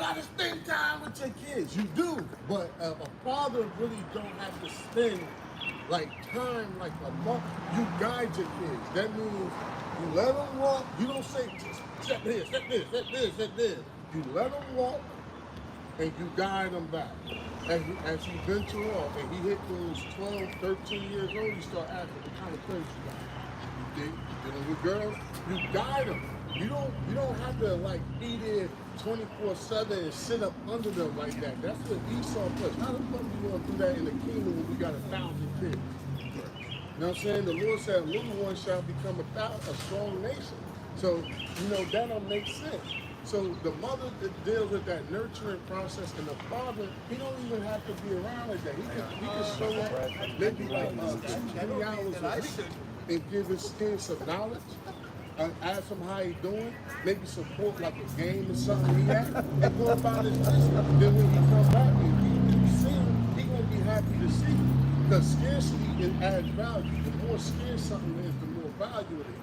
gotta spend time with your kids. You do, but a father really don't have to spend like time like a mother. You guide your kids. That means you let them walk. You don't say step here, step this, step this, step this. You let them walk and you guide them back. As he venture off and he hit those 12, 13 years old, you start asking what kind of place you got. You dealing with girls, you guide them. You don't have to like be there 24/7 and sit up under them like that. That's what Esau puts. How the fuck you gonna do that in the kingdom when we got 1,000 kids? You know what I'm saying? The Lord said, little one shall become a strong nation. So, that don't make sense. So the mother that deals with that nurturing process, and the father, he don't even have to be around like that. He can show up maybe like 2-3 hours a week and give his kids some knowledge. Ask him how he doing, maybe support like a game or something he at, and go about his business. Then when he come back and you see him, he gonna be happy to see you. Because scarcity adds value. The more scarce something is, the more value it is.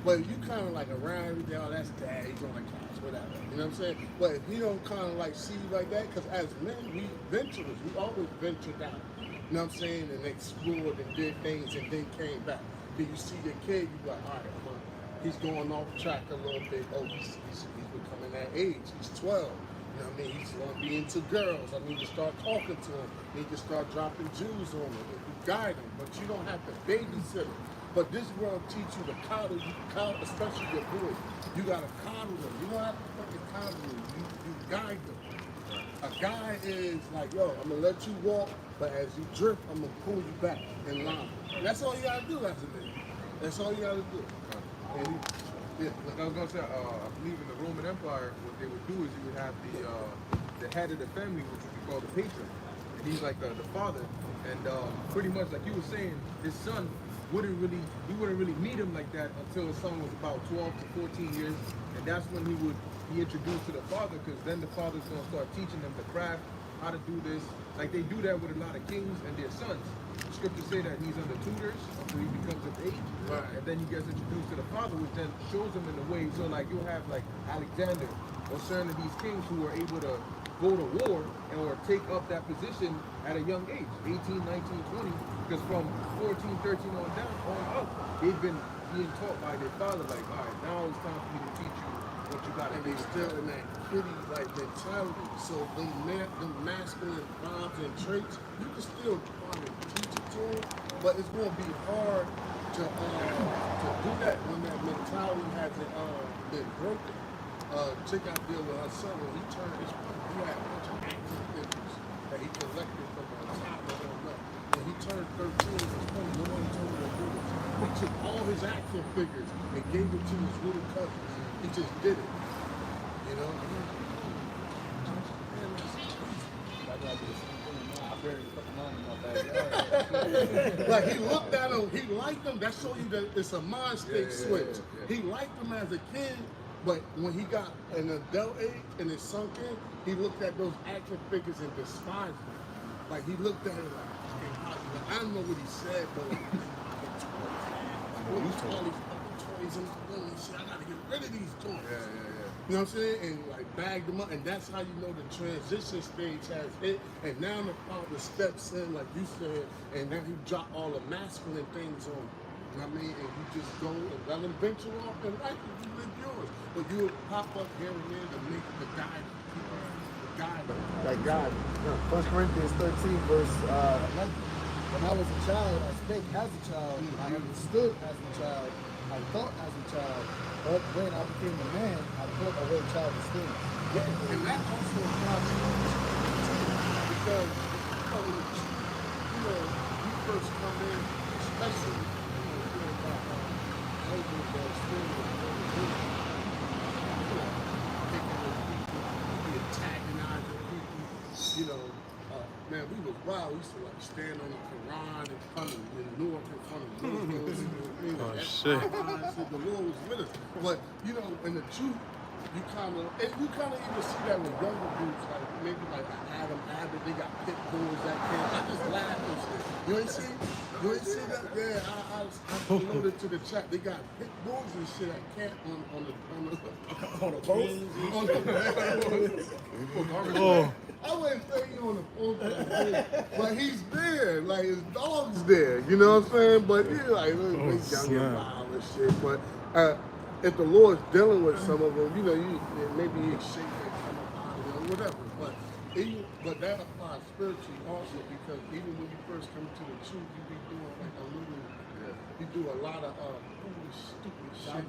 But you kind of like around every day, oh, that's dad, he's on the couch, whatever. You know what I'm saying? But if he don't kind of like see you like that, because as men, we venturers, we always ventured out. You know what I'm saying? And explored and did things and then came back. Then you see your kid, you like, all right, he's going off track a little bit. Oh, he's becoming that age. He's 12. You know what I mean? He's going to be into girls. I need to start talking to him. I need to start dropping Jews on him. You guide him, but you don't have to babysit him. But this world teach you to coddle, especially your boys. You got to coddle them. You don't have to fucking coddle them. You guide them. A guy is like, yo, I'm going to let you walk, but as you drift, I'm going to pull you back in line. That's all you got to do as a nigga. That's all you got to do. Like I was gonna say, I believe in the Roman Empire, what they would do is you would have the head of the family, which would be called the patron, and he's like the father, and pretty much like you were saying, his son wouldn't really meet him like that until his son was about 12 to 14 years, and that's when he would be introduced to the father, because then the father's gonna start teaching them the craft, how to do this. Like they do that with a lot of kings and their sons. The scriptures say that he's under tutors until he becomes of age, right. And then he gets introduced to the father, which then shows him in the way. So like you'll have like Alexander or certain of these kings who are able to go to war or take up that position at a young age, 18, 19, 20, because from 14, 13 on down, on up, they've been being taught by their father, like, all right, now it's time for me to teach you what you got to do. And they still in that kitty like mentality. So them masculine vibes and traits, you can still probably teach it to them, but it's going to be hard to do that when that mentality hasn't been broken. Chick I deal with her son, when he turned his point, he had a bunch of action figures that he collected from the top of him up. When he turned 13, his point, nobody told him to do it. He took all his action figures and gave it to his little cousins. He just did it, you know? Like he looked at him, he liked them. That shows you that it's a mind state switch. He liked them as a kid, but when he got an adult age and it sunk in, he looked at those action figures and despised them. Like he looked at it like, I don't know what he said, but like, all these fucking toys in my room and shit, I gotta get rid of these toys. You know what I'm saying? And like bag them up, and that's how you know the transition stage has hit. And now the father steps in, like you said, and now he drop all the masculine things on. You know what I mean? And you just go and let him venture off and life, and you live yours. But you would pop up here and there to make the guy, like God. 1 Corinthians 13, verse 11. When I was a child, I spake as a child, I understood as a child, I thought as a child, but when I became a man, I put away childish things. Yeah, and that also applies to you because, you first come in, especially, you're about elders that are still antagonizing people, man, we was wild. We used to like stand on the Quran in front of the North, in front of the Oh, shit. The Lord was with us. But, and the truth you kind of even see that with younger groups, like maybe like Adam Abbott, they got pit bulls that camp. I just laugh and shit. You ain't see that? Yeah, I alluded to the chat. They got pit bulls and shit at camp on the post. Oh. I wouldn't say he on the post, but he's there. Like his dog's there. You know what I'm saying? But yeah, like they young and snap. wild and shit. But if the Lord's dealing with some of them, you know, maybe he shake that come up out of them, whatever. But that applies spiritually also, because even when you first come to the truth, you be doing like a little, you do a lot of foolish, stupid shit,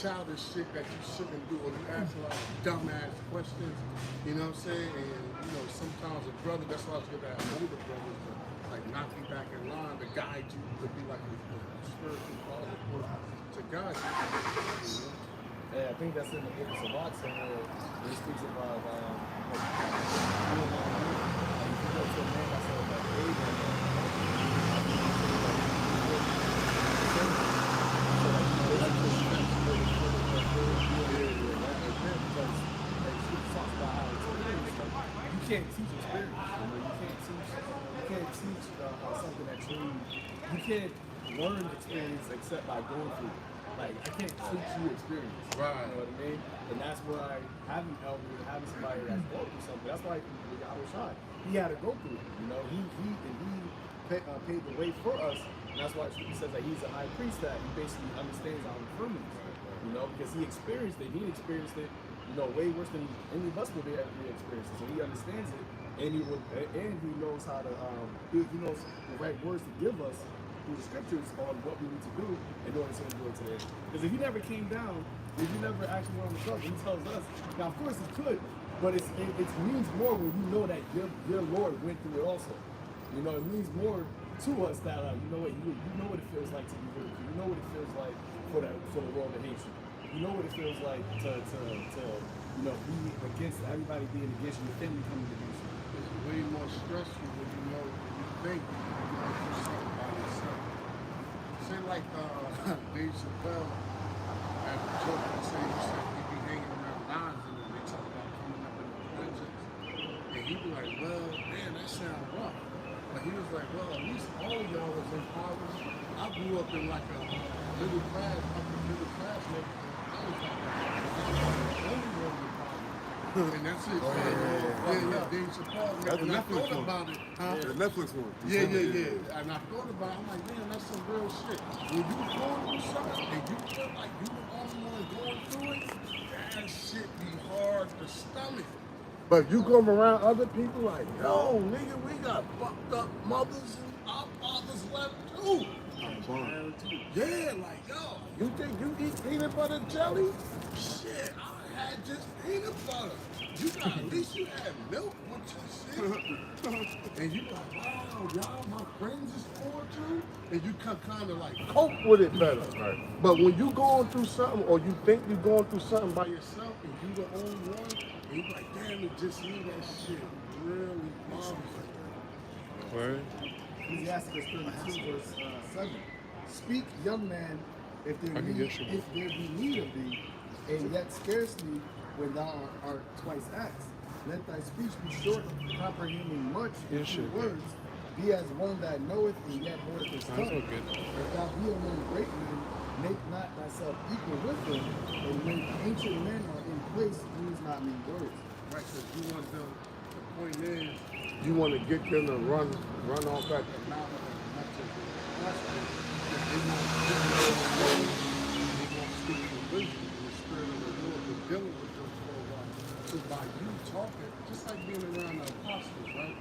childish shit that you shouldn't do, or you ask a lot of dumbass questions. You know what I'm saying? And you know, sometimes a brother, that's why I was gonna have older brothers to like knock you back in line, to guide you, to be like a spiritual father to guide you. You know? Yeah, I think that's in the book of Sabbath somewhere. He speaks about like, you go to a man that's like Abraham. You can't teach experience. You can't teach something that you can't learn experience except by going through it. Like, I can't teach you experience. Right. You know what I mean? And that's why having elder, having somebody that's going through something, that's why YAHAWASHI, he had to go through it. You know, he paved the way for us. And that's why he says that he's a high priest, that he basically understands our infirmities. You know, because he experienced it. He experienced it, you know, way worse than any of us would be able to experience it. So he understands it, and he knows how to he knows the right words to give us through the scriptures on what we need to do in order to endure today. Because if he never came down, if he never actually went on the cross, he tells us. Now, of course, he could, but it means more when you know that your Lord went through it also. You know, it means more to us that you know what it feels like to be ridiculed. You know what it feels like for the world to hate you. You know what it feels like to you know, be against everybody being against you, your family coming against you. It's way more stressful when you know you think you might do something by yourself. Say like Dave Chappelle at the joke, he said he be hanging around lines and they talk about coming up in the projects. And he be like, well, man, that sounds rough. But he was like, well, at least all of y'all was in college. I grew up in like a middle class neighborhood. I was like, the only one in college. And that's it. Yeah, Dave Chappelle. That's And the I Netflix thought one. about it. Huh? The Netflix one. Yeah. And I thought about it. I'm like, man, that's some real shit. When you going through something and you feel like you the only one going through it, that shit be hard to stomach. But you come around other people like, yo, nigga, we got fucked up mothers and our fathers left too. Yeah, like, yo, you think you eat peanut butter jelly? Shit, I had just peanut butter. You got, at least you had milk with your shit. And you like, wow, y'all, my friends is poor too. And you can kind of like cope with it better. Right. But when you going through something, or you think you're going through something by yourself, and you the only one, and you like, damn, it just me, that shit really bothers you. Right. Ecclesiastes 32 verse 7. Speak, young man, if there be need of thee, and yet scarcely when thou art twice asked. Let thy speech be short, comprehending much in few words. Be as one that knoweth and yet holdeth his tongue. If thou be among great men, make not thyself equal with them, and when ancient men are in place, use not mean words. Right, because you want them, the point is, you want to get them to run off at the mouth as much as possible. They won't speak for wisdom, and the Spirit of the Lord is dealing with them for a while. So by you talking, just like being around the apostles, right?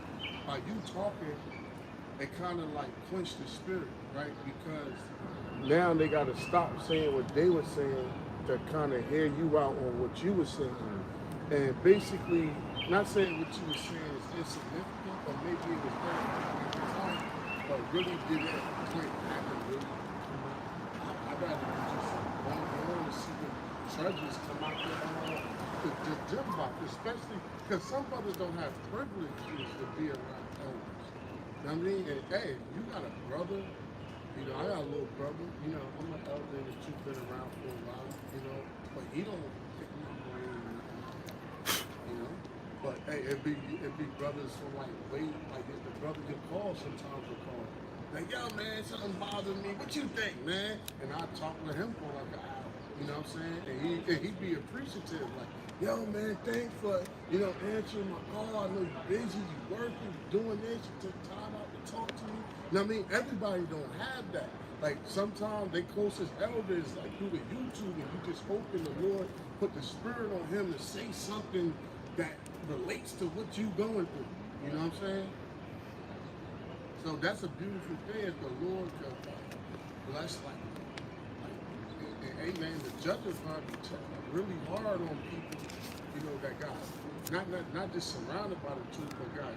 By you talking, it kind of like quenched the spirit, right? Because now they got to stop saying what they were saying to kind of hear you out on what you were saying. And basically, not saying what you were saying is insignificant, or maybe it was very important at the time, but really did that point happen, really? I'd rather just go on and see the judges come out there to judge about, especially because some brothers don't have privileges to be around elders. You know what I mean? And hey, you got a brother, you know, I got a little brother, you know, I'm an elder in the truth, been around for a while, you know, but he don't pick my brain But hey, it be brothers from like way, like if the brother get called, sometimes will call. Like, yo man, something bothering me. What you think, man? And I talk with him for like an hour. You know what I'm saying? And he be appreciative, like, yo man, thanks for, answering my call. I know you're busy, you working, you doing this, you took time out to talk to me. You know what I mean? Everybody don't have that. Like sometimes they closest elders like through the YouTube and you just hoping the Lord put the spirit on him to say something that relates to what you going through. You know what I'm saying? So that's a beautiful thing if the Lord could bless and amen. The judges are really hard on people, that got not just surrounded by the truth, but got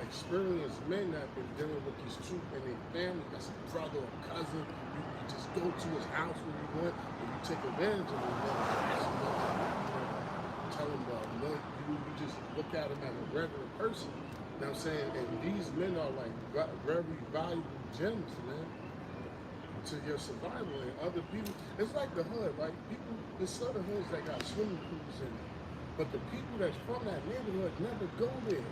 experienced men that have been dealing with this truth in their family. That's a brother or cousin. You just go to his house when you want, and you take advantage of him. Tell him, you just look at him as a regular person. You know what I'm saying? And these men are like very valuable gems, man, to your survival. And other people, it's like the hood, right? People, there's certain hoods that got swimming pools in it, but the people that's from that neighborhood never go there.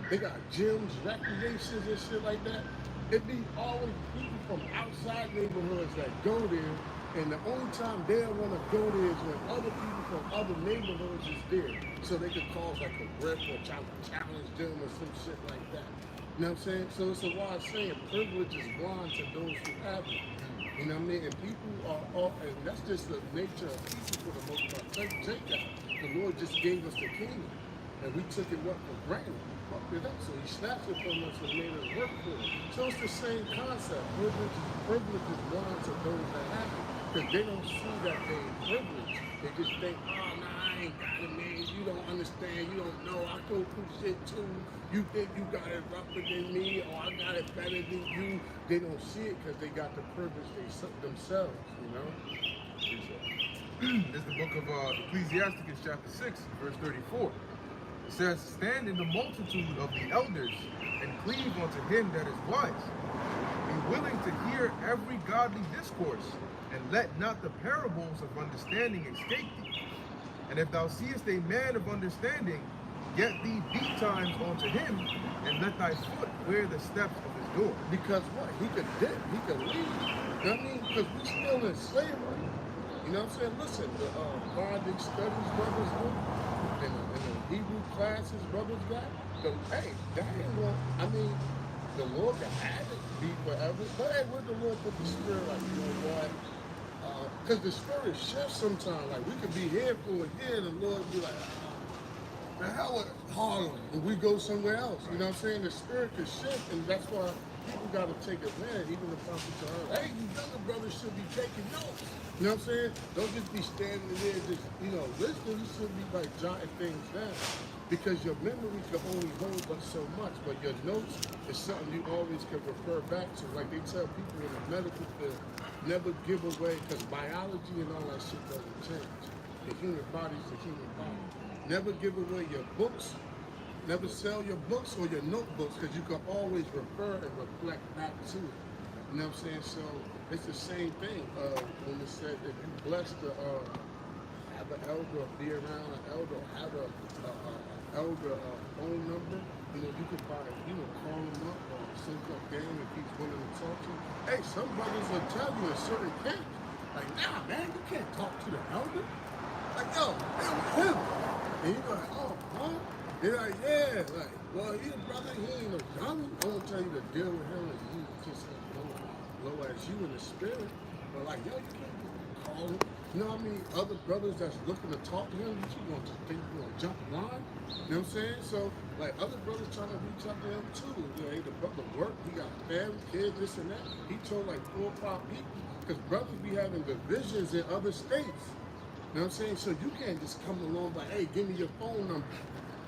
They got gyms, recreations, and shit like that. It be always people from outside neighborhoods that go there, and the only time they'll want to go there is when other people from other neighborhoods is there, so they could cause like a rift or try to challenge them or some shit like that. You know what I'm saying? So it's a wise saying, privilege is blind to those who have it. You know what I mean? And people are all, and that's just the nature of people for the most part. Take that. The Lord just gave us the kingdom, and we took it for granted. Fucked it up, so he snatched it from us and made us work for it. So it's the same concept. Privilege is blind to those that have it, because they don't see that they're privileged. They just think, oh, nah, I ain't got it, man. You don't understand. You don't know. I go through shit too. You think you got it rougher than me, or I got it better than you. They don't see it because they got the privilege themselves, This is the book of Ecclesiasticus, chapter 6, verse 34. It says, stand in the multitude of the elders and cleave unto him that is wise. Be willing to hear every godly discourse, and let not the parables of understanding escape thee. And if thou seest a man of understanding, get thee betimes unto him, and let thy foot wear the steps of his door. Because what? He could dip, he could leave. You know what I mean? Because we're still in slavery. You know what I'm saying? Listen, the bondage studies brothers do, and the Hebrew classes brothers got. So, hey, that ain't what, I mean, the Lord can have it, be forever. But hey, where the Lord put the spirit, like, you know what? Because the spirit shifts sometimes. Like, we could be here for a year, and the Lord be like, the hell with Harlem, and we go somewhere else. You know what I'm saying? The spirit can shift, and that's why people got to take advantage. Even the prophets are, hey, you younger brothers should be taking notes. You know what I'm saying? Don't just be standing there, just, listening. You should be like jotting things down. Because your memory can only hold but so much, but your notes is something you always can refer back to. Like they tell people in the medical field, never give away, because biology and all that shit doesn't change. The human body is the human body. Never give away your books. Never sell your books or your notebooks, because you can always refer and reflect back to it. You know what I'm saying? So it's the same thing when it said that you blessed to have an elder, or be around an elder, or have a elder phone number. You could call him up or sync up game if he's willing to talk to you. Hey, some brothers will tell you in certain things, like, nah, man, you can't talk to the elder. Like, yo, it was him. And you're like, oh, huh? They're like, yeah, like, well, he's a brother, he ain't no dummy. I won't tell you to deal with him and he just low as you in the spirit. But like, yo, you can't call him. You know what I mean? Other brothers that's looking to talk to him, you want to think you're going to jump line? You know what I'm saying? So, like, other brothers trying to reach out to him too. Hey, the brother work, he got family, kids, this and that. He told like 4 or 5 people. Because brothers be having divisions in other states. You know what I'm saying? So you can't just come along like, hey, give me your phone number.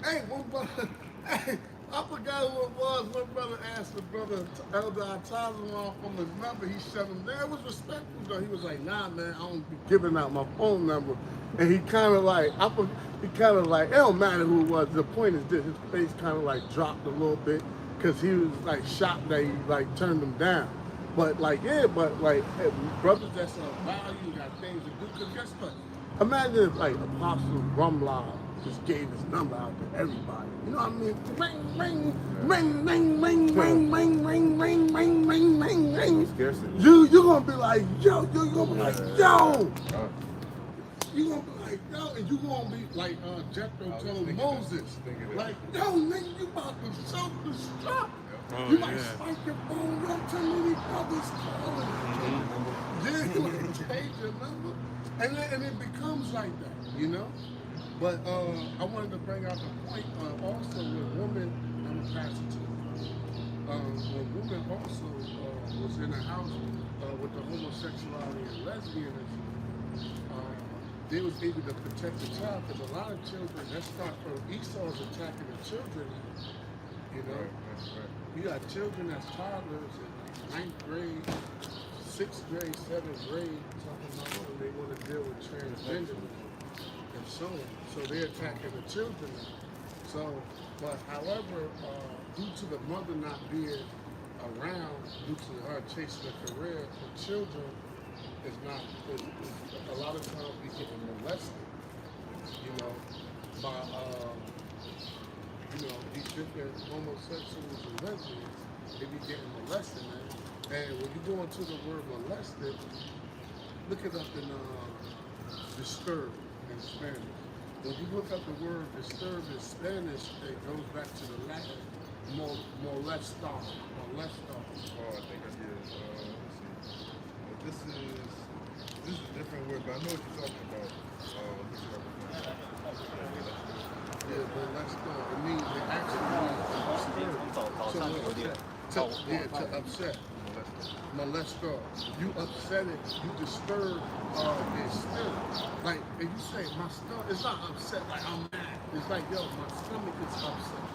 Hey, one brother, hey, I forgot who it was. One brother asked the brother, Elder Atazamon, from his number. He shut him down. It was respectful, though. He was like, nah, man, I don't be giving out my phone number. And he kind of like, it don't matter who it was. The point is this, his face kind of like dropped a little bit because he was like shocked that he like turned him down. But like, yeah, hey, brothers that's of value got things to do. Because guess what? Imagine if like Apostle Rumlow just gave his number out to everybody. You know what I mean? Ring, ring, ring, ring, ring, ring, ring, ring, ring, ring, ring, ring, ring. Scarcity. You're gonna be like, yo, you're gonna be like, yo. You gonna be like, yo, and you gonna be like Jethro told Moses, like, yo, nigga, you about to self-destruct. You might spike your phone, yo, too many brothers calling. Yeah, you might change your number. And it becomes like that, you know? But I wanted to bring out the point also with women, I'm gonna pass it to you. When women also was in a house with the homosexuality and lesbianism, they was able to protect the child, because a lot of children, that start from Esau's attacking the children, you know? Right. You got children that's toddlers in 9th grade, 6th grade, 7th grade, talking about when they want to deal with transgender and so on. So they're attacking the children. So, but however, due to the mother not being around, due to her chasing a career, the children is not, a lot of times be getting molested, you know, by, you know, these different homosexuals and lesbians, they be getting molested, man. And when you go into the word molested, look it up in disturb in Spanish. When you look up the word disturb in Spanish, it goes back to the Latin molestar. Molestar. Oh, I think I did. Let's see. Well, this is a different word, but I know what you're talking about. Yeah, molestar. It means it actually means to upset. Molestar. You upset it, you disturb their spirit. Like, if you say, my stomach, it's not upset like I'm mad. It's like, yo, my stomach is upset.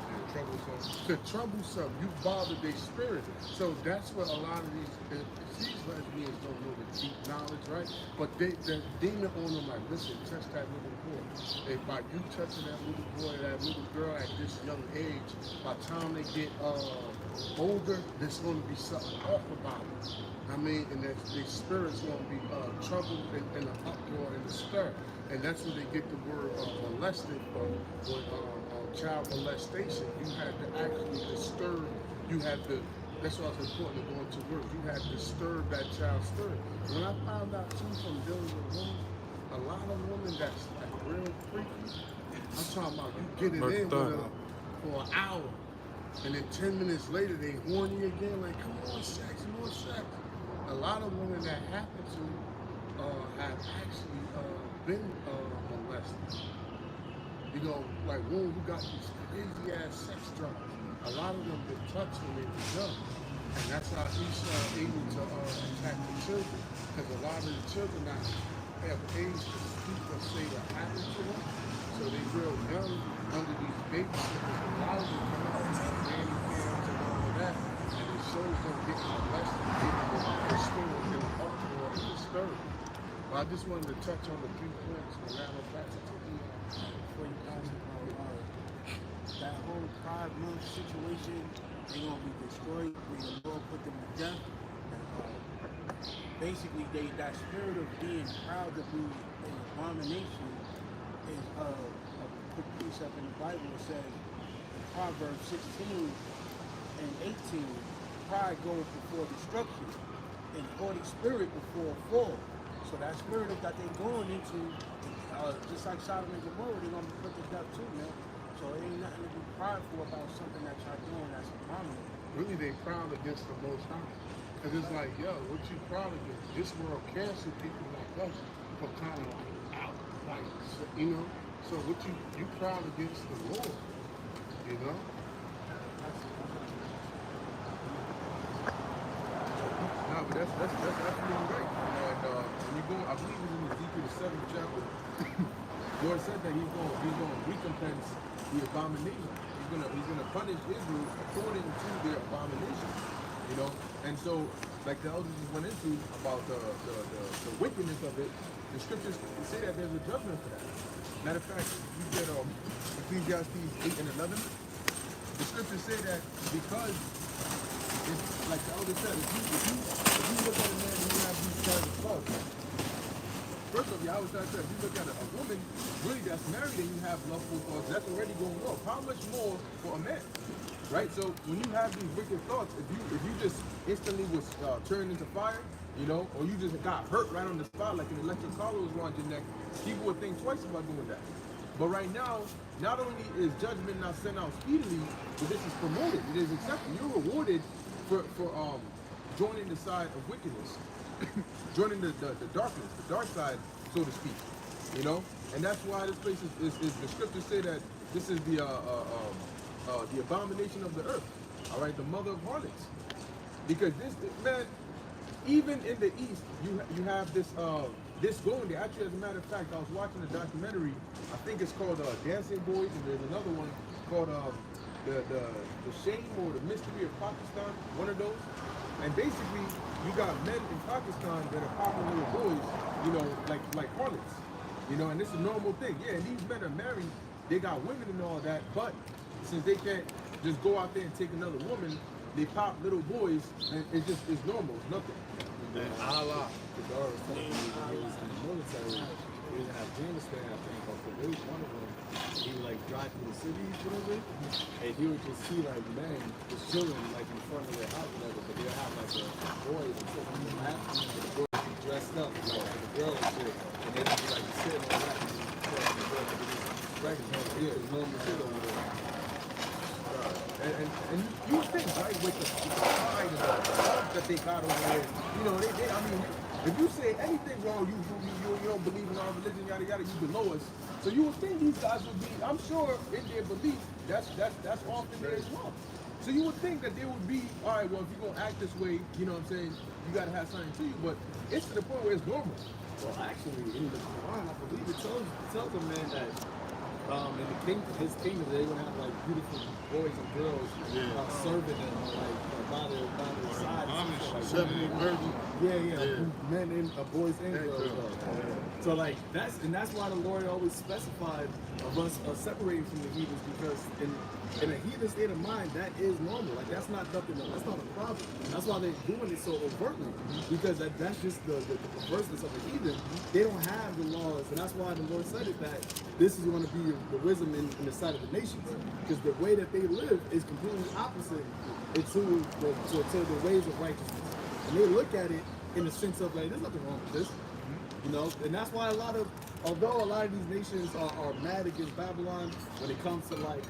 The troublesome, you bother their spirit. So that's what a lot of these lesbians don't know the deep knowledge, right? But the demon on them like, listen, touch that little boy. If by you touching that little boy, that little girl at this young age, by the time they get older, there's going to be something off about it. I mean, and their spirit's going to be troubled and an uproar and a stir. And that's where they get the word molested from. Child molestation, you had to actually disturb, you had to, that's why it's important to go into work, you had to disturb that child's spirit. When I found out too from dealing with women, a lot of women that's like real freaky, I'm talking about you get it in with them for an hour, and then 10 minutes later they horny again, like come on sex, more sex. A lot of women that happen to have actually been molested. You know, like women who got these crazy ass sex drives. A lot of them get touched when they were young. And that's how Esau able to attack the children. Because a lot of the children now have age to speak or say what happened to them. So they real young under these babysitters. A lot of them come out with nanny cams and all of that. And it shows them getting molested, getting disturbed, getting uproar and disturbed. But I just wanted to touch on the few points and rattle back to Before you pass it, that whole Pride Month situation, they're gonna be destroyed. The Lord put them to death. Basically, that spirit of being proud to be an abomination is a quick precept in the Bible. It says in Proverbs 16 and 18, pride goes before destruction, and haughty spirit before a fall. So that spirit that they're going into, just like Sodom and Gomorrah, they're gonna be put to death too, man. So it ain't nothing to be prideful about something that y'all doing that's abominable. Really, they proud against the Most High. Because it's like, yo, what you proud against? This world cancel people like us for kind of like out, like, you know? So what you proud against the Lord, you know? No, but that's absolutely right. And when you go, I believe it's in Ezekiel the 7th chapter. Lord said that he's going to recompense the abomination. He's gonna punish Israel according to their abomination. You know, and so like the elders just went into about the wickedness of it. The scriptures say that there's a judgment for that. Matter of fact, you get Ecclesiastes 8 and 11. The scriptures say that because it's like the elder said, if you look at a man and you have these kinds of thoughts, First off, Yahawah said, if you look at a woman really that's married and you have lustful thoughts, that's already going wrong. How much more for a man? Right? So when you have these wicked thoughts, if you just instantly was turned into fire, you know, or you just got hurt right on the spot, like an electric collar was around your neck, people would think twice about doing that. But right now, not only is judgment not sent out speedily, but this is promoted. It is accepted. You're rewarded for joining the side of wickedness, joining the darkness, the dark side, so to speak. You know, and that's why this place is the scriptures say that this is the abomination of the earth. All right, the mother of harlots. Because this man, even in the East, you have this going there. Actually, as a matter of fact, I was watching a documentary. I think it's called Dancing Boys, and there's another one called the Shame or the Mystery of Pakistan. One of those. And basically, you got men in Pakistan that are popping little boys, you know, like harlots. You know, and this is a normal thing. Yeah, and these men are married. They got women and all that, but since they can't just go out there and take another woman, they pop little boys, and it's normal. It's nothing. And Allah, the daughter was telling me he was in the military. He was in Afghanistan, I think, or Kuwait, one of them. He would like drive through the cities, whatever, and he would just see like men just chilling like in front of their house, whatever. But they'll have like a boy and sit on the lap, and the boy would be dressed up like the girl and shit, and then he'd be like sitting on that, and the girl would be pregnant. Yeah, it's normal shit over there. And you think, right, with the pride and the love that they got over there, you know, I mean, if you say anything wrong, you don't believe in our religion, yada yada, you below us. So you would think these guys would be, I'm sure in their belief, that's often there as well. So you would think that they would be, all right, well, if you're gonna act this way, you know what I'm saying, you gotta have something to you, but it's to the point where it's normal. Well, actually, in the Quran, I believe it tells a man that in the kingdom, his kingdom, they would have like beautiful boys and girls serving them, like by their side. Men and boys and girls. So like that's why the Lord always specified of us separating from the heathens, because in a heathen state of mind, that is normal. Like that's not nothing. That's not a problem. That's why they're doing it so overtly, because that's just the perverseness of the heathen. They don't have the laws, and that's why the Lord said it, that this is going to be the wisdom in the sight of the nations, because the way that they live is completely opposite to the ways of righteousness, and they look at it in the sense of like, there's nothing wrong with this, you know. And that's why although a lot of these nations are mad against Babylon when it comes to like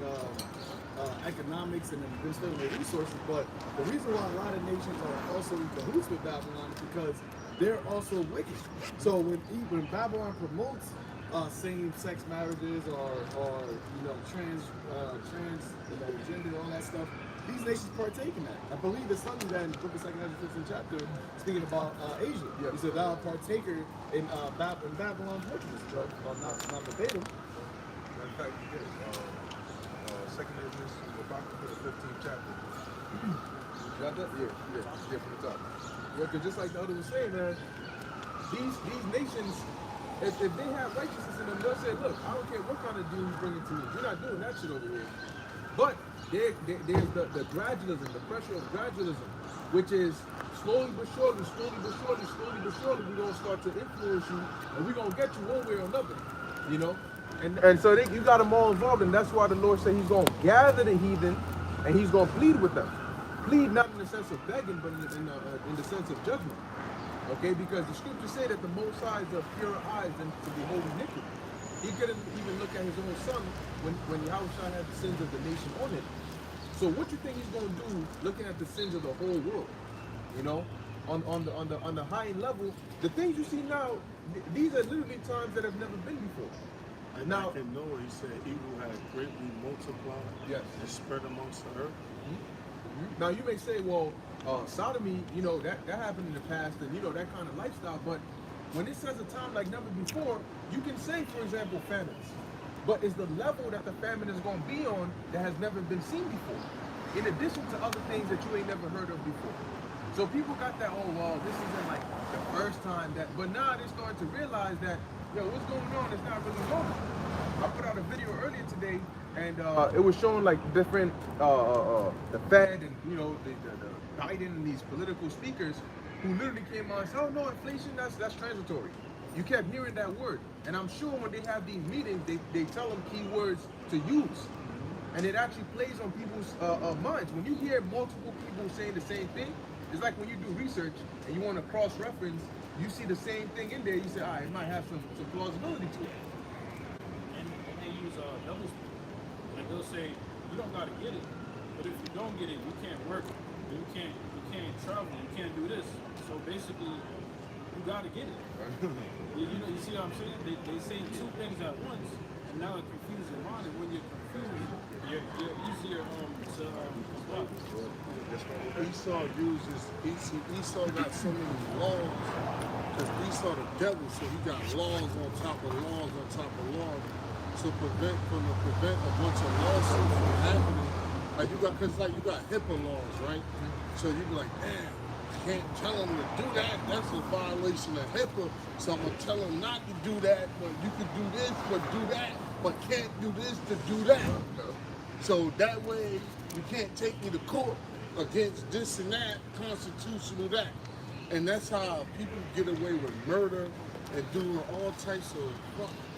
economics and administrative resources, but the reason why a lot of nations are also in cahoots with Babylon is because they're also wicked. So when Babylon promotes same-sex marriages or you know trans gender, all that stuff, these nations partake in that. I believe there's something that in the book of 2nd Ezra 15th chapter speaking about Asia. Yeah. He said thou art partaker in Babylon's wickedness, but not verbatim. Matter of fact, you get it. 2nd Ezra, the 15th chapter. You got that? Yeah, from the top. Yeah, because just like the other was saying, man, these nations, if they have righteousness in them, they'll say, look, I don't care what kind of deal you bring it to me. You're not doing that shit over here. But there's the gradualism, the pressure of gradualism, which is slowly but surely, we're going to start to influence you, and we're going to get you one way or another, you know? And so you got them all involved, and that's why the Lord said he's going to gather the heathen, and he's going to plead with them. Plead not in the sense of begging, but in the sense of judgment. Okay, because the scriptures say that the Most High is of purer eyes than to behold iniquity. He couldn't even look at his own son when Yahawashi had the sins of the nation on it. So what you think he's going to do looking at the sins of the whole world? You know, on the high level, the things you see now, these are literally times that have never been before. And now, back in Noah, he said evil had greatly multiplied and spread amongst the earth. Now you may say, well, sodomy, you know, that happened in the past, and you know that kind of lifestyle. But when it says a time like never before, you can say, for example, famines. But it's the level that the famine is going to be on that has never been seen before, in addition to other things that you ain't never heard of before. So people got that, oh, well, this isn't like the first time that, but now they're starting to realize that, yo, what's going on is not really normal. I put out a video earlier today, and it was showing like different, the Fed and, you know, the Biden and these political speakers who literally came on and said, oh no, inflation, that's transitory. You kept hearing that word. And I'm sure when they have these meetings, they tell them keywords to use. And it actually plays on people's minds. When you hear multiple people saying the same thing, it's like when you do research and you want to cross-reference, you see the same thing in there, you say, it might have some plausibility to it. And they use double speak. Like they'll say, you don't gotta get it, but if you don't get it, you can't work, you can't travel, you can't do this. So basically, you gotta get it. You know, you see what I'm saying? They say two things at once, and now it confuses your mind. And when you're confused, you're easier to what? Esau Esau got so many laws, because Esau the devil, so he got laws on top of laws on top of laws to prevent a bunch of lawsuits from happening. Like you got HIPAA laws, right? So you be like, damn, can't tell them to do that. That's a violation of HIPAA. So I'm gonna tell them not to do that, but you can do this, but do that, but can't do this to do that. So that way you can't take me to court against this and that, constitutional that. And that's how people get away with murder and doing all types of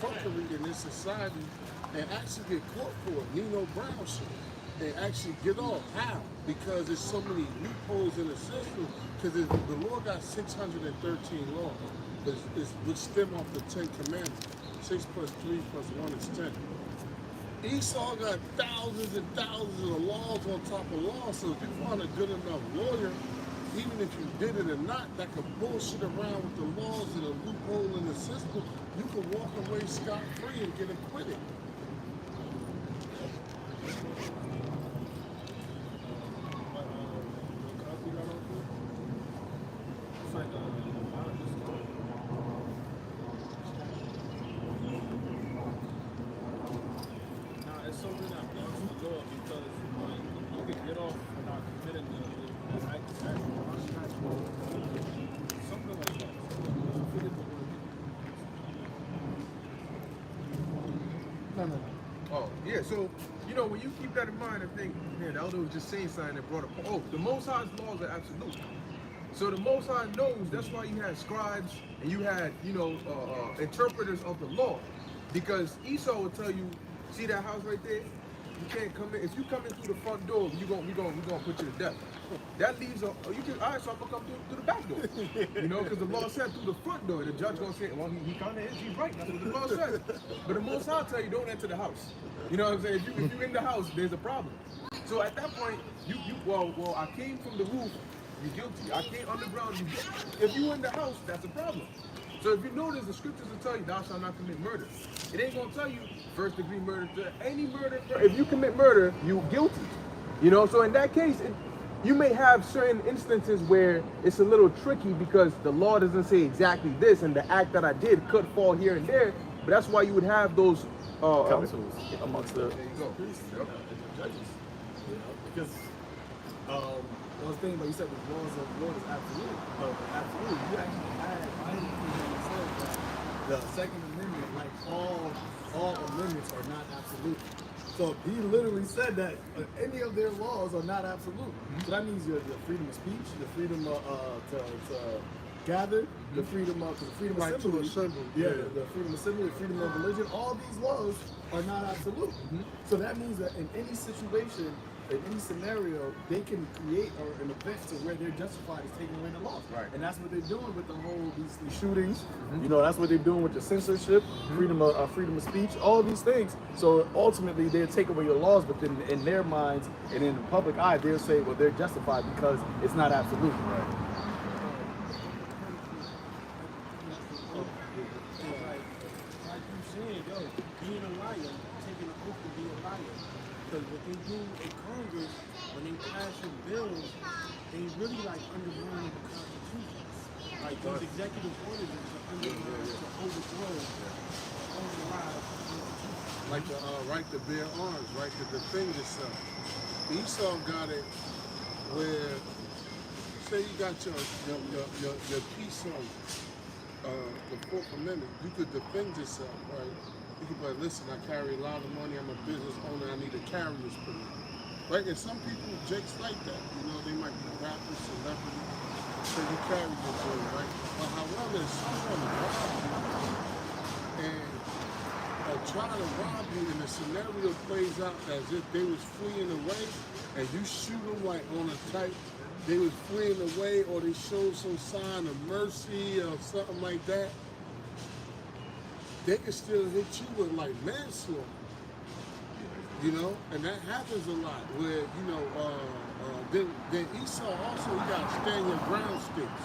fuckery in this society and actually get caught for it. Nino Brown shit. And actually get off. How? Because there's so many loopholes in the system. Because the law got 613 laws, which stem off the 10 Commandments. 6 plus 3 plus 1 is 10. Esau got thousands and thousands of laws on top of laws. So if you find a good enough lawyer, even if you did it or not, that could bullshit around with the laws and a loophole in the system, you can walk away scot-free and get acquitted. It's so good not going to the law because you can get off without committing the act. Something like that. No. Oh, yeah, so, you know, when you keep that in mind and think, man, the elder was just saying something that brought up, the Most High's laws are absolute. So the Most High knows, that's why you had scribes and you had, you know, interpreters of the law. Because Esau will tell you, see that house right there? You can't come in. If you come in through the front door, we gonna put you to death. That leaves all right, so I'm gonna come through the back door. You know, because the law said through the front door. The judge gonna say, well, he kind of is, he's right, that's what the law says. But the Most High tell you, don't enter the house. You know what I'm saying? If you're in the house, there's a problem. So at that point, well, I came from the roof, you're guilty. I came underground, you're guilty. If you in the house, that's a problem. So if you notice, the scriptures will tell you, thou shalt not commit murder. It ain't gonna tell you first degree murder to any murder. If you commit murder, you guilty. You know, so in that case, you may have certain instances where it's a little tricky because the law doesn't say exactly this, and the act that I did could fall here and there. But that's why you would have those councils amongst the priests, and the judges. You know, because I was thinking about, you said the laws of the Lord is absolute. But absolute, you actually had, I didn't think you said that the Second Amendment, like all amendments are not absolute. So he literally said that any of their laws are not absolute. So that means your freedom of speech, the freedom to gather, the freedom of assembly, the freedom of assembly, the freedom of religion. All these laws are not absolute. So that means that in any situation, in any scenario, they can create an event to where they're justified as taking away the laws. Right. And that's what they're doing with the whole these shootings. You know, that's what they're doing with the censorship, freedom of speech, all these things. So ultimately, they'll take away your laws, but then in their minds and in the public eye, they'll say, well, they're justified because it's not absolute. Right. Like you said, being a liar, taking an oath to be a liar. Because what they do in Congress, when they pass your bills, they really like undermine the Constitution. Like these executive orders is to undermine, to overthrow, override the Constitution. Like the right to bear arms, right to defend yourself. Esau got it where, say you got your peace on the Fourth Amendment, you could defend yourself, right? You could be like, listen, I carry a lot of money, I'm a business owner, I need a carrier's permit. Right? And some people, jakes like that, you know, they might be rappers, celebrities, So you carry your joy, right? But however, if someone robs you and try to rob you and the scenario plays out as if they was fleeing away and you shoot them like on a type, they was fleeing away or they showed some sign of mercy or something like that, they can still hit you with like manslaughter. You know, and that happens a lot where, you know, then Esau also, you got to stand your ground sticks.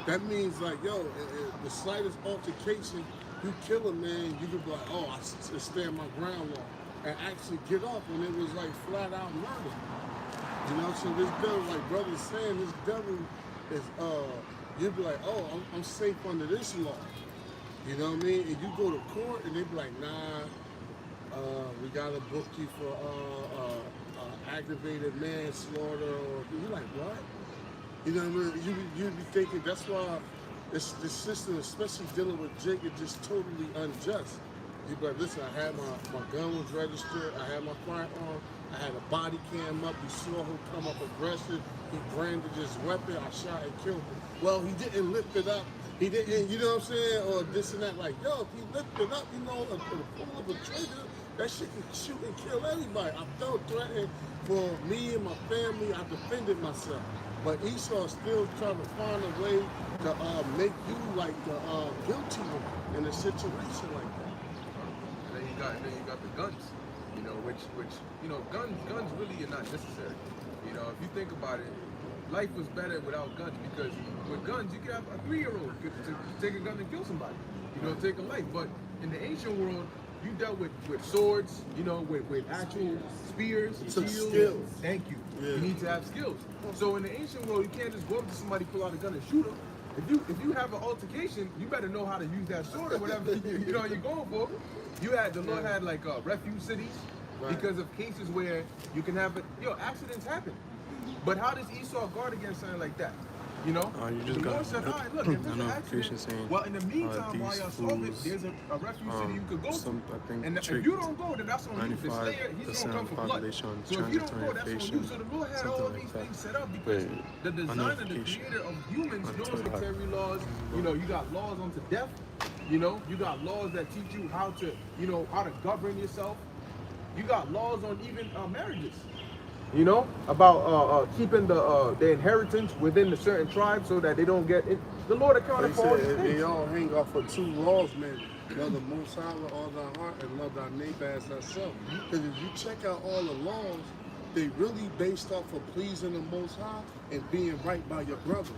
That means like, yo, the slightest altercation, you kill a man, you can be like, oh, I stand my ground law and actually get off when it was like flat out murder. You know, so this devil, like brother's saying, this devil is, you'd be like, oh, I'm safe under this law. You know what I mean? And you go to court and they be like, nah, we gotta book you for aggravated manslaughter, or you're like, what? You know what I mean? You'd be thinking that's why this system, especially dealing with Jake, is just totally unjust. You'd be like, listen, I had my gun was registered, I had my firearm, I had a body cam up, you saw him come up aggressive, he branded his weapon, I shot and killed him. Well, he didn't lift it up. He didn't, you know what I'm saying? Or this and that, like, yo, if he lifted up, you know, the pull of a trigger, that shit can shoot and kill anybody. I felt threatened for me and my family. I defended myself. But Esau still trying to find a way to make you like the guilty one in a situation like that. And then you got the guns, you know, which you know, guns really are not necessary. You know, if you think about it, life was better without guns, because with guns you could have a 3-year-old to take a gun and kill somebody, you know, take a life. But in the ancient world, you dealt with swords, you know, with actual spears, shields. Skills. Thank you. Yeah. You need to have skills. So in the ancient world, you can't just go up to somebody, pull out a gun, and shoot them. If you have an altercation, you better know how to use that sword or whatever you know you're going for. The Lord had like refuge cities, right, because of cases where you can have accidents happen. But how does Esau guard against something like that? You know, you just the Lord got said, all right, look, if there's an accident, saying, well, in the meantime, while these y'all solve it, fools, there's a refuge city you could go to. I think And if you don't go, then that's on you. The slayer, he's going to come for blood. So if you don't go, that's on you. So the Lord had all these things set up because the designer, the creator of humans knows the carry laws. You know, you got laws onto death. You know, you got laws that teach you how to, you know, how to govern yourself. You got laws on even marriages. You know, about keeping the inheritance within the certain tribes so that they don't get it. The Lord accounted for all these things. They all hang off of 2 laws, man. Love the Most High with all thy heart and love thy neighbor as thyself. Because if you check out all the laws, they really based off of pleasing the Most High and being right by your brother.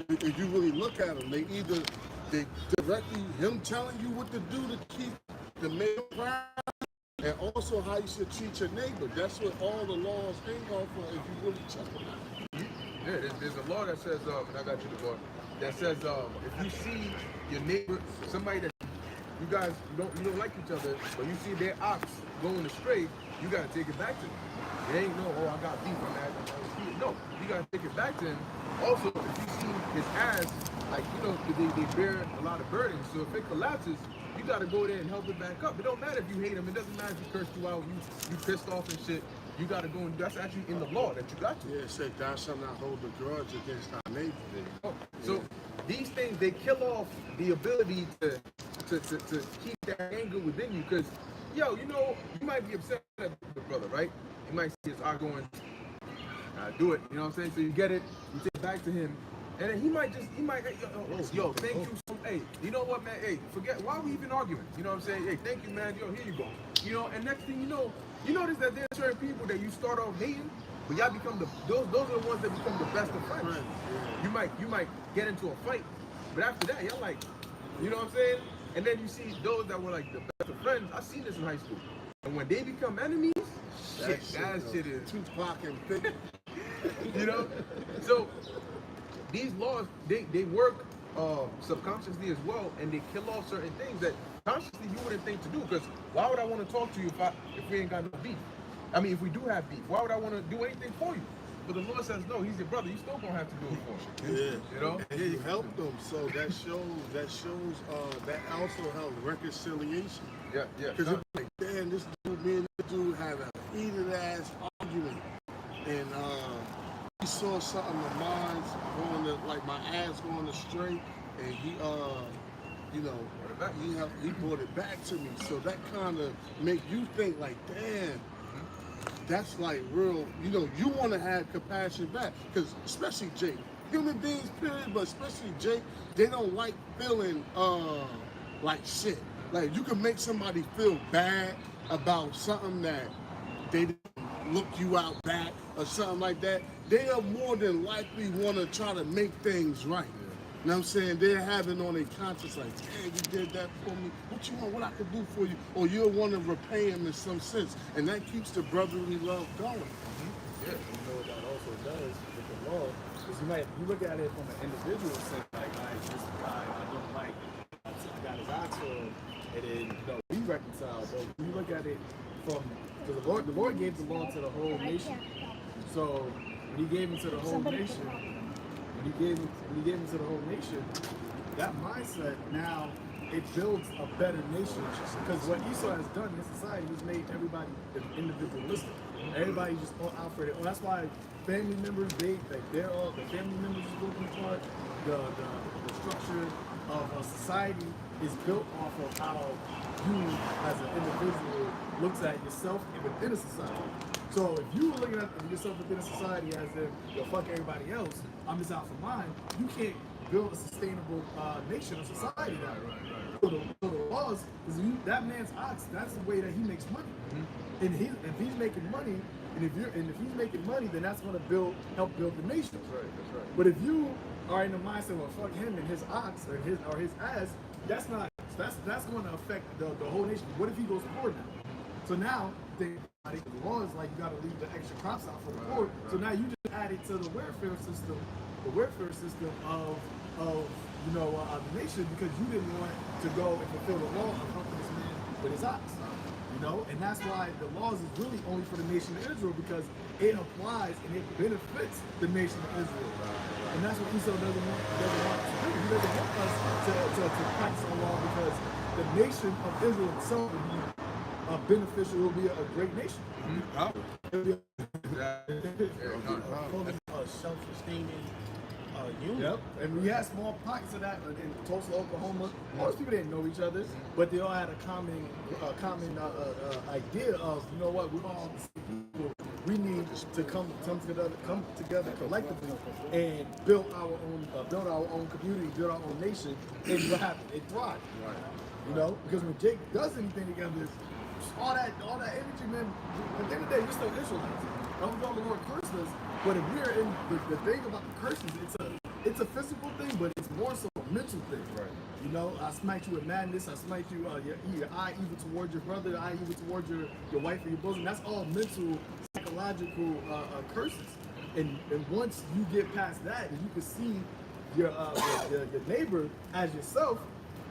If you really look at them, they directly him telling you what to do to keep the male proud, and also how you should treat your neighbor. That's what all the laws hang off of if you really check them out. Yeah, there's a law that says, and I got you the law, that says if you see your neighbor, somebody that you guys you don't like each other, but you see their ox going astray, you gotta take it back to them. It ain't I got beef on that. No, you gotta take it back to him. Also, if you see his ass, like, you know, they bear a lot of burdens, so if it collapses, you gotta go there and help it back up. It don't matter if you hate him. It doesn't matter if he cursed you out, you pissed off and shit. You gotta go and that's actually in the law that you got to. Yeah, it said thou shalt not hold a grudge against thy neighbor. So these things, they kill off the ability to keep that anger within you, because you know, you might be upset at the brother, right? You might see his eye going, do it, you know what I'm saying? So you get it, you take it back to him, and then he might, yo, thank you so, hey, you know what, man, hey, forget, why are we even arguing? You know what I'm saying? Hey, thank you, man, yo, here you go. You know, and next thing you know, you notice that there are certain people that you start off hating, but y'all become those are the ones that become the best of friends. Yeah. You might get into a fight, but after that, y'all like, you know what I'm saying? And then you see those that were like the best of friends. I seen this in high school. And when they become enemies, that shit is Tupac and Big. You know? So these laws, they work subconsciously as well, and they kill off certain things that consciously you wouldn't think to do. Because why would I want to talk to you if we ain't got no beef? I mean, if we do have beef, why would I want to do anything for you? But the Lord says, no, he's your brother. You still gonna have to do it for him. Yeah, you know. And you help them, so that shows that also helps reconciliation. Yeah. Because it's like, damn, this dude, me and this dude had a heated ass argument, and saw something of mine going to, like my ass going astray, and he, you know, he brought it back to me. So that kind of make you think like, damn, that's like real, you know, you want to have compassion back. Because especially Jake, human beings, period, but especially Jake, they don't like feeling like shit. Like you can make somebody feel bad about something that they didn't look you out back or something like that. They are more than likely want to try to make things right. You know what I'm saying? They're having on their conscience like, hey, you did that for me. What you want? What I could do for you? Or you'll want to repay him in some sense. And that keeps the brotherly love going. Yeah, you know what that also does with the law is you look at it from an individual sense, like this guy I don't like, I got his ox for him, and then you know we reconcile. But when you look at it from because the Lord gave the law to the whole nation. So when he gave it to the whole nation, when he gave it to the whole nation, that mindset now it builds a better nation. Because what Esau has done in society is made everybody individualistic. Everybody just all out for it. Well, that's why family members, they're all the family members is broken apart. The structure of a society is built off of how you as an individual looks at yourself within a society. So if you were looking at yourself within a society as if yo, fuck everybody else, I'm just out for mine, you can't build a sustainable nation or society that way. So the laws, because that man's ox, that's the way that he makes money. And if he's making money, and if he's making money, then that's going to help build the nation. That's right. But if you are in the mindset, well, fuck him and his ox or his ass, that's going to affect the whole nation. What if he goes poor now? So now the law is like you got to leave the extra crops out for the poor. So now you just add it to the welfare system of the nation because you didn't want to go and fulfill the law of helping this man with his ox. You know, and that's why the laws is really only for the nation of Israel because it applies and it benefits the nation of Israel. And that's what Esau doesn't want us to do. He doesn't want us to practice the law because the nation of Israel itself will be beneficial. It will be a great nation. Self-sustaining unit. Yep, and we had small pockets of that in Tulsa, Oklahoma. Most people didn't know each other, but they all had a common idea of, you know what, we're all the same people. We need to come together collectively and build our own community, build our own nation. And what happened? It thrived. Right. You know, because when Jake does anything together, all that energy, man. At the end of the day, we're still Israelites. I'm going to Lord curse us, but if we're in the thing about the curses, it's a physical thing, but it's more so a mental thing. Right. You know, I smite you with madness. I smite you your eye evil towards your brother, your eye evil towards your wife or your bosom. That's all mental, psychological curses. And once you get past that, and you can see your neighbor as yourself,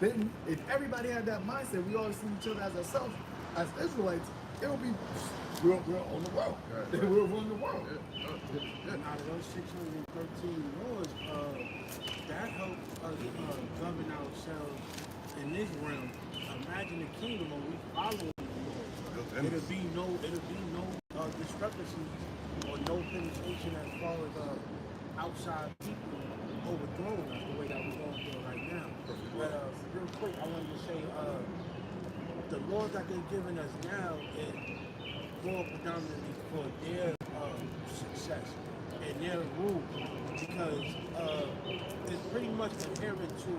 then if everybody had that mindset, we all see each other as ourselves, as Israelites, it will be we're on the world. Right. We'll run the world. Out of those 613 laws, that helps us govern ourselves in this realm. Imagine the kingdom when we follow the law. It'll be no discrepancies or no penetration as far as outside people overthrowing us the way that we're going through right now. But real quick, I wanted to say the laws that they're giving us now is more predominantly for their success and their rule because it's pretty much inherent to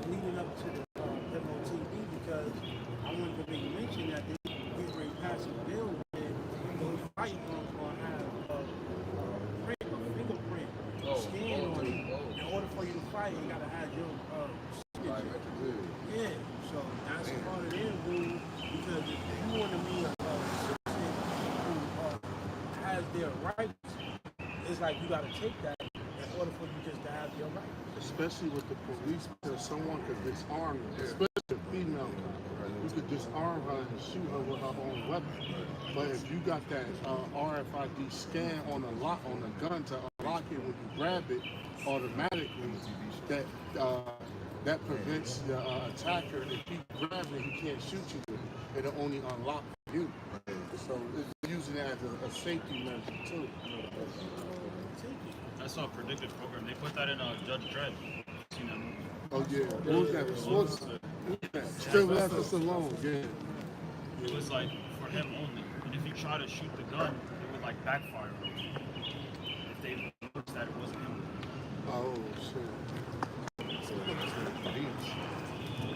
leading up to the MOTB because I wanted to make mention that they get ready to pass a bill where those firearms going to have a fingerprint scan on it. In order for you to fight, you got to have your signature. Yeah, so that's part of their rule because if you want to be a citizen who has their rights, it's like you got to take that in order for you just to have your rights. Especially with the police, because someone could disarm you, especially a female. You could disarm her and shoot her with her own weapon. But if you got that RFID scan on the gun to unlock it when you grab it automatically, that prevents the attacker. If he grabs it, he can't shoot you with it. It'll only unlock you. So it's using it as a safety measure too. take it. That's a predictive program. They put that in Judge Dredd. Seen that movie? Oh yeah. What was that? What's that? Still after so long. Yeah. It was like for him only. And if you try to shoot the gun, it would like backfire. If they noticed that it wasn't him. Oh shit. So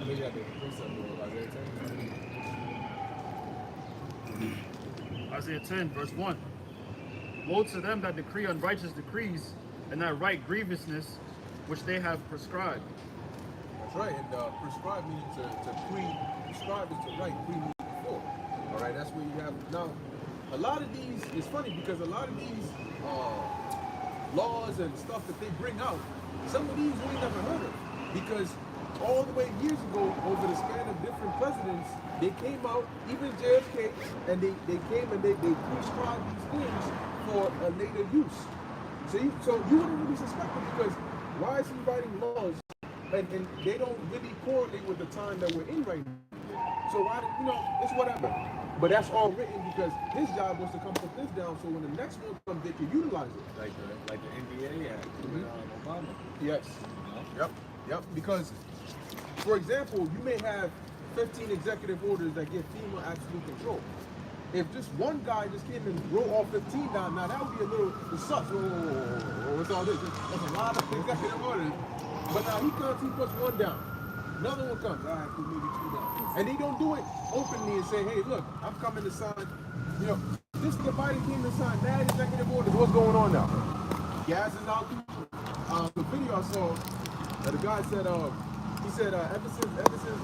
they got the precept though, like that. Isaiah 10, verse 1. Woe to them that decree unrighteous decrees and that write grievousness which they have prescribed. That's right, and prescribe meaning to prescribe is to write, pre meaning before. All right, that's where you have now. A lot of these, it's funny because a lot of these laws and stuff that they bring out, some of these we ain't never heard of, because all the way years ago, over the span of different presidents, they came out, even JFK, and they came and they prescribed these things for a later use. So you wouldn't really suspect it, because why is he writing laws and they don't really correlate with the time that we're in right now? So why, it's whatever. But that's all written because his job was to come put this down, so when the next one comes, they can utilize it. Like the NBA Act with Obama. Yes. Yep. Because, for example, you may have 15 executive orders that give FEMA absolute control. If just one guy just came and wrote all 15 down, now that would be a little, it sucks. What's all this? That's a lot of executive orders. But now he comes, he puts one down. Another one comes, all right, put maybe two down. And they don't do it openly and say, hey, look, I'm coming to sign, this Biden came to sign mad executive orders. What's going on now? Gas is out. The video I saw, the guy said, ever since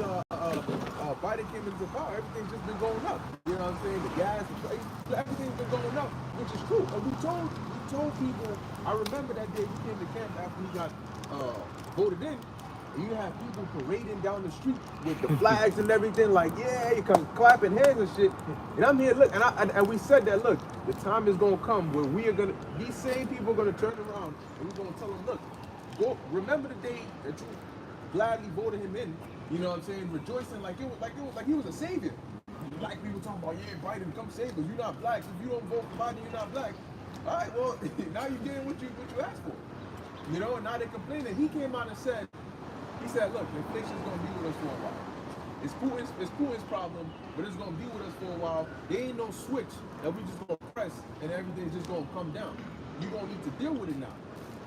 Biden came into power, everything's just been going up. You know what I'm saying? The gas, the price, everything's been going up, which is true. And we told people, I remember that day we came to camp after we got voted in, and you have people parading down the street with the flags and everything, like, yeah, you come clapping hands and shit. And I'm here, look, and we said that, look, the time is gonna come where we are gonna, these same people are gonna turn around and we're gonna tell them, look, go, remember the day that you gladly voted him in, you know what I'm saying, rejoicing like he was a savior. Black people talking about, yeah, Biden, come save us. You're not black. If you don't vote for Biden, you're not black. All right, well, now you're getting what you asked for. And now they're complaining. He came out and said, look, inflation's gonna be with us for a while. It's Putin's problem, but it's gonna be with us for a while. There ain't no switch that we just gonna press and everything's just gonna come down. You're gonna need to deal with it now.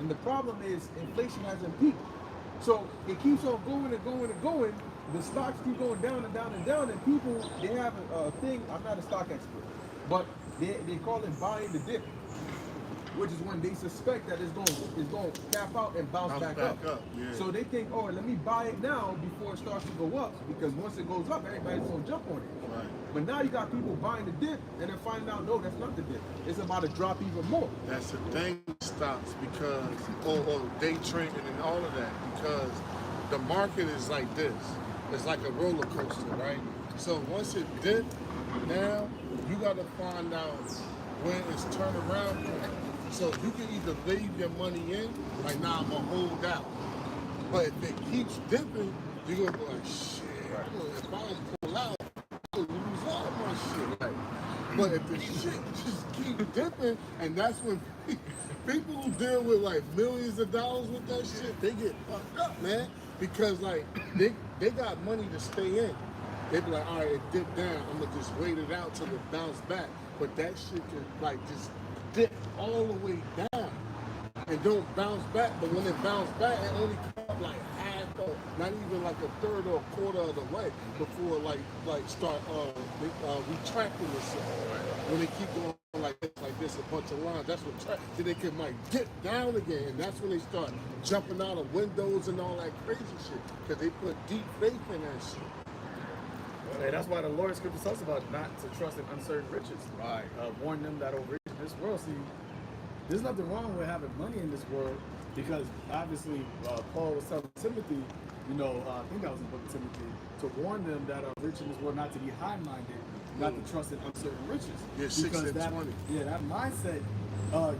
And the problem is inflation hasn't peaked. So it keeps on going and going and going. The stocks keep going down and down and down, and people, they have a thing, I'm not a stock expert, but they call it buying the dip, which is when they suspect that it's going to cap out and bounce back up. Yeah. So they think, oh, let me buy it now before it starts to go up, because once it goes up, everybody's going to jump on it. Right. But now you got people buying the dip and then finding out, no, that's not the dip. It's about to drop even more. That's the thing, stocks, because, or day trading and all of that, because the market is like this. It's like a roller coaster, right? So once it dips, now you got to find out when it's turn around point. So you can either leave your money in, like, nah, I'm going to hold out. But if it keeps dipping, you're going to be like, shit, if I don't pull out, I'm going to lose all my shit. Right? But if the shit just keep dipping, and that's when people who deal with like millions of dollars with that shit, they get fucked up, man. Because like they got money to stay in. They be like, all right, it dipped down. I'm gonna just wait it out till it bounce back. But that shit can like just dip all the way down and don't bounce back. But when it bounce back, it only come like half or not even like a third or a quarter of the way before like start retracting itself. When they keep going like this, a bunch of lines, that's what then they can like dip down again, and that's when they start jumping out of windows and all that crazy shit, because they put deep faith in that shit. And that's why the Lord Scripture talks about not to trust in uncertain riches. Right. Warn them that are rich in this world. See, there's nothing wrong with having money in this world, because obviously Paul was telling Timothy, I think that was in the book of Timothy, to warn them that are rich in this world not to be high-minded, not to trust in uncertain riches. Yeah, 6 and 20. Yeah, that mindset, money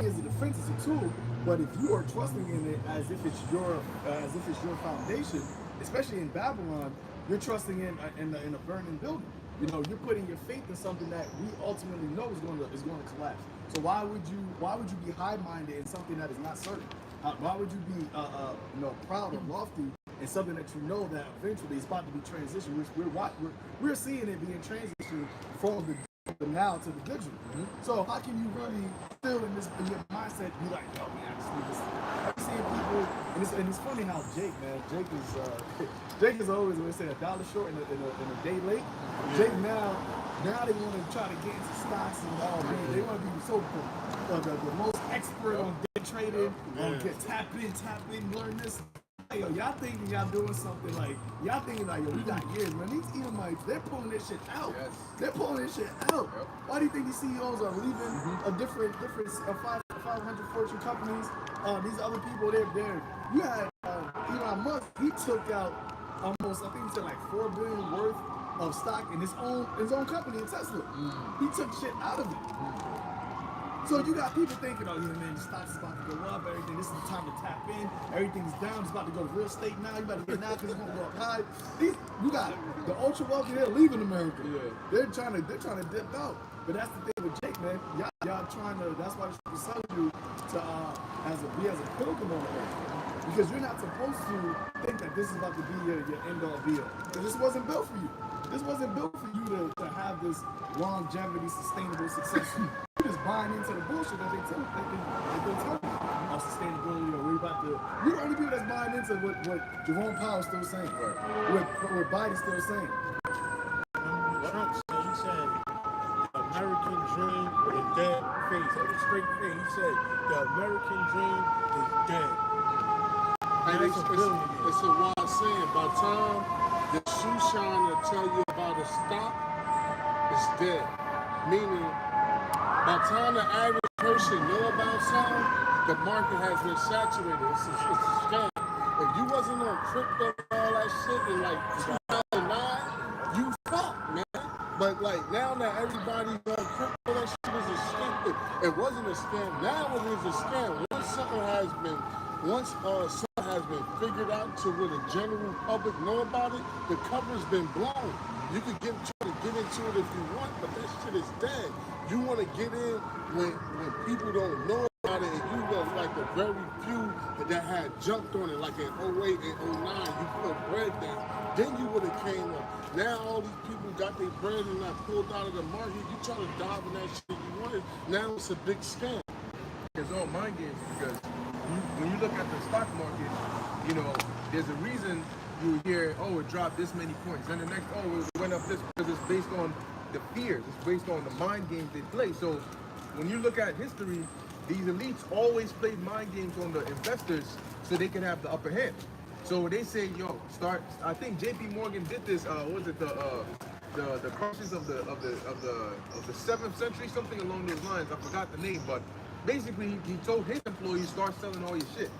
is a defense, it's a tool, but if you are trusting in it as if it's your foundation, especially in Babylon, you're trusting in a burning building. You know, you're putting your faith in something that we ultimately know is going to collapse. So why would you be high-minded in something that is not certain? Why would you be proud or lofty in something that you know that eventually is about to be transitioned? We're seeing it being transitioned from the now to the digital. So how can you really still in your mindset be like, yo man, I just need this? I'm seeing people, and it's funny how Jake is always, when they say $1 short and a day late. Jake now they want to try to get into stocks and they want to be the most expert on day trading, get tap in, learn this. Yo, y'all thinking y'all doing something like, y'all thinking like, yo, we got years, man. These Edomites, they're pulling this shit out. Yes. They're pulling this shit out. Yep. Why do you think these CEOs are leaving a different 500 Fortune companies? These other people, you had Elon Musk, he took out almost, I think he said like $4 billion worth of stock in his own company in Tesla. He took shit out of it. So you got people thinking, oh yeah, man, the stock's about to go up, everything. This is the time to tap in. Everything's down. It's about to go to real estate now. You better get now because it's gonna go up high. You got the ultra wealthy. They're leaving America. Yeah. They're trying to dip out. But that's the thing with Jake, man. Y'all trying to. That's why they're selling you to be as a pilgrim on earth. Because you're not supposed to think that this is about to be your end all be all. Because this wasn't built for you. This wasn't built for you to have this longevity, sustainable success. You're just buying into the bullshit that they tell you about sustainability or we're about to. You're the only people that's buying into what Jerome Powell's still saying, what Biden's still saying. Trump said, he said, the American dream is dead face, a straight face. He said, the American dream is dead. And it's a wild saying. By the time the shoe shiner tell you about a stock, it's dead. Meaning, by the time the average person know about something, the market has been saturated. It's a scam. If you wasn't on crypto and all that shit in like 2009, you fucked, man. But like now that everybody's on crypto, that shit is a scam. It wasn't a scam. Now it is a scam. Once something has been figured out to where the general public know about it, the cover's been blown. You can try to get into it if you want, but that shit is dead. You want to get in when people don't know about it, and you was like the very few that had jumped on it, like in 08 and 09, you put bread down. Then you would have came up. Now all these people got their bread and not pulled out of the market. You try to dive in that shit you wanted. Now it's a big scam. It's all mind games because when you look at the stock market, you know, there's a reason you hear, oh, it dropped this many points. Then the next, oh, it went up this, because it's based on the fears. It's based on the mind games they play. So when you look at history, these elites always played mind games on the investors so they can have the upper hand. So they say, yo, I think JP Morgan did this, what was it, the crisis of the 7th century, something along those lines. I forgot the name, but basically he told his employees, start selling all your shit.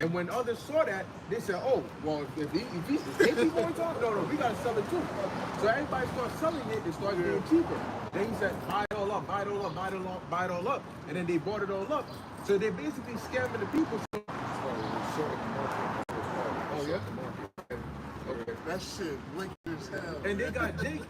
And when others saw that, they said, oh, well, if JP Morgan talking, no, we gotta sell it too. So everybody started selling it, it started getting cheaper. Then he said, buy it all up, buy it all up, buy it all up, buy it all up. And then they bought it all up. So they're basically scamming the people. Oh yeah? Okay. That shit wicked as hell. And they got Jake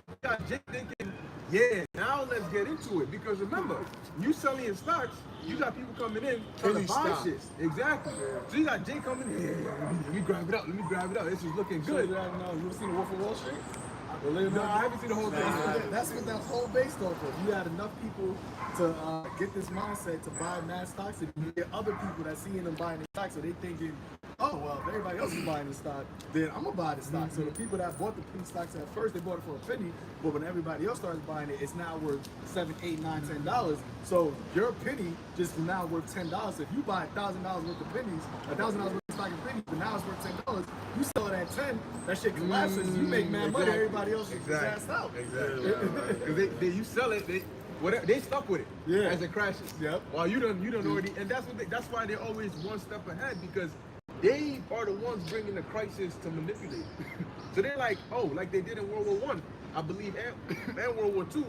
thinking, yeah, now let's get into it. Because remember, you selling your stocks, you got people coming in trying to buy shit. Exactly. So you got Jake coming in, let me grab it up, This is looking good. You ever seen The Wolf of Wall Street? No, I haven't seen the whole thing. That's what that whole based off of. You had enough people to get this mindset to buy mad stocks, and you get other people that seeing them buying the stocks, so they thinking, oh well, if everybody else is buying the stock, then I'm gonna buy the stock. So the people that bought the penny stocks at first, they bought it for a penny, but when everybody else starts buying it, it's now worth $7, $8, $9, $10. So your penny just now worth $10. So if you buy $1,000 worth of pennies, $1,000 worth of stock in pennies, but now it's worth $10. You sell it at 10, that shit collapses. You make mad money. Everybody else is ass out. Exactly. Because you sell it, they stuck with it as it crashes. Yep. While you don't already, and that's why they're always one step ahead, because they are the ones bringing the crisis to manipulate. So they're like, oh, like they did in World War I, I believe, and World War II.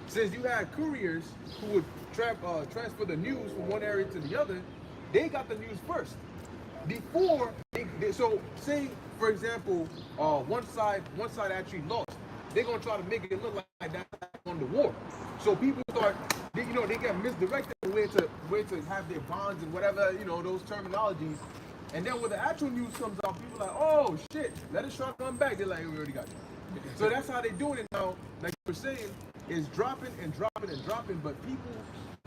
Since you had couriers who would transfer the news from one area to the other, they got the news first. Before, so say, for example, one side actually lost. they're gonna try to make it look like that's on the war. So people start, they get misdirected where to have their bonds and whatever, those terminologies. And then when the actual news comes out, people are like, oh shit, let us try to come back. They're like, we already got it. So that's how they're doing it now. Like you were saying, is dropping and dropping and dropping, but people,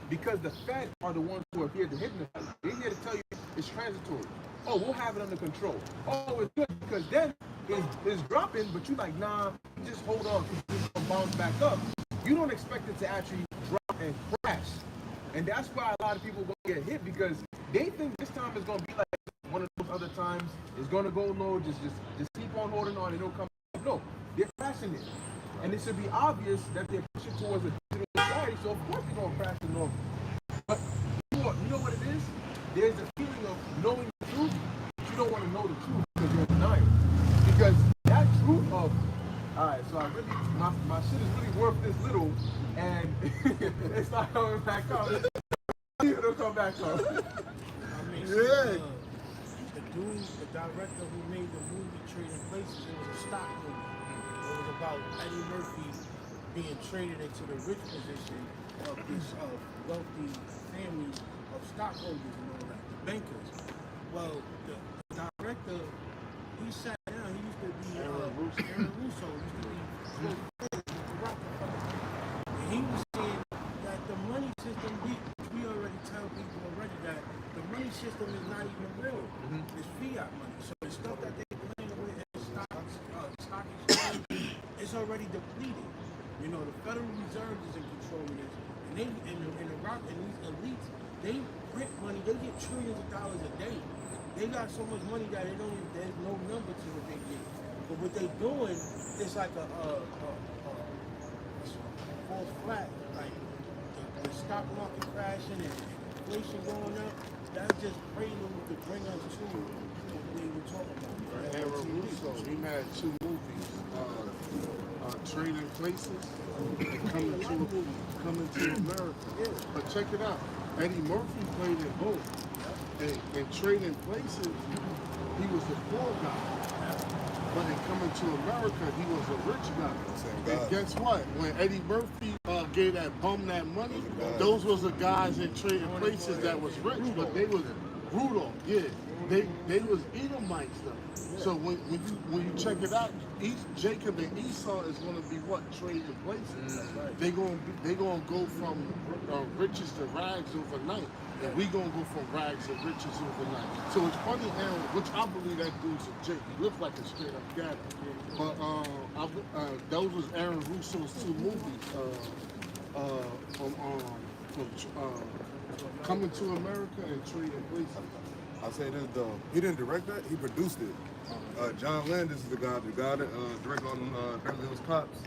because the Fed are the ones who are here to hypnotize, they're here to tell you it's transitory. Oh, we'll have it under control. Oh, it's good because then it's dropping, but you're like, nah, just hold on because it's gonna bounce back up. You don't expect it to actually drop and crash. And that's why a lot of people gonna get hit because they think this time is gonna be like one of those other times. It's gonna go low, just keep on holding on and it'll come back. No, they're crashing it. And it should be obvious that they're pushing towards a digital society, so of course they're gonna crash the normal. But you know what it is? There's a feeling of knowing the truth, but you don't want to know the truth because you're denying it. Because that truth of, alright, so my shit is really worth this little, and it's not coming back up. It'll come back up. I mean, Yeah. The director who made the movie Trading Places, it was a stock movie. It was about Eddie Murphy being traded into the rich position of this wealthy family of stockholders and all that, the bankers. Well, the director, he sat down, he used to be Aaron Russo used to be close friends with the Rockefeller. And he was saying that the money system, we already tell people already that the money system is not even real. It's fiat money. So the stuff that they're playing with in stock exchange, it's already depleted. The Federal Reserve is in control of this. And they and the rock and these elites, they print money, they get trillions of dollars a day. They got so much money that there's no number to what they get. But what they're doing is like a false flag. Like the stock market crashing and inflation going up, that's just prelude to bring us to what we were talking about. Aaron Russo, he had two movies, Trading Places and Coming to America. But check it out, Eddie Murphy played in both. In Trading Places, he was a poor guy. But in Coming to America, he was a rich guy. And guess what? When Eddie Murphy gave that bum that money, those was the guys in Trading Places that was rich, but they was brutal. Yeah, they was Edomites though. So when you check it out, Jacob and Esau is going to be what? Trading places. They gonna go from riches to rags overnight, and we gonna go from rags to riches overnight. So it's funny, Aaron, which I believe that dude's a Jake. He looked like a straight up gangster. But those was Aaron Russo's two movies. From Coming to America and Trading Places. I'll say this though, he didn't direct that, he produced it. John Landis is the guy that directed on Beverly Hills Cops.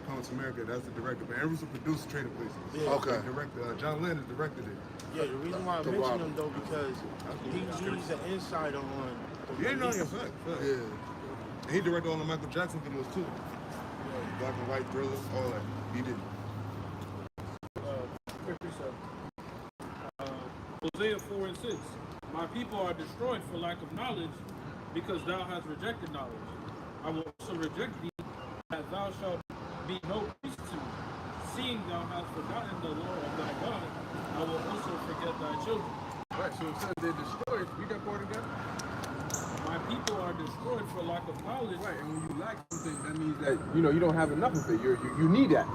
Coming to America, that's the director. But Aaron Russo produced Trading Places. Yeah. Okay. John Landis directed it. Yeah, the reason why I mention him though, because he's an insider on the Yeah, no, yeah, fact. Yeah. And he directed all the Michael Jackson videos too. Black and white thrillers, all that. He did. Hosea 4 and 6. My people are destroyed for lack of knowledge, because thou hast rejected knowledge. I will also reject thee, that thou shalt be no priest to me. Seeing thou hast forgotten the law of thy God, I will also forget thy children. Right, so it says they're destroyed. Read that part again. My people are destroyed for lack of knowledge. Right, and when you lack something, that means that you don't have enough of it. You need that,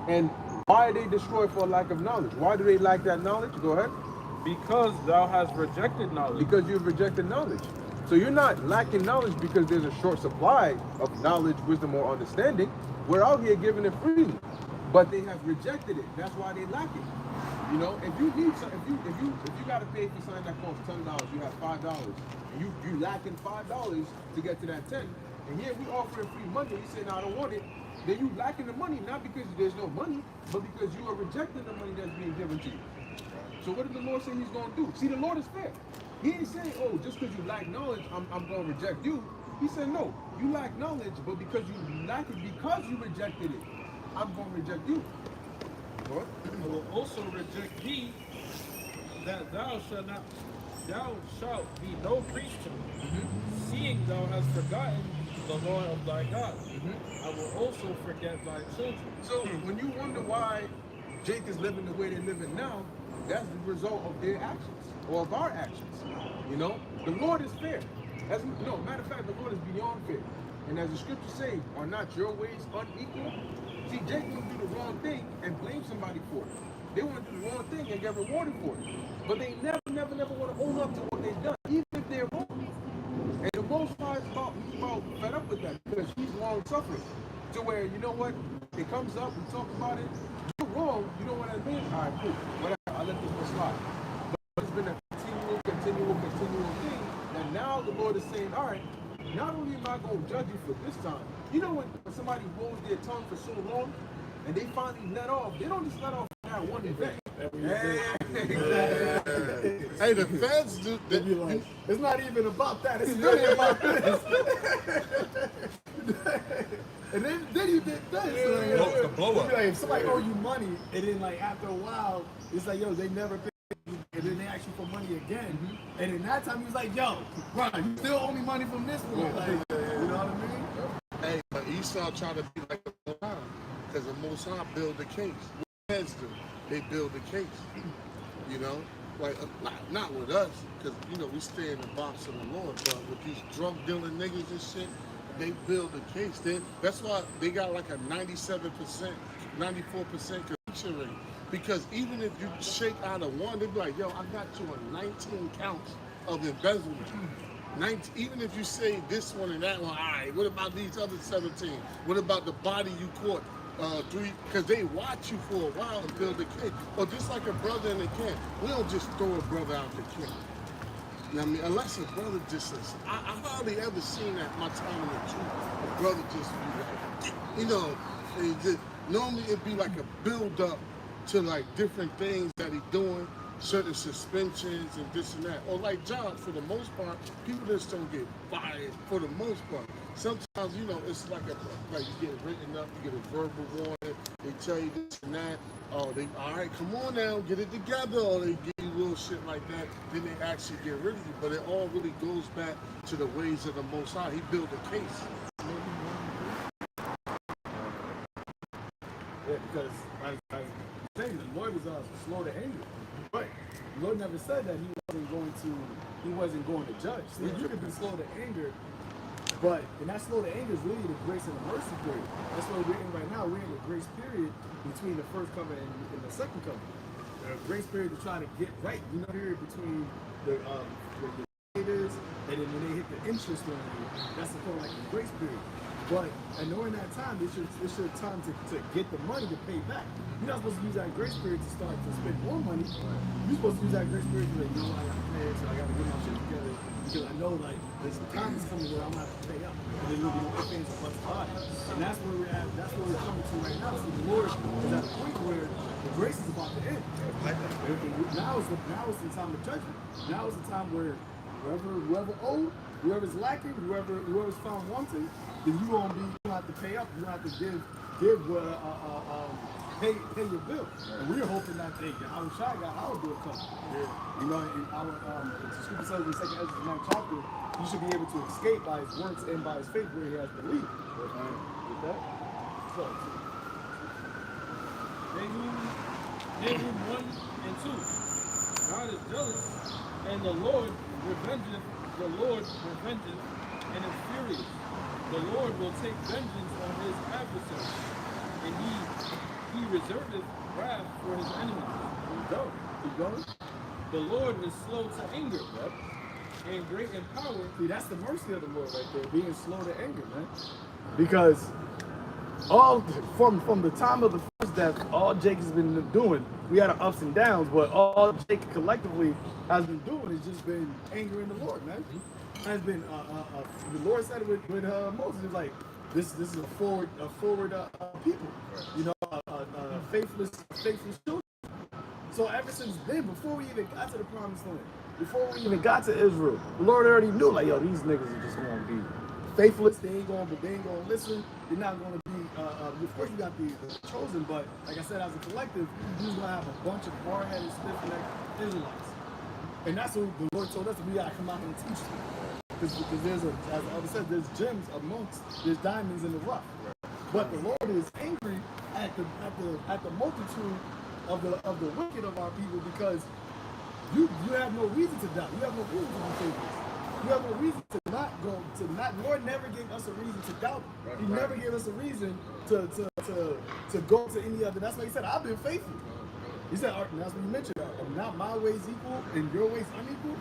And why are they destroyed for lack of knowledge? Why do they lack that knowledge? Go ahead. Because thou hast rejected knowledge. Because you've rejected knowledge. So you're not lacking knowledge because there's a short supply of knowledge, wisdom, or understanding. We're out here giving it freely, but they have rejected it. That's why they lack it. If you need some, if you got to pay for something that costs $10, you have $5, and you lacking $5 to get to that 10. And here we offering free money. You say, no, I don't want it. Then you lacking the money, not because there's no money, but because you are rejecting the money that's being given to you. So what did the Lord say he's going to do? See, the Lord is fair. He ain't saying, oh, just because you lack knowledge, I'm going to reject you. He said, no, you lack knowledge, but because you lack it, because you rejected it, I'm going to reject you. What? I will also reject thee, that thou shalt not thou shalt be no priest to me, seeing thou hast forgotten the Lord of thy God. I will also forget thy children. So when you wonder why Jake is living the way they're living now, that's the result of their actions or of our actions. You know, the Lord is fair. As no matter of fact, the Lord is beyond fair. And as the scriptures say, are not your ways unequal? See, Jake want to do the wrong thing and blame somebody for it. They want to do the wrong thing and get rewarded for it. But they never want to own up to what they've done, even if they're wrong. And the Most High is about fed up with that because he's long suffering. To where, you know what, it comes up, we talk about it, you're wrong, you know what I mean? All right, cool, whatever, I'll let this one slide. But it's been a continual thing that now the Lord is saying, all right, not only am I going to judge you for this time, you know when somebody holds their tongue for so long and they finally let off, they don't just let off that one event. Hey, the feds do. They be like, it's not even about that. It's really about this. And then you did this. The blow up. Like, if somebody owe you money, and then like after a while, it's like, yo, they never paid you, and then they ask you for money again. And in that time, he was like, yo, bro, you still owe me money from this one. Like, you know what I mean? Hey, but Esau tried to be like the Most High, because the Most High build the case. What feds do? They build the case. You know, like not with us, because you know we stay in the box of the Lord. But with these drug dealing niggas and shit, they build the case. That's why they got like a 97%, 94% conviction rate. Because even if you shake out of one, they be like, yo, I got you on 19 counts of embezzlement. 19, even if you say this one and that one, all right, what about these other 17? What about the body you caught? 3, because they watch you for a while and build a case. Or just like a brother in the camp, we don't just throw a brother out the camp. You know what I mean? Unless a brother just says, I hardly ever seen that my time in the truth. A brother just be like, you know, normally it'd be like a build up to like different things that he's doing, certain suspensions and this and that. Or like jobs, for the most part, people just don't get fired for the most part. Sometimes, you know, it's like you get written up, you get a verbal warning, they tell you this and that. Oh, they, all right, come on now, get it together. Or they give you little shit like that, then they actually get rid of you. But it all really goes back to the ways of the Most High. He built a case. Yeah, because as you saying, the Lord was slow to anger. But the Lord never said that he wasn't going to judge. So you could be slow to anger, but and that slow to anger is really the grace and the mercy period. That's what we're in right now. We're in the grace period between the first coming and the second coming. The grace period to try to get right. You know, period between the is, and then when they hit the interest on you, that's called like the grace period. But and during that time, it's your time to get the money to pay back. You're not supposed to use that grace period to start to spend more money. You're supposed to use that grace period to like, you know, I gotta pay it, so I gotta get my shit together because I know like there's time is coming where I'm gonna have to pay up. And then you'll be no things plus high. And that's where we're at. That's where we're coming to right now. So the Lord is at a point where the grace is about to end. Now is the time of judgment. Now is the time where whoever owed, whoever's lacking, whoever's found wanting, then you gonna have to pay up. You have to pay your bill. And we're hoping that YAHAWASHI got our bill covered. You know, in our the scripture says in the 2nd Ezra 9th chapter, you should be able to escape by his works and by his faith where he has believed. With that, so Nahum 1 and 2. God is jealous, and the Lord revengeth. The Lord revengeth and is furious. The Lord will take vengeance on his adversaries, and he reserveth wrath for his enemies. keep going. The Lord is slow to anger, and great in power. See, that's the mercy of the Lord right there, being slow to anger, man. Because all from the time of the first death, all Jake has been doing, we had our ups and downs, but all Jake collectively has been doing has just been angering the Lord, man. Has been the Lord said it with Moses, it's like this is a forward people, you know, faithless children. So ever since then, before we even got to the promised land, before we even got to Israel, the Lord already knew, like, yo, these niggas are just gonna be faithless. They ain't gonna listen. They're not gonna be. Of course, you got the chosen, but like I said, as a collective, you're gonna have a bunch of hard-headed, stiff-necked Israelites. And that's what the Lord told us, we gotta come out here and teach them. Because there's as I said, there's gems there's diamonds in the rough. But the Lord is angry at the multitude of the wicked of our people, because you have no reason to doubt. You have no reason to be faithless. You have no reason to not go to not. Lord never gave us a reason to doubt. He never gave us a reason to go to any other. That's why he said, I've been faithful. He said, that's what you mentioned. Not my ways equal and your ways unequal.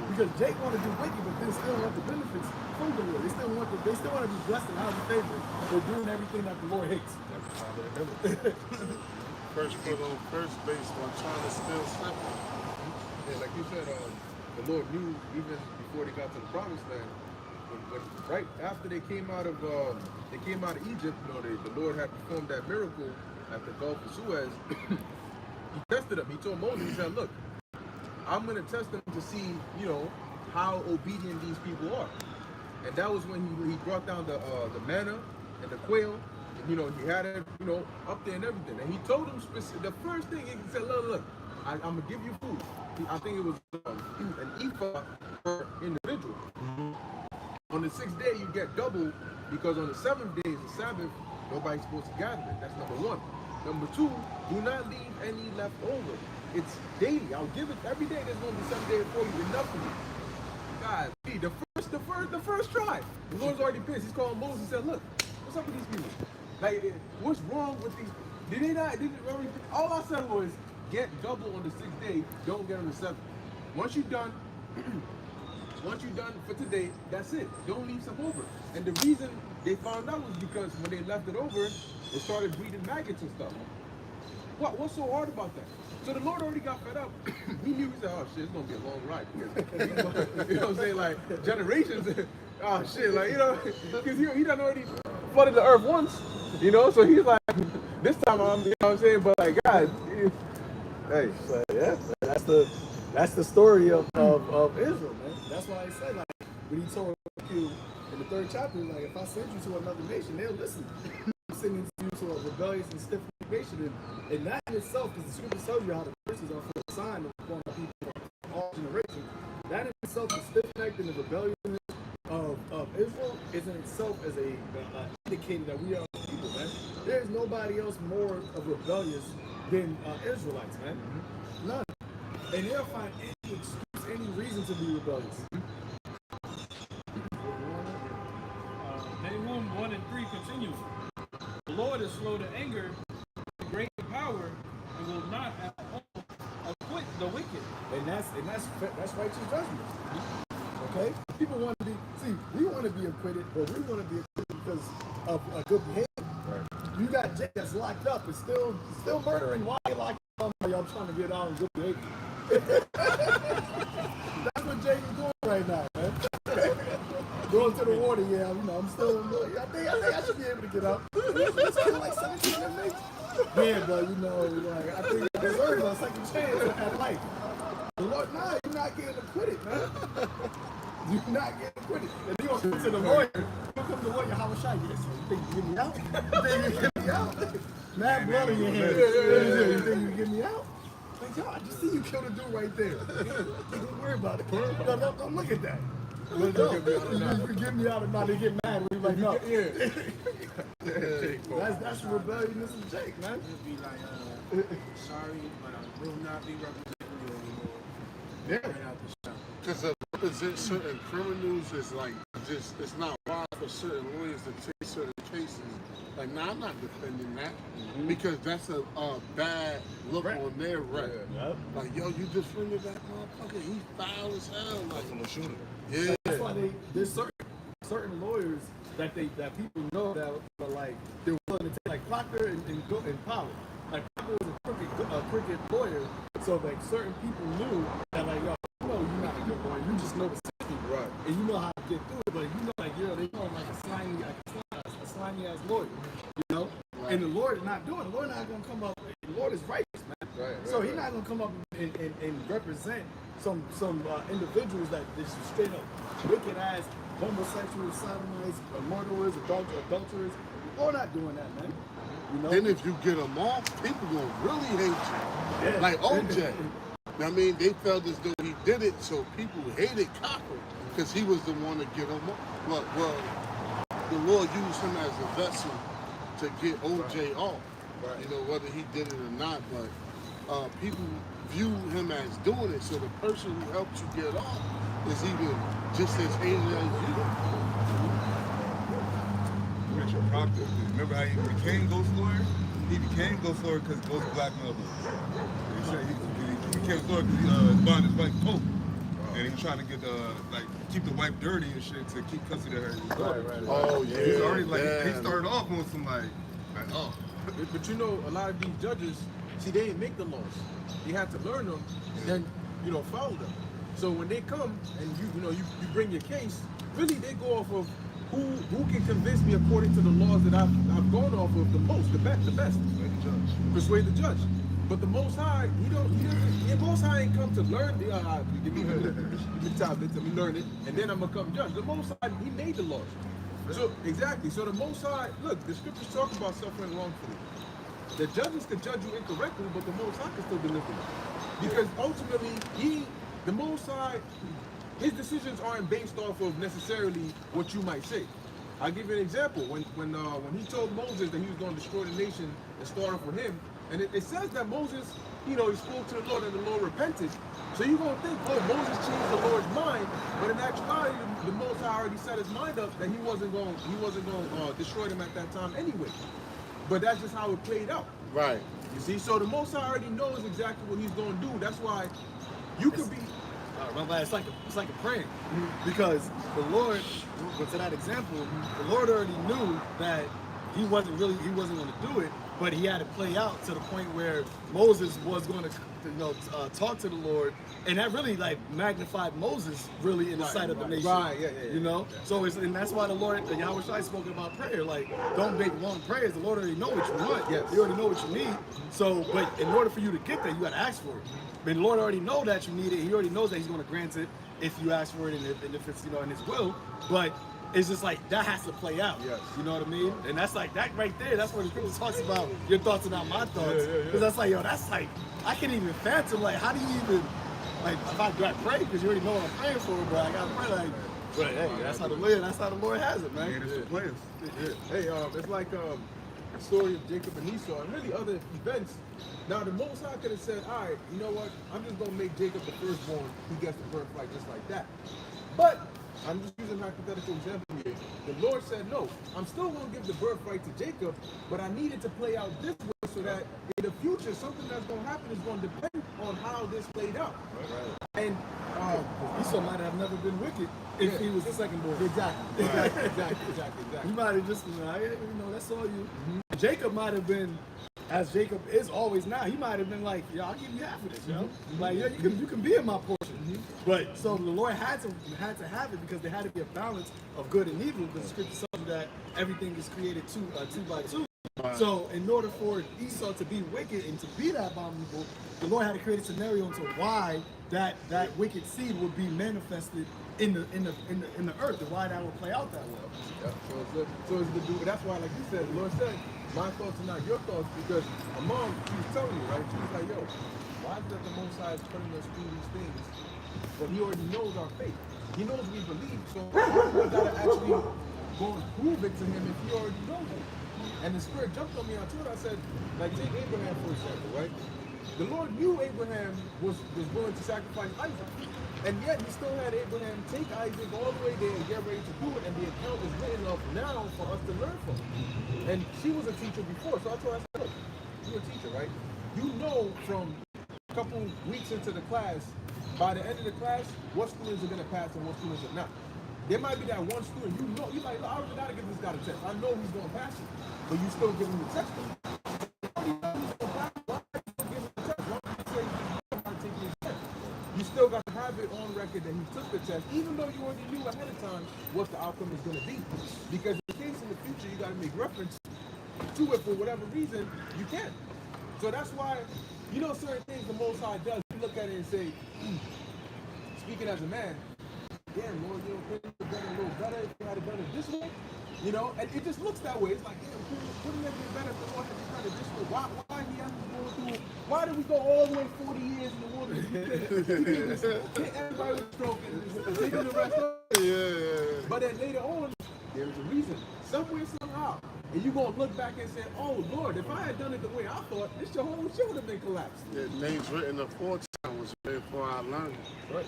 Because Jake want to do wicked, but they still want the benefits from the Lord. They still want to be blessed and highly favored. They're doing everything that the Lord hates. First foot on first base while trying to still second. Yeah, like you said, the Lord knew even before they got to the promised land. When right after they came out of Egypt, you know, the Lord had performed that miracle at the Gulf of Suez. He tested them. He told Moses, he said, look, I'm going to test them to see, you know, how obedient these people are. And that was when he brought down the manna and the quail. And, you know, he had it, you know, up there and everything. And he told them the first thing, he said, look, I'm going to give you food. I think it was an ephah per individual. On the 6th day, you get double, because on the 7th day is the Sabbath. Nobody's supposed to gather it. That's number 1. Number 2, do not leave any left over. It's daily. I'll give it every day. There's going to be some day before you. Enough for me. God, the first try. The Lord's already pissed. He's calling Moses and said, look, what's up with these people? Like, what's wrong with these? All I said was, get double on the 6th day. Don't get on the 7th. Once you're done for today, that's it. Don't leave some over. And the reason they found out was because when they left it over, it started breeding maggots and stuff. What's so hard about that? So the Lord already got fed up. He knew, he said, oh shit, it's gonna be a long ride. Because, you know what I'm saying? Like generations. Oh shit, like, you know, because he done already flooded the earth once, you know, so he's like, this time I'm, you know what I'm saying? But like, God, hey. So, yeah, that's the story of Israel, man. That's why I say, like, when he told you in the 3rd chapter, like, if I send you to another nation, they'll listen. I'm sending you to a rebellious and stiff nation, and that in itself, because the scripture tells you how the verses are for a sign of upon the people of all generations. That in itself, the stiff-necked and the rebelliousness of Israel, is in itself as a indicator that we are people, man. There is nobody else more of rebellious than Israelites, man. None. And they'll find any excuse, any reason to be rebellious. Nahum 1 and 3 continues. The Lord is slow to anger, great in power, and will not at all acquit the wicked. And that's righteous judgment. Okay? People want to be, we want to be acquitted, but we want to be acquitted because of a good behavior. Right. You got Jake that's locked up and still murdering. Why you locked up? I'm trying to get out on good behavior. That's what Jake is doing right now, man. Going to the water, yeah, you know, I'm still, I think I should be able to get up. Let's kill like 17 inmates. Yeah, but you know, like, I think I deserve a second chance at life. The Lord, nah, you're not getting acquitted, man. You're not getting acquitted. And you're going to come to the lawyer. You're going to come to the lawyer, YAHAWASHI. Yes, you think you get me out? You think you get me out? Mad blood in your hands. You think you get me out? Like, yo, I just see you kill the dude right there. Don't worry about it. Don't look at that. But no, you get me out of my, they get mad when you're like, no. That's rebelliousness of Jake, man. Just be like, sorry, but I will not be representing you anymore. Yeah. Right out the shop. Because to represent certain criminals is like, just, it's not wise for certain lawyers to take certain cases. Like, nah, I'm not defending that. Because that's a bad look on their rep. Yep. Like, yo, you defended that motherfucker, he's foul as hell. Like, From the shooter. yeah. That's why there's certain lawyers that people know that are like, they're willing to take, like Proctor and Powell. Like, Proctor was a crooked lawyer, so like certain people knew that, like, yo, you know you're not a good lawyer, you just know the system, Right. and you know how to get through it, but you know, like, yo, they call him like a slimy ass lawyer, you know? Right. And the Lord is not doing it. The Lord not gonna come up, the Lord is righteous, man. Right, so he's not gonna come up and represent some individuals that just straight up wicked ass homosexuals, sodomites, murderers, adulterers. We're not doing that, man. You know? Then if you get them off, people gonna really hate you. Yeah. Like OJ. I mean, they felt as though he did it, so people hated Cochran because he was the one to get him up. Well, the Lord used him as a vessel to get OJ off. Right. You know, whether he did it or not, but people view him as doing it. So the person who helped you get off is even just as hated as you. Richard Proctor. Remember how he became Ghost Lawyer? He became Ghost Lawyer because Ghost blackmailed him. He said he became Ghost Lawyer because his bond is white Pope. And he was trying to get keep the wife dirty and shit to keep custody of her. Right. Oh yeah. He's already he started off on some But you know, a lot of these judges, see, they didn't make the laws. They had to learn them and then, follow them. So when they come and you bring your case, really they go off of who can convince me according to the laws that I've gone off of the most, the best. Persuade the judge. But the Most High, the Most High ain't come to learn. Give me tablets, let me learn it, and then I'm gonna come judge. The Most High, he made the laws. So exactly. So the Most High, look, the scriptures talk about suffering wrongfully. The judges could judge you incorrectly, but the Most High can still deliver you. Because ultimately, the Most High, his decisions aren't based off of necessarily what you might say. I'll give you an example. When he told Moses that he was going to destroy the nation and start off with him, and it says that Moses, he spoke to the Lord and the Lord repented. So you're going to think, oh, Moses changed the Lord's mind, but in actuality, the Most High already set his mind up that he wasn't going to destroy them at that time anyway. But that's just how it played out. Right. You see, so the Most High already knows exactly what he's going to do. That's why you could be. It's like a praying, because the Lord, to that example, the Lord already knew that he wasn't going to do it, but he had to play out to the point where Moses was going to talk to the Lord, and that really magnified Moses really in the sight of the nation. Right, yeah. So and that's why the YAHAWASHI spoke about prayer. Don't make long prayers. The Lord already know what you want. Yes. He already know what you need. So, but in order for you to get there, you got to ask for it. But the Lord already know that you need it. He already knows that he's going to grant it if you ask for it and if it's in his will. But it's just that has to play out. Yes. You know what I mean? And that's that right there. That's where the scripture talks about your thoughts and not my thoughts. Because that's I can't even fathom. How do you even do I pray? Because you already know what I'm praying for, but I gotta pray But hey, that's how the Lord has it, man. it's the players. Hey, it's like the story of Jacob and Esau and really other events. Now the Most High could have said, all right, you know what? I'm just gonna make Jacob the firstborn who gets the birthright just like that. But I'm just using a hypothetical example here. The Lord said, no, I'm still going to give the birthright to Jacob, but I need it to play out this way so that in the future, something that's going to happen is going to depend on how this played out. Right. And Esau might have never been wicked if he was the second born. Exactly. He might have just, that's all you. Jacob might have been, as Jacob is always now, he might have been like, yo, I'll give you half of this, yo. You can be in my portion. But so the Lord had to have it because there had to be a balance of good and evil, because the scripture says that everything is created two by two. Right. So in order for Esau to be wicked and to be that abominable, the Lord had to create a scenario into why that wicked seed would be manifested in the earth, and why that would play out that way. Yeah. So it's the do. That's why, like you said, the Lord said, my thoughts are not your thoughts, because my mom, she was telling me, right? She was like, yo, why is that the Most High is putting us through these things? But he already knows our faith. He knows we believe. So we gotta actually go and prove it to him if he already knows it. And the Spirit jumped on me. I told her, I said, take Abraham for example, right? The Lord knew Abraham was willing to sacrifice Isaac. And yet he still had Abraham take Isaac all the way there and get ready to do it. And the account is written up now for us to learn from. And she was a teacher before. So I told her, I said, look, you're a teacher, right? You know from a couple weeks into the class, by the end of the class, what students are going to pass and what students are not. There might be that one student, you're like, I already got to give this guy a test. I know he's going to pass it, but you still give him the test. You still got to have it on record that he took the test, even though you already knew ahead of time what the outcome is going to be. Because in case in the future you got to make reference to it for whatever reason, you can. So that's why, certain things the Most High does, you look at it and say, speaking as a man, damn, Lord, you know, things would have done a little better if you had done it this way. You know, and it just looks that way. It's like, damn, wouldn't it be better if the Lord had just done it this way? Why he have to go through it? Why did we go all the way 40 years in the water? Hit everybody with a stroke and taking the rest of it. Yeah. But then later on, there's a reason. Somewhere, somehow. And you're going to look back and say, oh, Lord, if I had done it the way I thought, this your whole shit would have been collapsed. The names written aforetime was written for our learning. Right.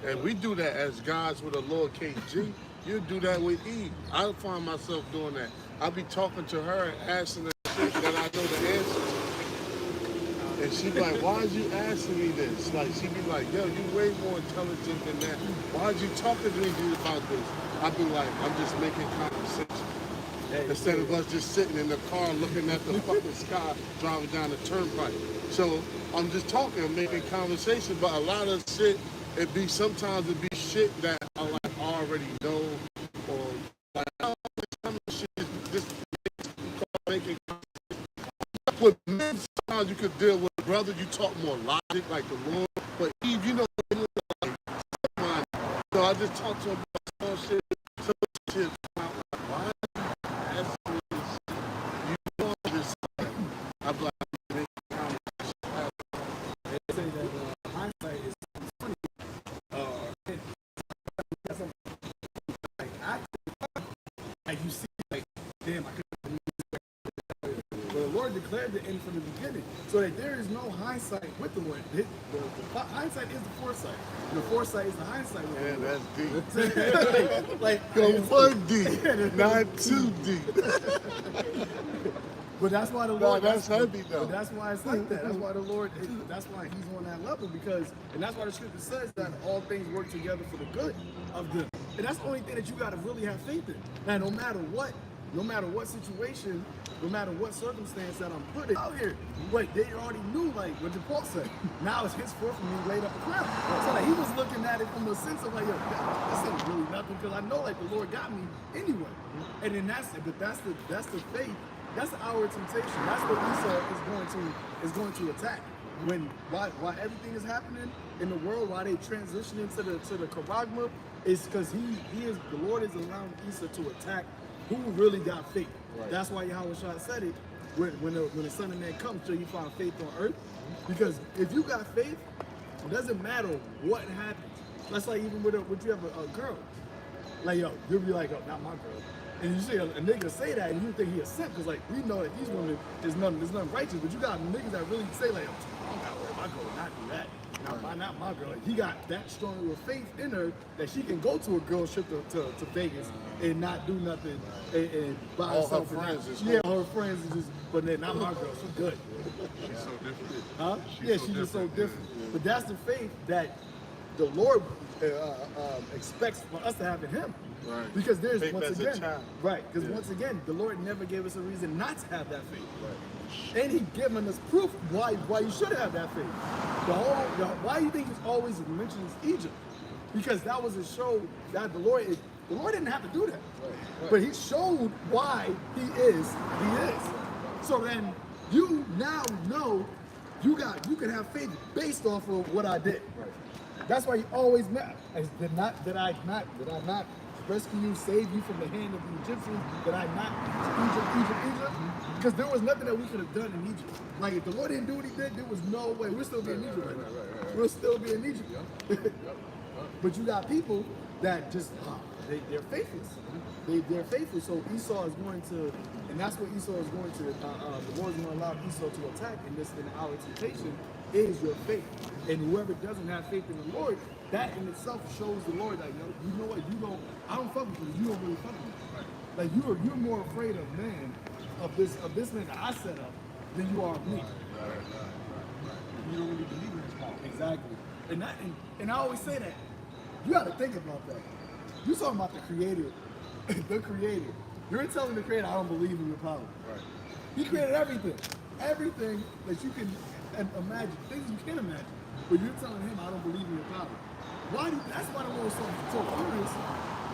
And we do that as gods with a lowercase g. You do that with Eve. I find myself doing that. I'll be talking to her and asking her shit that I know the answer to. And she be like, why is you asking me this? Like, she be like, yo, you way more intelligent than that. Why is you talking to me about this? I be like, I'm just making conversation. Instead of us just sitting in the car looking at the fucking sky, driving down the turnpike. So I'm just talking, I'm making conversation, but a lot of shit, sometimes it be shit that I like already know, or like, oh, some shit is just making conversation. With men, sometimes you could deal with brother, you talk more logic, like the Lord, but Eve, you know, like, so I just talk to him about some shit, why? They say that hindsight is funny. Like you see, like, damn, I couldn't believe this. But the Lord declared the end from the beginning, so that there is no hindsight with the Lord. The hindsight is the foresight. The foresight is the hindsight. Yeah, that's deep. like Go 1 deep, not 2 deep. But that's why the No, Lord. that's heavy though. But that's why it's like that. That's why the Lord. That's why He's on that level, because, and that's why the Scripture says that all things work together for the good of them. And that's the only thing that you got to really have faith in. Now, no matter what situation, no matter what circumstance that I'm put in out here, but they already knew, like what Paul said. Now it's henceforth for me laid up a crown. So like he was looking at it from the sense of like, yo, this ain't really nothing, because I know like the Lord got me anyway. And then that's it. But that's the faith. That's the hour of temptation. That's what Esau is going to attack. Why everything is happening in the world, why they transitioning to the charagma, is because the Lord is allowing Esau to attack who really got faith. Right. That's why YAHAWASHI said it. When the Son of Man comes, shall you find faith on earth? Because if you got faith, it doesn't matter what happens. That's like even with you have a girl. Like, yo, you'll be like, oh, not my girl. And you see a nigga say that, and you think he a simp, because like we know that these women there's nothing righteous, but you got niggas that really say like, I don't gotta worry about my girl, not do that. Not my girl. He got that strong of faith in her that she can go to a girl trip to Vegas and not do nothing and buy all herself her friends is her friends is just, but then not my girl. She's good. She's so different. Huh? She's just so different. Yeah. But that's the faith that the Lord expects for us to have in Him. Right. Because there's Faith once as a again, child. right? Because once again, the Lord never gave us a reason not to have that faith. Right. And He given us proof why you should have that faith. Why do you think He always mentions Egypt? Because that was a show that the Lord didn't have to do that. Right. But He showed why He is. So then you now know you can have faith based off of what I did. Right. That's why He always met. Did I not rescue you, save you from the hand of the Egyptians? Did I not Egypt? Because there was nothing that we could have done in Egypt. Like if the Lord didn't do what He did, there was no way. We'll still be in Egypt right now. We'll still be in Egypt. But you got people that just they're faithless. They're faithful. So Esau is going to, and that's what Esau is going to. The Lord is going to allow Esau to attack in our temptation is your faith. And whoever doesn't have faith in the Lord, that in itself shows the Lord that you know what, I don't fuck with you. You don't really fuck with me. Like you're more afraid of man, of this man that I set up, than you are of me. You don't really believe in His power. Exactly. And I always say that. You got to think about that. You're talking about the Creator. The Creator. You're telling the Creator, I don't believe in your power. Right. He created everything. Everything that you can imagine. Things you can't imagine. But you're telling Him, I don't believe in your power. That's why the Lord is so furious.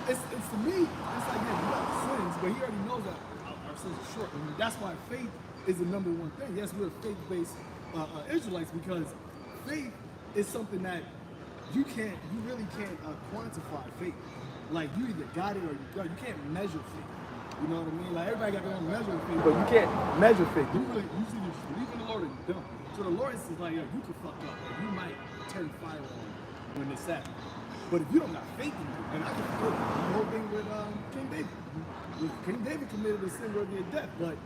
It's to me, it's like, yeah, we got sins, but He already knows that our sins are short. And that's why faith is the number one thing. Yes, we're faith-based Israelites, because faith is something that you really can't quantify faith. Like you either got it or you don't. You can't measure faith. You know what I mean? Like everybody got their own measure of faith, but you can't measure faith. You see just believe in the Lord and you don't. So the Lord is like, yo, you can fuck up. Like, you might turn fire on when it's happening. But if you don't got faith in you, and I can feel it. The whole thing with King David. King David committed a sin worthy of death, but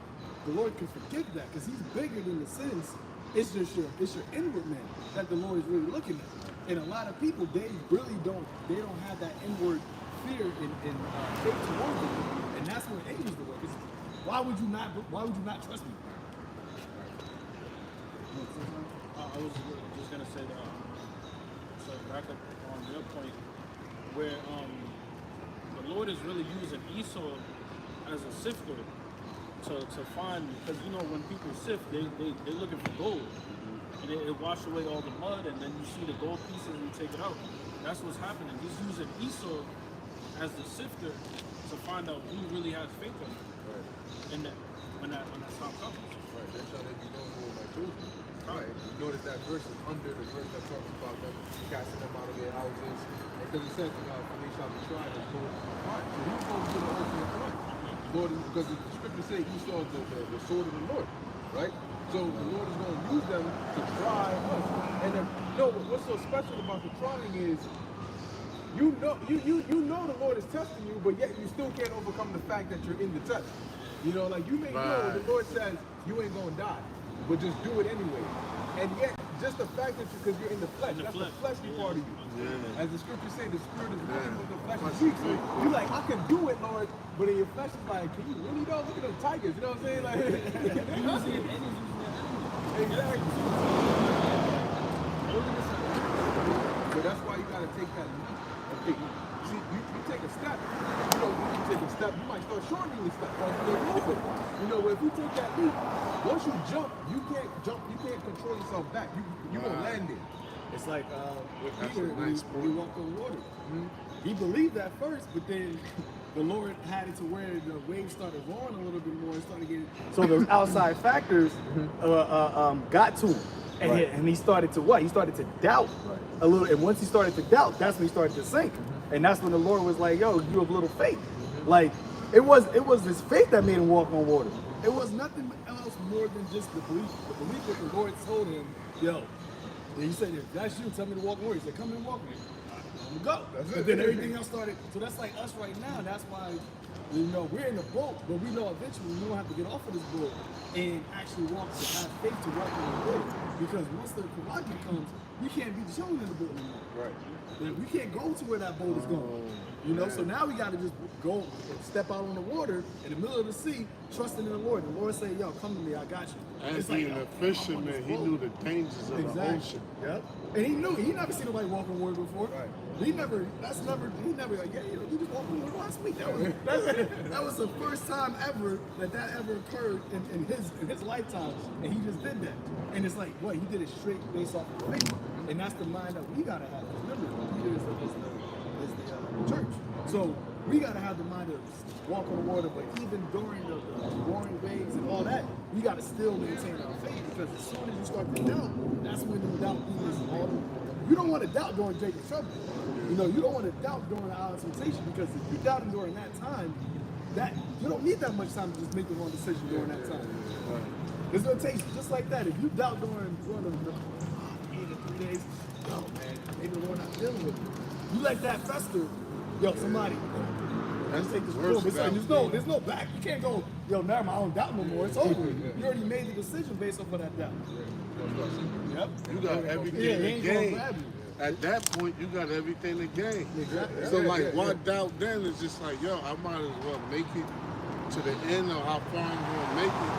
the Lord can forgive that because he's bigger than the sins. It's just your inward man that the Lord is really looking at. And a lot of people, they don't have that inward fear and faith towards them. And that's what angels the way. Why would you not trust me? I was just gonna say that. So back up on your point, where the Lord is really using Esau as a sifter to find, because you know when people sift, they're looking for gold, and it wash away all the mud, and then you see the gold pieces and you take it out. That's what's happening. He's using Esau as the sifter to find out who really has faith in him. Right. And when that time comes. Right. That's how they be known for my children. Right. You notice that verse is under the verse that talks about them casting them out of their houses. Because it says, for they shall be tried as gold. Alright, so he's supposed to be the ultimate one. Lord, because the scripture says Esau is the sword of the Lord. Right? So the Lord is going to use them to try us. And then, what's so special about the trying is you know the Lord is testing you, but yet you still can't overcome the fact that you're in the test. You know, like you may know the Lord says you ain't gonna die, but just do it anyway. And yet, just the fact that because you're in the flesh, that's the fleshly part of you. Yeah. As the scriptures say, the spirit is willing, but the flesh is weak. So you're like, I can do it, Lord, but in your flesh is like, can you really though? Look at them tigers, you know what I'm saying? Like, exactly. So that's why you gotta take that leap of faith. See, you take a step, when you take a step, you might start shortening the step, or you move it. If you take that leap, once you jump, you can't control yourself back. You won't land it. It's like with Peter, when he walked on water. He believed that first, but then the Lord had it to where the waves started roaring a little bit more and started getting. So those outside factors got to him. And he started to what? He started to doubt a little. And once he started to doubt, that's when he started to sink. And that's when the Lord was like, yo, you have little faith. Like, it was his faith that made him walk on water. It was nothing else more than just the belief. The belief that the Lord told him, yo. And he said, if that's you, tell me to walk on water. He said, come and walk with me. I'm gonna go. But then everything else started. So that's like us right now. That's why, we're in the boat, but we know eventually we don't have to get off of this boat and actually have faith to walk on the water. Because once the Kawaki comes, we can't be chilling in the boat anymore. Right. We can't go to where that boat is going. So now we got to just go step out on the water in the middle of the sea, trusting in the Lord. The Lord say, yo, come to me, I got you. And it's being a fisherman, he knew the dangers of the ocean. Yep. And he never seen nobody walk on water before. Right. He never like, you just walked on water last week. That was the first time ever that ever occurred in his lifetime. And he just did that. And it's like, he did it straight based off of faith. And that's the mind that we gotta have. Remember, Peter is the church. So we gotta have the mind to walk on the water, but even during the roaring waves and all that, we gotta still maintain our faith, because as soon as you start to doubt, that's when the doubt begins. You don't want to doubt during Jacob's trouble. You don't want to doubt during the hour of temptation, because if you doubt during that time, that you don't need that much time to just make the wrong decision during that time. It's gonna take just like that. If you doubt during the 3 days, man, maybe the Lord not dealing with you. You let that fester, somebody. Let's take this room. There's no back. You can't go, never mind, I don't doubt no more. It's over. You already made the decision based off of that doubt. Yep. You got everything to gain. At that point, you got everything to gain. Exactly. So why doubt then is just like, I might as well make it to the end of how far I'm going to make it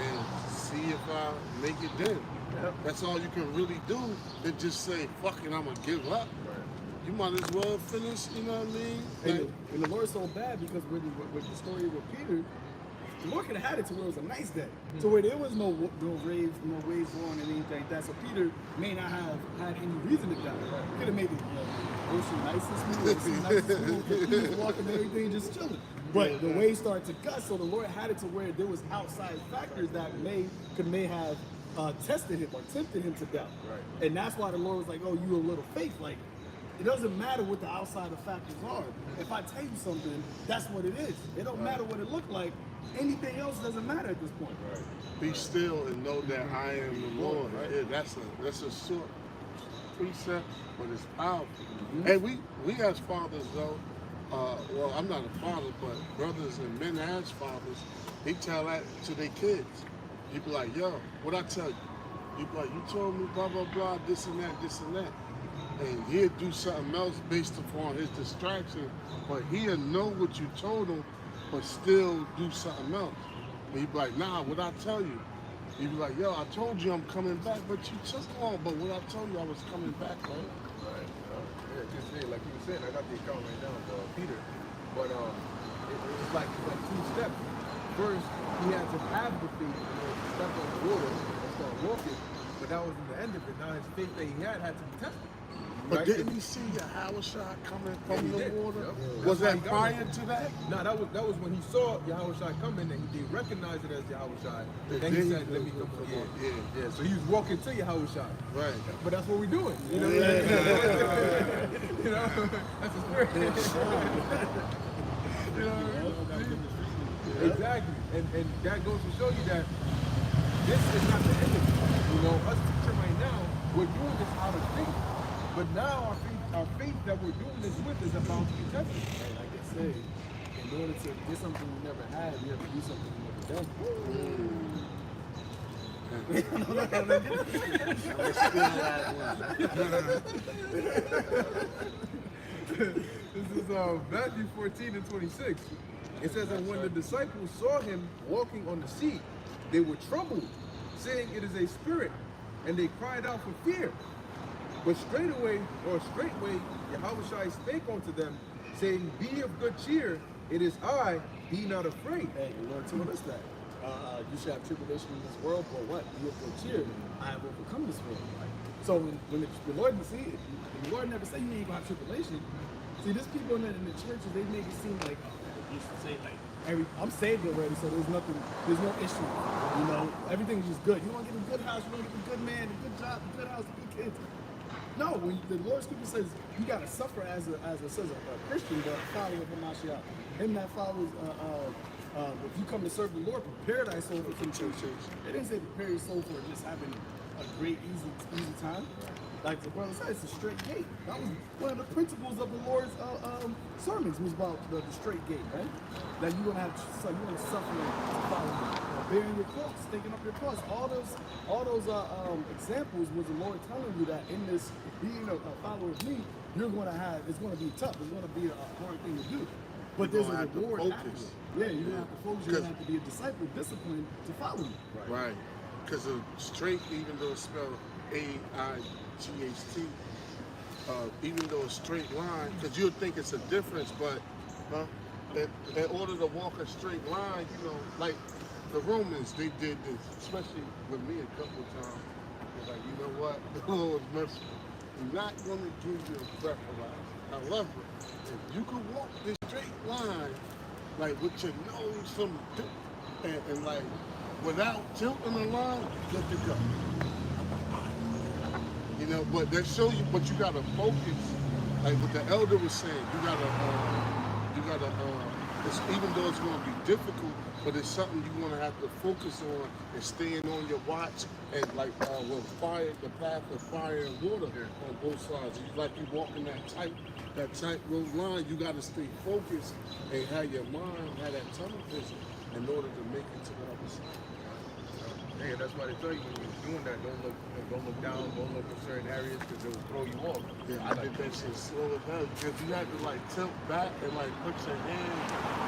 and see if I make it then. Yep. That's all you can really do, than just say, fuck it, I'm going to give up. You might as well finish, you know what I mean? And the Lord's so bad because with the story with Peter, the Lord could have had it to where it was a nice day, to where there was no waves on and anything like that. So Peter may not have had any reason to doubt. He could have made the ocean nice and smooth, he was walking and everything just chilling. But the waves started to gust, so the Lord had it to where there was outside factors that may have tested him or tempted him to death. Right. And that's why the Lord was like, oh, you a little faith. Like, it doesn't matter what the outside factors are. If I tell you something, that's what it is. It don't matter what it looked like. Anything else doesn't matter at this point. Right. Be still and know that I am the Lord. Right. Yeah, that's a short precept, but it's powerful. And we as fathers though, well, I'm not a father, but brothers and men as fathers, they tell that to their kids. You be like, yo, what I tell you? You be like, you told me blah blah blah, this and that, this and that. And he'll do something else based upon his distraction, but he'll know what you told him, but still do something else. And you be like, nah, what I tell you? You be like, yo, I told you I'm coming back, but you took long. But what I told you, I was coming back, right? Right. Yeah, just like you were saying, I got the account right now of Peter, but it's like two steps. First, he had to have the faith in order to step on the water and start walking, but that wasn't the end of it. Now his faith that he had to be tested. But Right? didn't he see YAHAWASHI coming Yeah, from he the did. water? Yep. Was That's why that he got prior it. to that? No, that was when he saw YAHAWASHI coming and he recognized it as YAHAWASHI. And Then then he he said, let me goes, come come on. on. Yeah. So he was walking to YAHAWASHI. Right. But that's what we're doing. You know, Yeah. you know, that's the spirit. You know what I mean? Exactly. And that goes to show you that this is not the end of it. You know, us teaching right now, we're doing this out of faith. But now our faith that we're doing this with is about to be tested. And like I say, in order to get something you never had, you have to do something you never done. This is Matthew 14:26. It says, and when the disciples saw him walking on the sea, they were troubled, saying, it is a spirit, and they cried out for fear. But straightway, Yahawashi spake unto them, saying, be of good cheer, it is I, be not afraid. Hey, the Lord told us that. You should have tribulation in this world, but what? Be of good cheer. I have overcome this world. So when the Lord the Lord never said you ain't gonna have tribulation. See, there's people in the churches, they make it seem like, they used to say like, I'm saved already, so there's no issue. You know, everything's just good. You want to get a good house, you want to get a good man, a good job, a good house, a good kids. No, when the Lord's scripture says you gotta suffer as a Christian, but a follower of Mashiach. Him that follows, if you come to serve the Lord, prepare thy soul for temptation. It didn't say prepare your soul for just having a great, easy time. Like the brother said, it's a straight gate. That was one of the principles of the Lord's sermons was about the straight gate, right? That you're gonna suffer to follow Him, bearing your cross, taking up your cross. All those examples was the Lord telling you that in this being a follower of me, it's gonna be tough. It's gonna be a hard thing to do. But You're there's gonna a have to reward after focus. it. Yeah, you're gonna have to focus. You're gonna have to be a disciple, disciplined to follow me. Right. Because a straight, even though it's spelled AIGHT, even though it's straight line, because you'll think it's a difference, but in order to walk a straight line, you know, like the Romans, they did this, especially with me a couple of times. They're like, you know what, the Lord's mercy, I'm not going to give you a breathalyzer. However, if you can walk this straight line, like with your nose from and like without tilting the line, good to go. You know, but they show you, but you gotta focus. Like what the elder was saying, you gotta, even though it's gonna be difficult, but it's something you're gonna have to focus on and staying on your watch and like with fire, the path of fire and water on both sides. Like you walking that tightrope line, you gotta stay focused and have your mind, have that tunnel vision in order to make it to the other side. Yeah, that's why they tell you when you're doing that, don't look down, don't look in certain areas because it will throw you off. Yeah, I did that shit slow it down. Because you have to like tilt back and like put your hand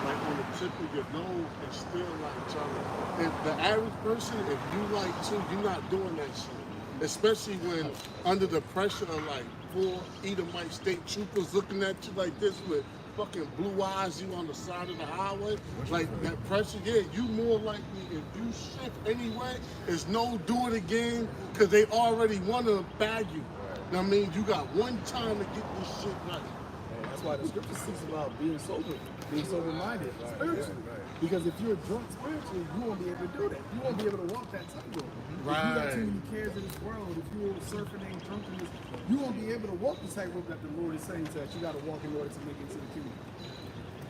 like on the tip of your nose and still like trying to. If the average person, if you like to, you're not doing that shit. Especially when under the pressure of like 4 Edomite state troopers looking at you like this with fucking blue eyes, you on the side of the highway, like that pressure, yeah, you more likely, if you shift anyway, it's no do it again, because they already want to bag you. You know what I mean? You got one time to get this shit right. And that's why the scripture speaks about being sober-minded, spiritually. right. Because if you're drunk spiritually, you won't be able to do that. You won't be able to walk that tightrope. If you got too many cares in this world, if you're surfing and drunkenness, you won't be able to walk the tightrope that the Lord is saying that you got to walk in order to make it to the kingdom.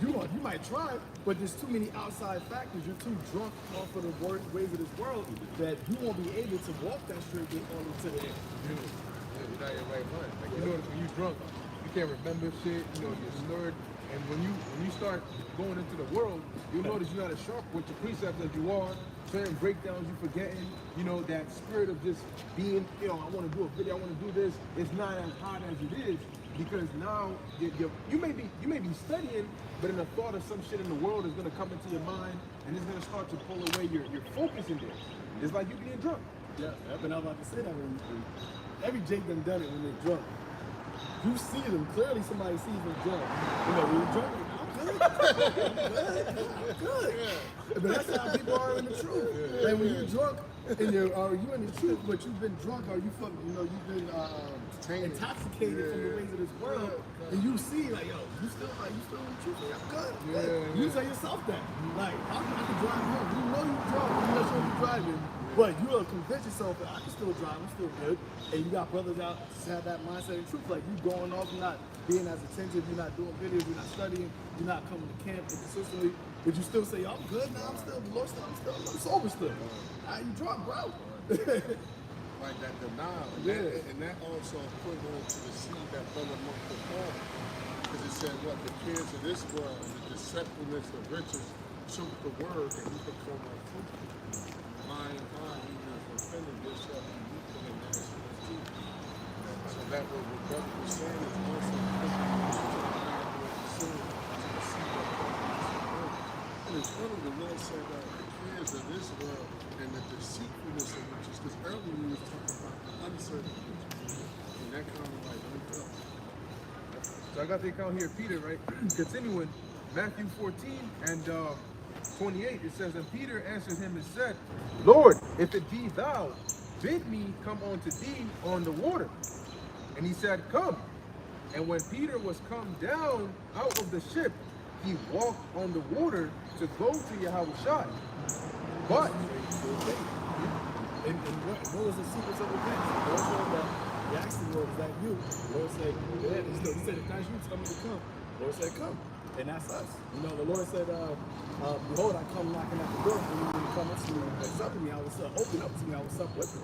You might try, but there's too many outside factors. You're too drunk off of the ways of this world that you won't be able to walk that straight gate on to the end. You're not in your right mind. Like you notice when you're drunk, you can't remember shit. You know, you're slurred. And when you start going into the world, you'll notice you're not as sharp with your precepts as you are. Certain breakdowns you're forgetting. You know, that spirit of just being, you know, I want to do a video, I want to do this. It's not as hot as it is because now you may be studying, but in the thought of some shit in the world is going to come into your mind and it's going to start to pull away your focus in there. It's like you being drunk. Yeah, but I'm about to say that when every Jake done it when they're drunk. You see them, clearly somebody sees them drunk. You know, when you're drunk, I'm good. But that's how people are in the truth. And when you're drunk, and you're in the truth, but you've been drunk, or you've been intoxicated from the ways of this world, and you see, like, yo, you still in the truth, like, I'm good. Yeah. You tell yourself that. Like, I can drive home. You know you're drunk, you're not sure you're driving. But you'll convince yourself that I can still drive, I'm still good. And you got brothers out to have that mindset of truth. Like you going off, you're not being as attentive, you're not doing videos, you're not studying, you're not coming to camp consistently. But you still say, I'm good now, I'm sober still. You drunk, bro. Like that denial. And that also put on to the seed that brother Monk put on. Because it said what the cares of this world, the deceitfulness of riches, took the word and he become unfruitful. Mind, even as offended yourself and you can imagine the truth. So that what brother was saying is also and it's funny the Lord said the cares of this world and the deceitfulness of riches, because earlier we was talking about the uncertain riches. And that kind of like linked up. So I got the account here, Peter, right? Continuing, Matthew 14 and 28, it says, and Peter answered him and said, Lord, if it be thou, bid me come unto thee on the water. And he said, come. And when Peter was come down out of the ship, he walked on the water to go to YAHAWASHI. But, and what was the sequence of events? The Lord said that, he asked the Lord, is that you? The Lord said, yeah. He said, if that's you, tell me to come. The Lord said, come. And that's us. You know, the Lord said, behold, I come knocking at the door for you to come up to me and sup with me. I will sup. Open up to me, I will sup with you.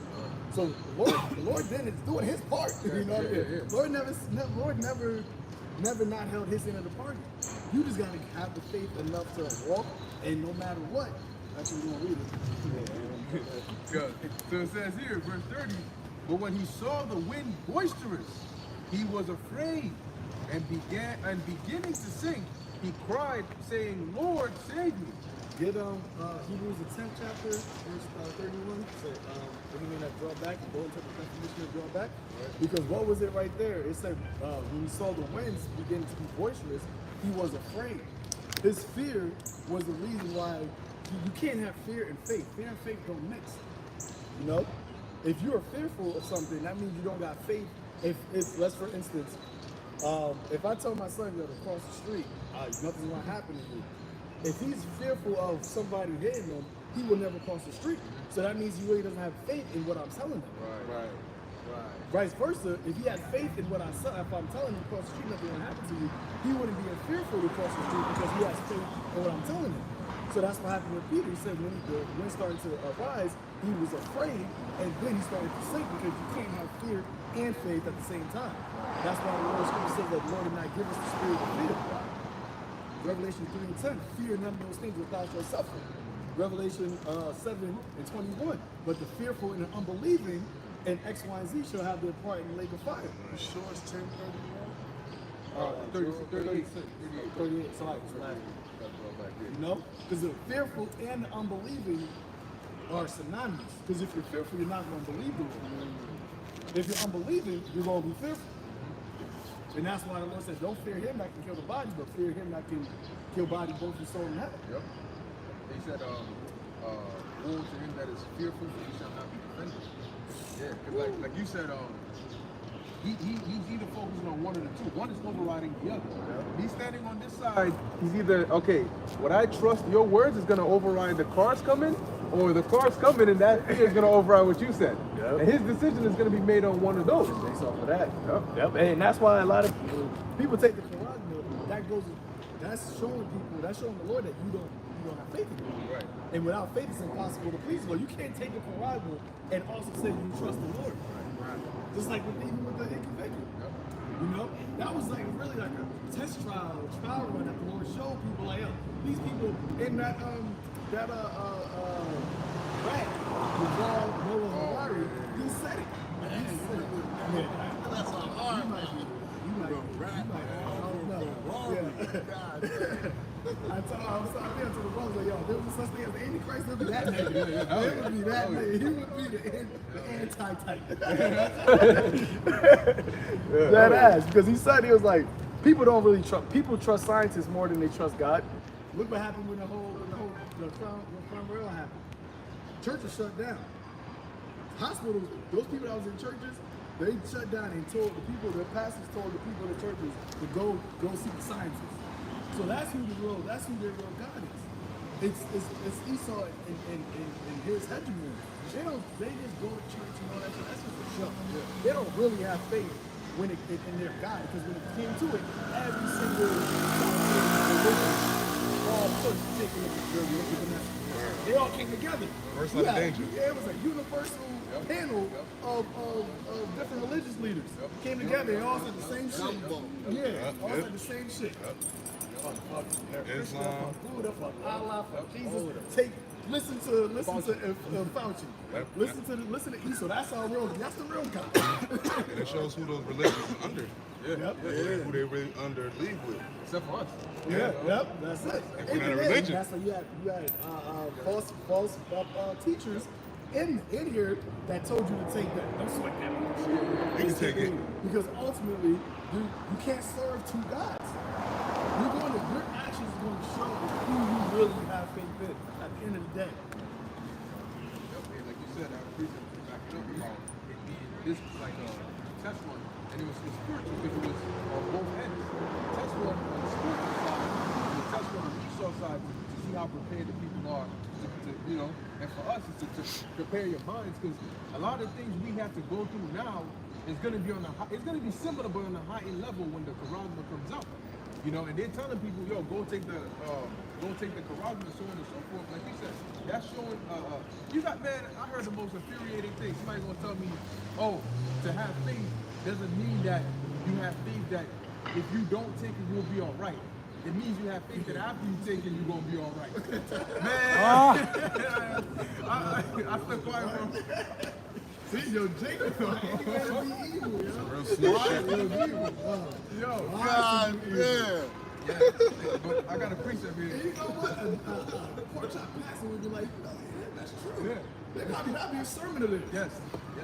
So the Lord then is doing his part. You know what I mean? Lord never not held his end of the party. You just gotta have the faith enough to walk, and no matter what, that's what we're gonna read it. Good. So it says here, verse 30, but when he saw the wind boisterous, he was afraid, and beginning to sink, he cried, saying, Lord, save me. Get Hebrews the 10th chapter, verse 31. So anyone that draw back, go into the definition of draw back. Right. Because what was it right there? It said when he saw the winds begin to be boisterous, he was afraid. His fear was the reason why you can't have fear and faith. Fear and faith don't mix. You know? If you're fearful of something, that means you don't got faith. If let's for instance, if I tell my son to cross the street, nothing's gonna happen to you. If he's fearful of somebody hitting him, he will never cross the street. So that means he really doesn't have faith in what I'm telling him. Right. Vice versa, if he had faith in what if I'm telling him to cross the street, nothing will happen to you, he wouldn't be fearful to cross the street because he has faith in what I'm telling him. So that's what happened with Peter. He said when the wind started to rise, he was afraid, and then he started to sink because you can't have fear and faith at the same time. That's why the Lord Scripture says that the Lord did not give us the spirit of fear. Revelation 3:10, fear none of those things which thou shalt suffer. Revelation 7:21, but the fearful and the unbelieving and X, Y, and Z shall have their part in the lake of fire. You sure it's 10:31? 38. Sorry, you know? Because the fearful and the unbelieving are synonymous. Because if you're fearful, you're not going to believe the Lord. If you're unbelieving, you're going to be fearful. And that's why the Lord said, don't fear him that can kill the body, but fear him that can kill body, both the soul and head. Yep. He said, woe to him that is fearful, for he shall not be defended. Yeah, because like you said, he's either focusing on one of the two. One is overriding the other. He's standing on this side. He's either, okay, what I trust your words is going to override the cars coming, or the cars coming and that fear is going to override what you said. Yep. And his decision is going to be made on one of those. Based off of that. Yep. And that's why a lot of people take the charagma. That's showing people, that's showing the Lord that you don't have faith in him. Right. And without faith, it's impossible to please the Lord. You can't take the charagma and also say you trust the Lord. Right. Just like even with the Ikeveki. Yep. You know, that was like really like a test trial run that the Lord showed people like, yo, these people in that rat, Noah Harari, he said it. That's a hard one. I was talking to the brothers like, yo, there was such thing as the Antichrist, there would be that nigga. There would be that nigga. He would be the anti-type. That ass. Because he said, he was like, people don't really trust, people trust scientists more than they trust God. Look what happened when the Crown Rail happened. Churches shut down. Hospitals, those people that was in churches, they shut down and told the people, the pastors told the people in the churches to go see the scientists. So that's who their real God is. It's Esau and his hegemony. They just go to church and all that shit. That's just a show. Yeah. They don't really have faith in their God, because when it came to it, every single religion, all church taking the message. They all came together. First line of danger. It was a universal panel of different religious leaders came together. They all said the same shit. Yeah, all said the same shit. Fuck Islam. Buddha, fuck Allah, fuck Jesus. Listen to Fauci. Listen to Esau. That's the real God. And it shows who those religions are under. Yep. Who they really under league with. Except for us. Yep, that's it. We're not a religion. That's why you had false teachers in here that told you to take that. Don't sweat that. They can take it. Because ultimately, you can't serve two gods. Your actions are going to show who you really have faith in at the end of the day. Like you said, I appreciate you backing up about it being this was like a test one, and it was spiritual because it was on both ends. Test one on the spiritual side, and the test one on the Esau side to see how prepared the people are to and for us it's to prepare your minds, because a lot of things we have to go through now is going to be it's going to be similar but on a heightened level when the charagma comes out. And they're telling people, yo, go take the charagma and so on and so forth. Like you said, that's showing. I heard the most infuriating thing. Somebody's gonna tell me, oh, to have faith doesn't mean that you have faith that if you don't take it, you'll be all right. It means you have faith that after you take it, you're gonna be all right. Man, I slept quiet, bro. See, yo, Jacob, anyway to be evil, yo. Real slick shit. Yo, God, yeah. But I got a precept here. And you know what? A pork chop pastor would be like, that's true. Yeah. That'd be a sermon of it. Yes.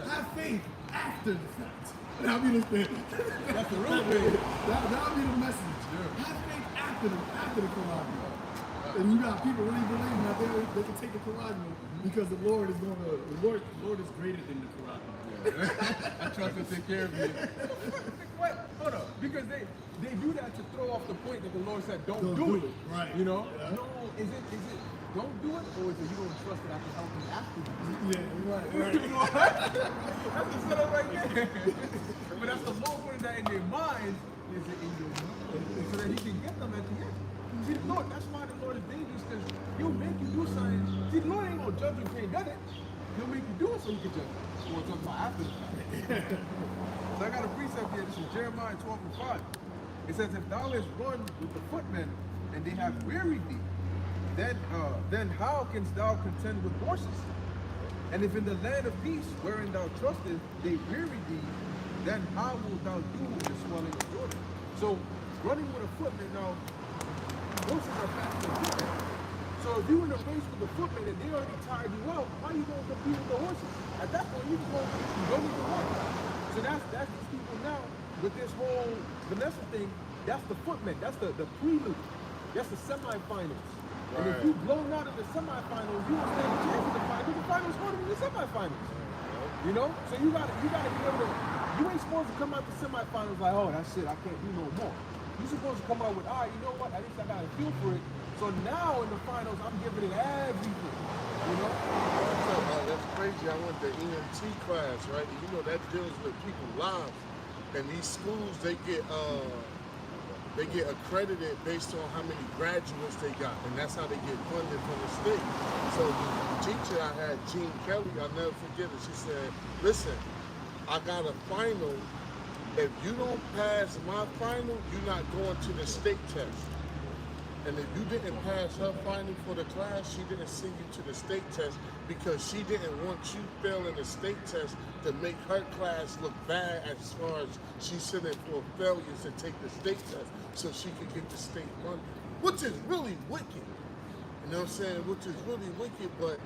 Have faith after the fact. That'll be the thing. That's the real thing. That'll be the message. Yeah. Have faith after the charagma. And you got people really believing that they can take the charagma because the Lord is greater than the charagma. I trust to take care of you. What? Hold up. Because they do that to throw off the point that the Lord said, don't do it. Right. No, is it don't do it, or is it you don't trust that I can help you after you? Yeah, right. That's the setup right there. But that's the Lord putting that in their minds, is it in your mind? So that he can get them at the end. See, the Lord, that's why the Lord is dangerous, because he'll make you do something. See, the Lord ain't gonna judge you if you ain't done it. He'll make you do it so he can judge you. We'll talk about after the fact. So I got a precept here. This is Jeremiah 12:5. It says, if thou hast run with the footmen and they have wearied thee, then how canst thou contend with horses? And if in the land of peace, wherein thou trustest, they weary thee, then how wilt thou do with the swelling of Jordan? So running with a footman, now horses are faster than footmen. So if you in a race with the footman and they already tired you out, how are you going to compete with the horses? At that point, you don't even run. So that's these people now with this whole Vanessa thing. That's the footman. That's the prelude. That's the semifinals. Right. And if you blown out in the semifinals, you don't stand a chance in the finals. The finals harder than the semifinals. So you gotta be able to You ain't supposed to come out the semifinals like, oh, that's it, I can't do no more. You're supposed to come out with, all right, you know what, at least I got a feel for it. So now in the finals, I'm giving it everything. You know? That's crazy. I went to EMT class, right? And you know that deals with people's lives. And these schools, they get accredited based on how many graduates they got, and that's how they get funded from the state. So the teacher I had, Jean Kelly, I'll never forget it. She said, "Listen, I got a final. If you don't pass my final, you're not going to the state test. And if you didn't pass her final for the class, she didn't send you to the state test because she didn't want you failing the state test to make her class look bad as far as she sending for failures to take the state test so she could get the state money, which is really wicked. You know what I'm saying? Which is really wicked, but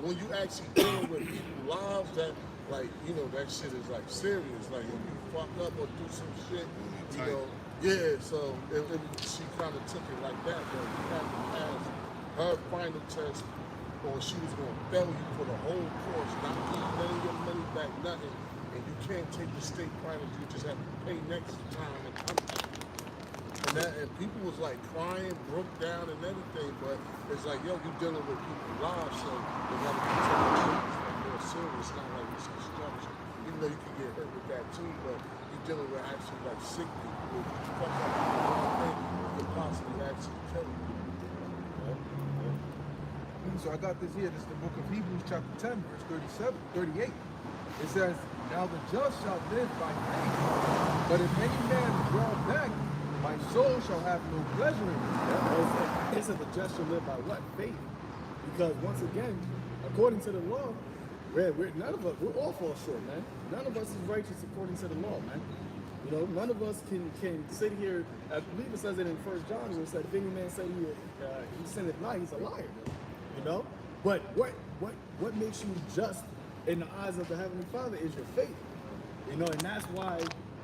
when you actually dealing with people's lives, that like, you know, that shit is like serious. Like when you fuck up or do some shit, you know. Yeah, so she kind of took it like that, but you had to pass her final test or she was going to fail you for the whole course, not give none of your money back, nothing, and you can't take the state finals, you just have to pay next time and come back. And people was like crying, broke down and everything, but it's like, yo, you're dealing with people's lives, so they got to be taken like more serious, not like this construction. Even though you can get hurt with that too, but you're dealing with actually like sick people. If you fuck up the wrong thing, you could possibly actually kill you. So I got this here. This is the book of Hebrews chapter 10, verse 38. It says, now the just shall live by faith. But if any man draw back, my soul shall have no pleasure in it. It said the just shall live by what? Faith. Because once again, according to the law, none of us, we're all fall short, man. None of us is righteous according to the law, man. You know, none of us can sit here. I believe it says it in 1 John where it said, if any man say he sinneth not, he's a liar. You know, but what makes you just in the eyes of the Heavenly Father is your faith. You know, and that's why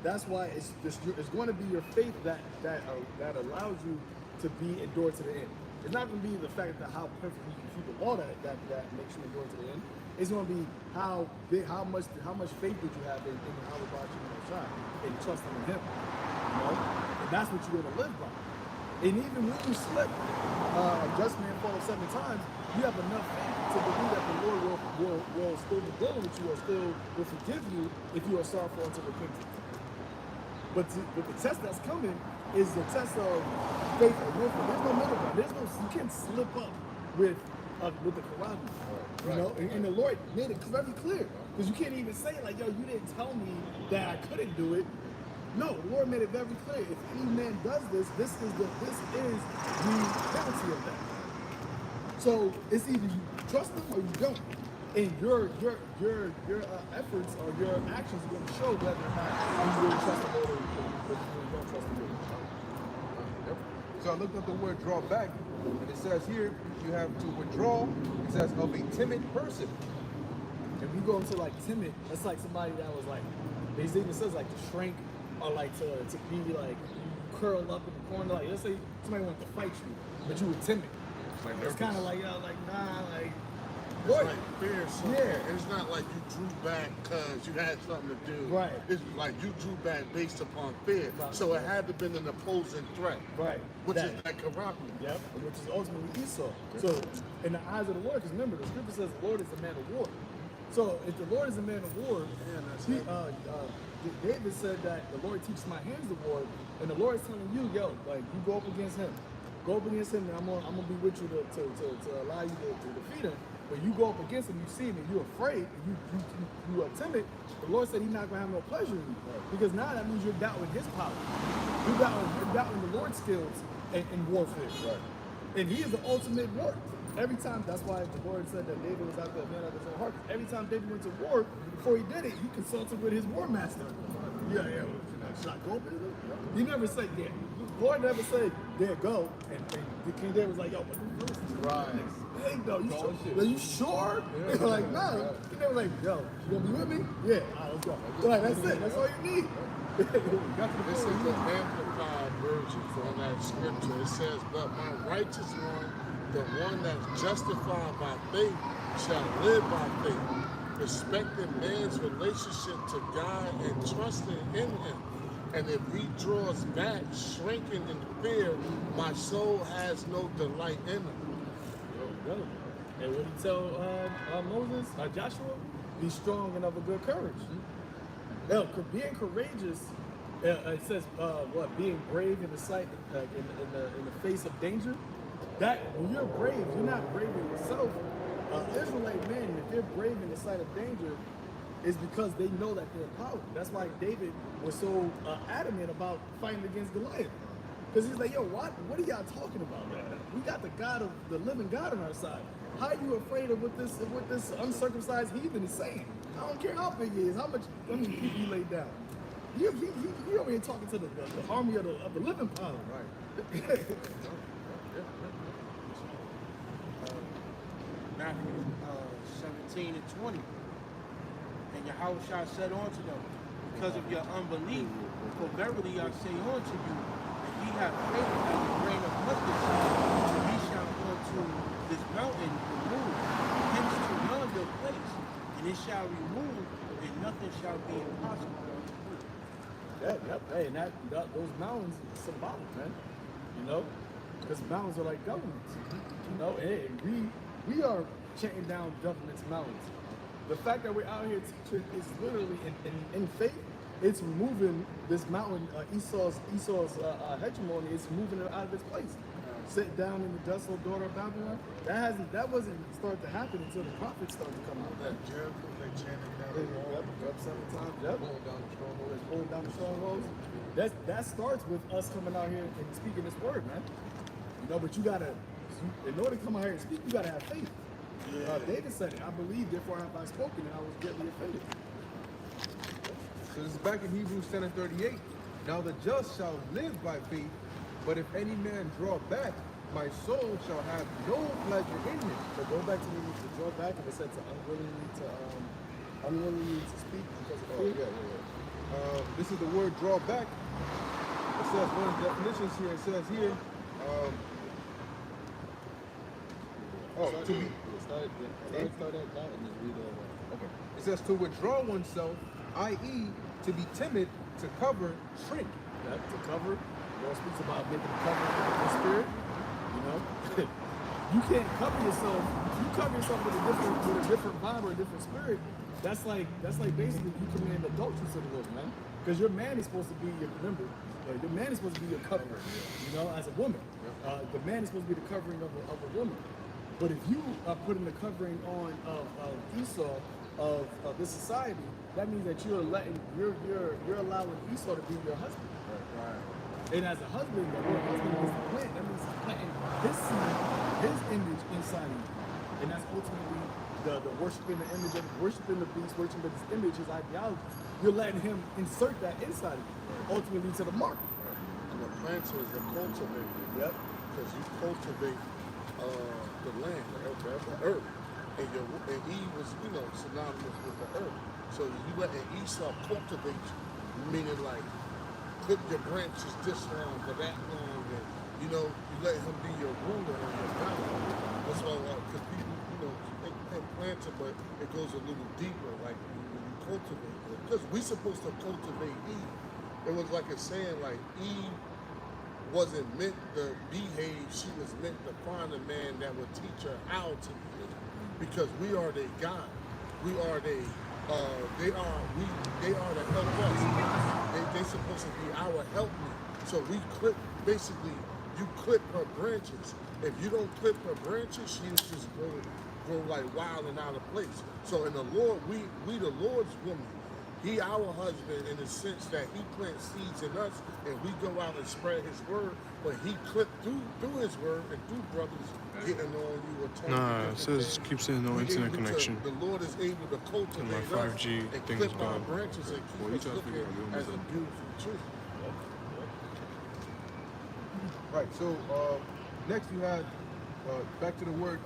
it's going to be your faith that allows you to be endured to the end. It's not going to be the fact that how perfectly you keep the law that makes you endure to the end. It's going to be how much faith did you have in YAHAWASHI and trusting in Him. You know, and that's what you're going to live by. And even when you slip, a just man fall 7 times, you have enough faith to believe that the Lord will still be dealing with you or still will forgive you if you are sorrowful unto repentance. But the test that's coming is the test of faith or willful. There's no middle ground. You can't slip up with the Quran. You know, and the Lord made it very clear. Because you can't even say like, yo, you didn't tell me that I couldn't do it. No, the Lord made it very clear. If any man does this, this is the penalty of that. So it's either you trust Him or you don't, and your efforts or your actions are going to show whether or not you really trust the Lord or you don't trust the Lord. Yep. So I looked up the word draw back, and it says here you have to withdraw. It says of a timid person. If you go into like timid, that's like somebody that was like, it even says like to shrink. Or like to be like curl up in the corner, like let's say somebody wanted to fight you, but you were timid. Like it's kind of like like nah, like it's like fear. Yeah, it's not like you drew back because you had something to do. Right. It's like you drew back based upon fear. Right. So it had to been an opposing threat. Right. Which is like Karaki. Yep. Which is ultimately Esau. So in the eyes of the Lord, because remember the scripture says the Lord is a man of war. So if the Lord is a man of war, David said that the Lord teaches my hands to war, and the Lord is telling you, yo, like you go up against him. Go up against him, and I'm gonna be with you to allow you to defeat him. When you go up against him, you see him, and you're afraid, and you are timid. The Lord said He's not gonna have no pleasure in you, because now that means you're doubting His power. You're doubting the Lord's skills in warfare. Right. And He is the ultimate war. Every time, that's why the Lord said that David was out there, a man after His own heart. Every time David went to war, before he did it, he consulted with his war master. Yeah. Should I go? He never said, yeah. The Lord never said, there, go. And King David was like, yo, right. Hey, no, you sure? Yeah. They're like, nah. They were like, yo, you gonna be with me? Yeah, all right, let's go. They're like, that's it. That's all you need. This is the amplified version from that scripture. It says, but my righteous one, the one that's justified by faith, shall live by faith. respecting man's relationship to God and trusting in him. And if he draws back, shrinking in fear, my soul has no delight in him. Go. And what he tell Moses, Joshua, be strong and of a good courage. Now, being courageous, it says what? Being brave in the sight, in the face of danger. That when you're brave, you're not brave in yourself. Israelite men, if they're brave in the sight of danger, is because they know that they're empowered. That's why David was so adamant about fighting against Goliath. Because he's like, yo, what are y'all talking about? We got the God of the living God on our side. How are you afraid of what this uncircumcised heathen is saying? I don't care how big he is, how many people he laid down. He over here talking to the army of the living power. Right. Matthew 17 and 20. And Yahawashi said unto them, because of your unbelief, for verily I say unto you, if ye have faith as a grain of mustard seed, ye shall unto this mountain remove, hence to yonder place, and it shall remove, and nothing shall be impossible. Hey, and those mountains are symbolic, man. You know, because mountains are like governments. You know, hey, we are chatting down government's mountains. The fact that we're out here teaching is literally in faith. It's moving this mountain, Esau's hegemony. It's moving it out of its place. Sit down in the desolate daughter of Babylon. That wasn't start to happen until the prophets started to come out. That Jericho, they chanted down the wall. Yep, 7 times. Yep. Pulling down the strongholds. That starts with us coming out here and speaking this word, man. You know, but you gotta, in order to come out here and speak, you gotta have faith. Yeah. David said it. I believe, therefore have I spoken, and I was greatly offended. So this is back in Hebrews 10 and 38. Now the just shall live by faith, but if any man draw back, my soul shall have no pleasure in him. So go back to the draw back, and it said to unwillingly to speak because of fear. This is the word draw back. It says one of the definitions here. It says here. Start at that and just read it over. Okay. It says to withdraw oneself, i.e., to be timid, to cover, shrink. That to cover. Lord speaks about making a cover with the spirit. You know, you can't cover yourself. You cover yourself with a different vibe or a different spirit. That's like basically you command adultery to the Lord, man. Because your man is supposed to be your your man is supposed to be your covering. You know, as a woman, the man is supposed to be the covering of a woman. But if you are putting the covering on of Esau of this society, that means that you're allowing Esau to be your husband. Right. And as a husband, the word husband is the plant. That means he's planting his seed, his image inside of you. And that's ultimately the worshiping the image of worshiping the beast, worshiping his image, his ideology. You're letting him insert that inside of you, ultimately to the mark. And the planter is a cultivator. Yep. Because you cultivate the land, the earth. And Eve was, synonymous with the earth. So you letting Esau cultivate you, meaning like clip your branches this long for that long, and you let him be your ruler and your power. That's why, because people, think planter, but it goes a little deeper, like when you cultivate it. Because we're supposed to cultivate Eve. It was like it's saying, like Eve wasn't meant to behave, she was meant to find a man that would teach her how to behave. Because we are their God. We are they are to help us. They supposed to be our helpmeet. So we clip, basically, you clip her branches. If you don't clip her branches, she'll just grow like wild and out of place. So in the Lord, we the Lord's woman. He our husband in the sense that he plants seeds in us and we go out and spread his word, but he clipped through his word and through brothers getting on you or Nah, it says keep saying no internet connection. The Lord is able to cultivate and my 5G us and thing clip is our gone. branches and keep us looking as a beautiful tree. Right. So next you have back to the word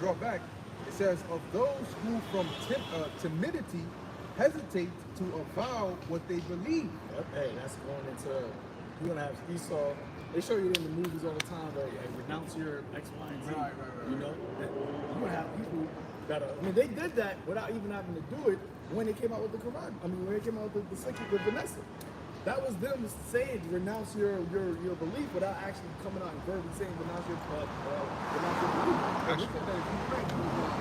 draw back. It says of those who from timidity hesitate to avow what they believe. Yep. Hey, that's going into, you're going to have Esau. They show you in the movies all the time, right? Renounce your X, Y, and Z. Right. You know? You're going to have people that I mean, they did that without even having to do it when they came out with the Quran. I mean, when they came out with the Sikh with Vanessa. That was them saying renounce your belief without actually coming out and verbally saying renounce your belief.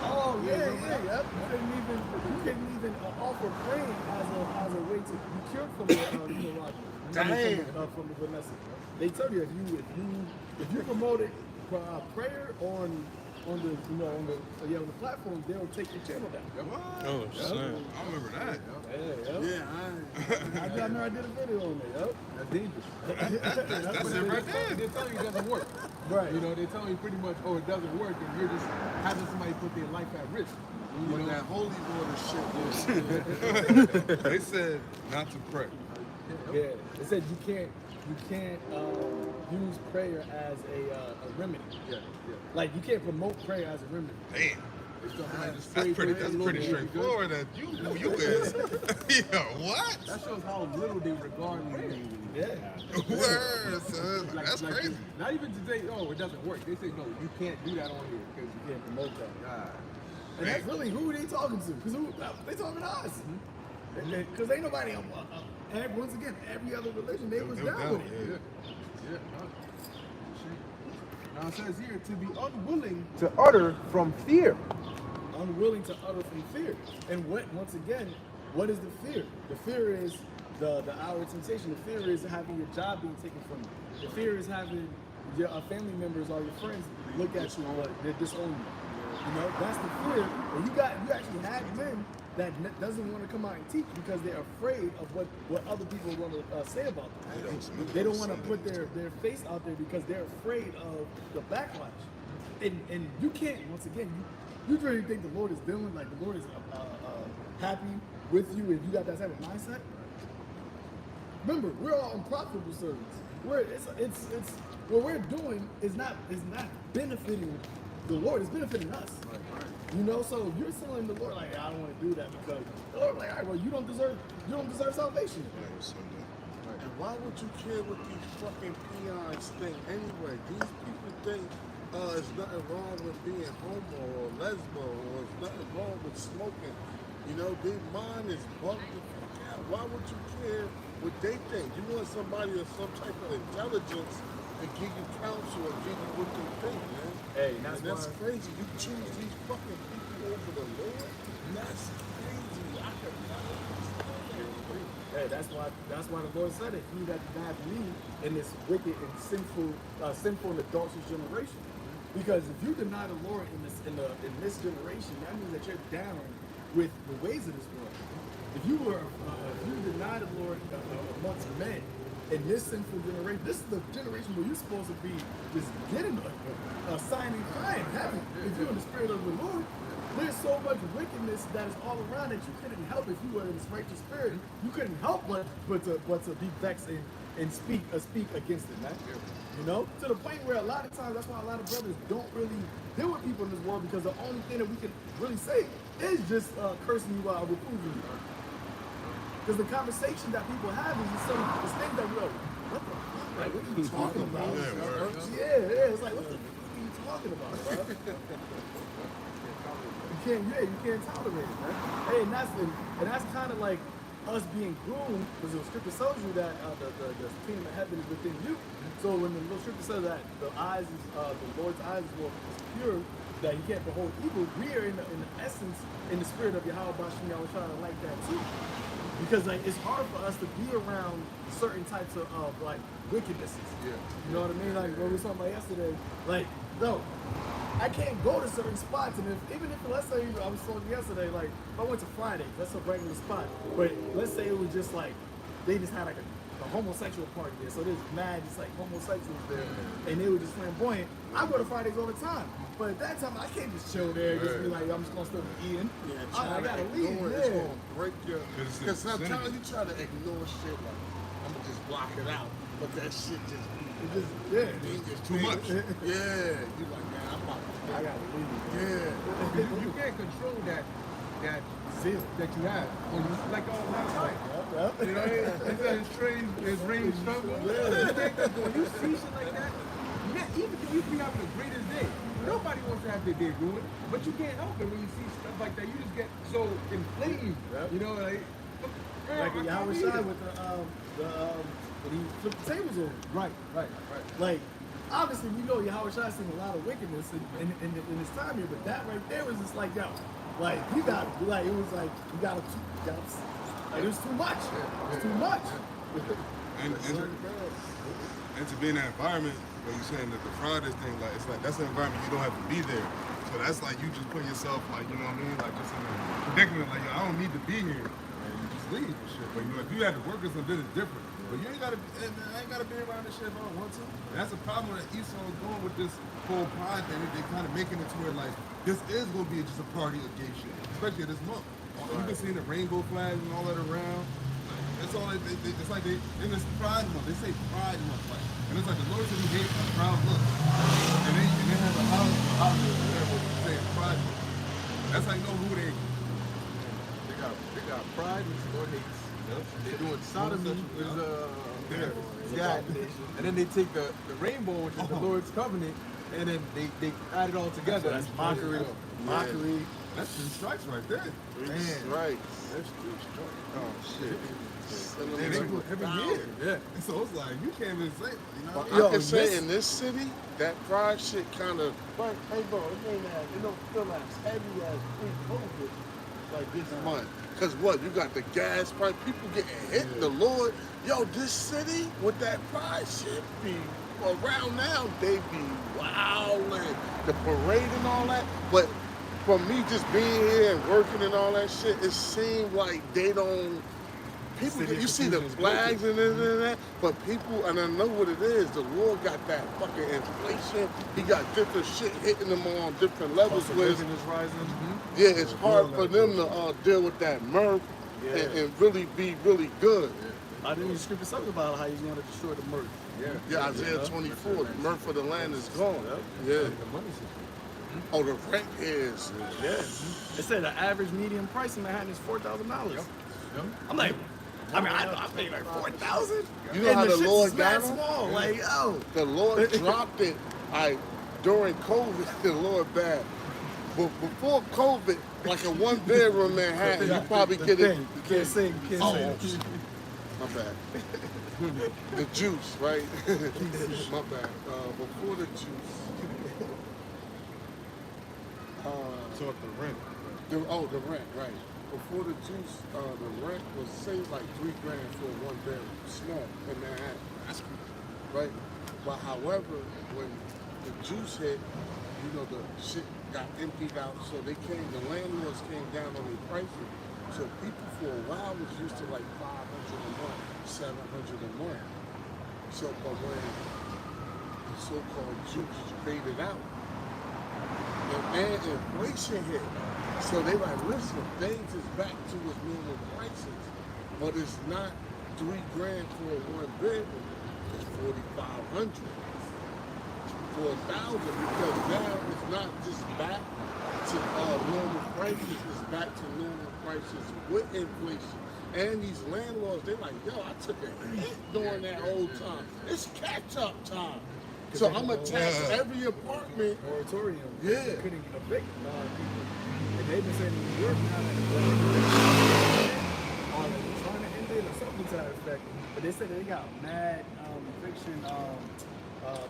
Oh yeah. You couldn't even offer praying as a way to be cured from the from the Vanessa. They tell you if you promoted prayer on the platform, they'll take your channel down. Oh, snap. I remember that. I know I did a video on it. That's dangerous. That's it right there. They're telling you it doesn't work. Right. You know, they're telling you pretty much, oh, it doesn't work, and you're just having somebody put their life at risk. When that holy water shit. They said not to pray. Yeah. They said you can't use prayer as a remedy. Yeah. Like you can't promote prayer as a remedy. Damn. That's That's pretty straightforward. That you who you is. Yeah, what? That shows how little they regard me. Yeah. Word, son. That's crazy. Not even to say, oh, it doesn't work. They say, no, you can't do that on here because you Can't promote that. God. And that's really who they talking to. Because they talking to us. Because ain't nobody once again, every other religion, they was down with it. Yeah. Now it says here to be unwilling to utter from fear. Unwilling to utter from fear. And once again, what is the fear? The fear is the hour of temptation. The fear is having your job being taken from you. The fear is having your family members or your friends look at you and they disown you. You know, that's the fear. And you actually had men that doesn't want to come out and teach because they're afraid of what other people want to say about them. They don't want to put their face out there because they're afraid of the backlash. And you can't, once again, you really think the Lord is dealing, like the Lord is happy with you if you got that type of mindset? Remember, we're all unprofitable servants. What we're doing is not benefiting the Lord, it's benefiting us. You know, so you're telling the Lord like, I don't want to do that because the Lord like, all right, well, you don't deserve salvation. And why would you care what these fucking peons think anyway? These people think there's nothing wrong with being homo or lesbo or there's nothing wrong with smoking. You know, their mind is bugged the fuck out. Why would you care what they think? You want somebody with some type of intelligence to give you counsel or give you what they think, man. Hey, That's crazy. You choose these fucking people over the Lord? That's crazy. I could never understand. Hey, that's why the Lord said it. He that denied me in this wicked and sinful and adulterous generation. Because if you deny the Lord in this generation, that means that you're down with the ways of this world. If you deny the Lord amongst men in this sinful generation, this is the generation where you're supposed to be just getting a sign in crying, heaven. If you're in the spirit of the Lord, there's so much wickedness that is all around that you couldn't help if you were in this righteous spirit. You couldn't help but to be vexed and speak against it, man. You know, to the point where a lot of times that's why a lot of brothers don't really deal with people in this world because the only thing that we can really say is just cursing you out, reproving you. Because the conversation that people have is just this thing that we're like, what the fuck? Like, what are you talking about? Yeah, it's like, what the fuck are you talking about, bro? You can't tolerate it, man. Hey, and that's kind of like us being groomed, because the scripture tells you that the kingdom of heaven is within you. So when the little scripture says that the Lord's eyes is more pure, that he can't behold evil, we are in the essence, in the spirit of YAHAWASHI, I was trying to like that too. Because like it's hard for us to be around certain types of like wickednesses. Yeah. You know what I mean? Like what we were talking about yesterday. Like, no, I can't go to certain spots, and even if let's say I was talking yesterday, like if I went to Friday, that's a regular spot. But let's say it was just like they just had like a homosexual party there, so there's mad just like homosexuals there, and they were just flamboyant. I go to Fridays all the time. But at that time, I can't just chill there and just be like, I'm just gonna still be eating. Yeah, I gotta leave. It's Yeah. gonna break your. Because sometimes you try to ignore shit like, I'm gonna just block it out, but that shit just. It's too much. Yeah, you like, man, I gotta leave. Yeah. You can't control that zeal that you have when you like all last night. Yep. You know, it says it's rain struggle. When you see shit like that, even if you be having the greatest day, nobody wants to have their day ruined, but you can't help it when you see stuff like that. You just get so inflamed, you know, like Like a YAHAWASHI with when he flipped the tables over. right. Like, obviously, we know YAHAWASHI seen a lot of wickedness in his time here, but that right there was just like, yo, like, you got, like, it was like, you got to, like, it was too much. It's too much. And to be in that environment where you're saying that the Fridays thing, like it's like that's an environment you don't have to be there. So that's like you just put yourself like, you know what I mean, like just in a predicament, like yo, I don't need to be here, and you just leave and shit. But you know, if you had to work or something, it's different. But you ain't gotta, I ain't gotta be around this shit if I don't want to. And that's the problem that Esau is going with this whole pride thing. They kind of making it to where like this is gonna be just a party of gay shit, especially this month. You can see the rainbow flags and all that around. That's all it's like they in this Pride Month. They say Pride Month, like, and it's like the Lord said He hates a proud look, and they have a holiday whatever saying Pride Month. That's how you know who they. They got pride, which the Lord hates. They're doing sodomy, which is God. And then they take the rainbow, which is the Lord's covenant, and then they add it all together. That's mockery. Mockery. That's 3 strikes right there. Right. That's 3 strikes. Oh shit. And And they do it every year. Yeah. So it's like you can't even say, you know. I can say in this city, that pride shit kind of. But hey, bro, it don't feel as heavy as pre-COVID, like this month. Cause what? You got the gas price, people getting hit. The Lord, yo, this city with that pride shit be around now. They be wildin', the parade and all that. But for me, just being here and working and all that shit, it seemed like they don't. People, you see the flags and this and that, but people, and I know what it is, the Lord got that fucking inflation. He got different shit hitting them on different levels. With, yeah, it's hard for them to deal with that mirth and really be really good. I didn't even script something about how he's going to destroy the mirth. Yeah, Isaiah 24, the mirth of the land is gone. Yeah. Oh, the rent is. Yeah. It said the average median price in Manhattan is $4,000. I'm like, I paid like $4,000. You know how the Lord got him? Small, like, yo. The Lord dropped it. During COVID, the Lord bad. But before COVID, like a 1-bedroom Manhattan, you probably get it. You can't sing. You can't sing. My bad. The juice, right? My bad. Before the juice. So the rent. The rent, right. Before the juice, the rent was say like $3 grand for a 1-bedroom, small in Manhattan. That's cool, right? But however, when the juice hit, you know, the shit got emptied out, so the landlords came down on their pricing. So people for a while was used to like $500 a month, $700 a month. So, but when the so-called juice faded out, and inflation hit. So they like, listen, things is back to its normal prices, but it's not $3 grand for a 1-bedroom. It's $4,500 for 1,000 because now it's not just back to normal prices. It's back to normal prices with inflation. And these landlords, they're like, yo, I took a hit during that whole time. It's catch-up time. So I'm gonna tax every apartment. Moratorium. Yeah. They couldn't evict a lot of people. And they've been saying in New York now that they're trying to end it or something to that effect. But they said they got mad eviction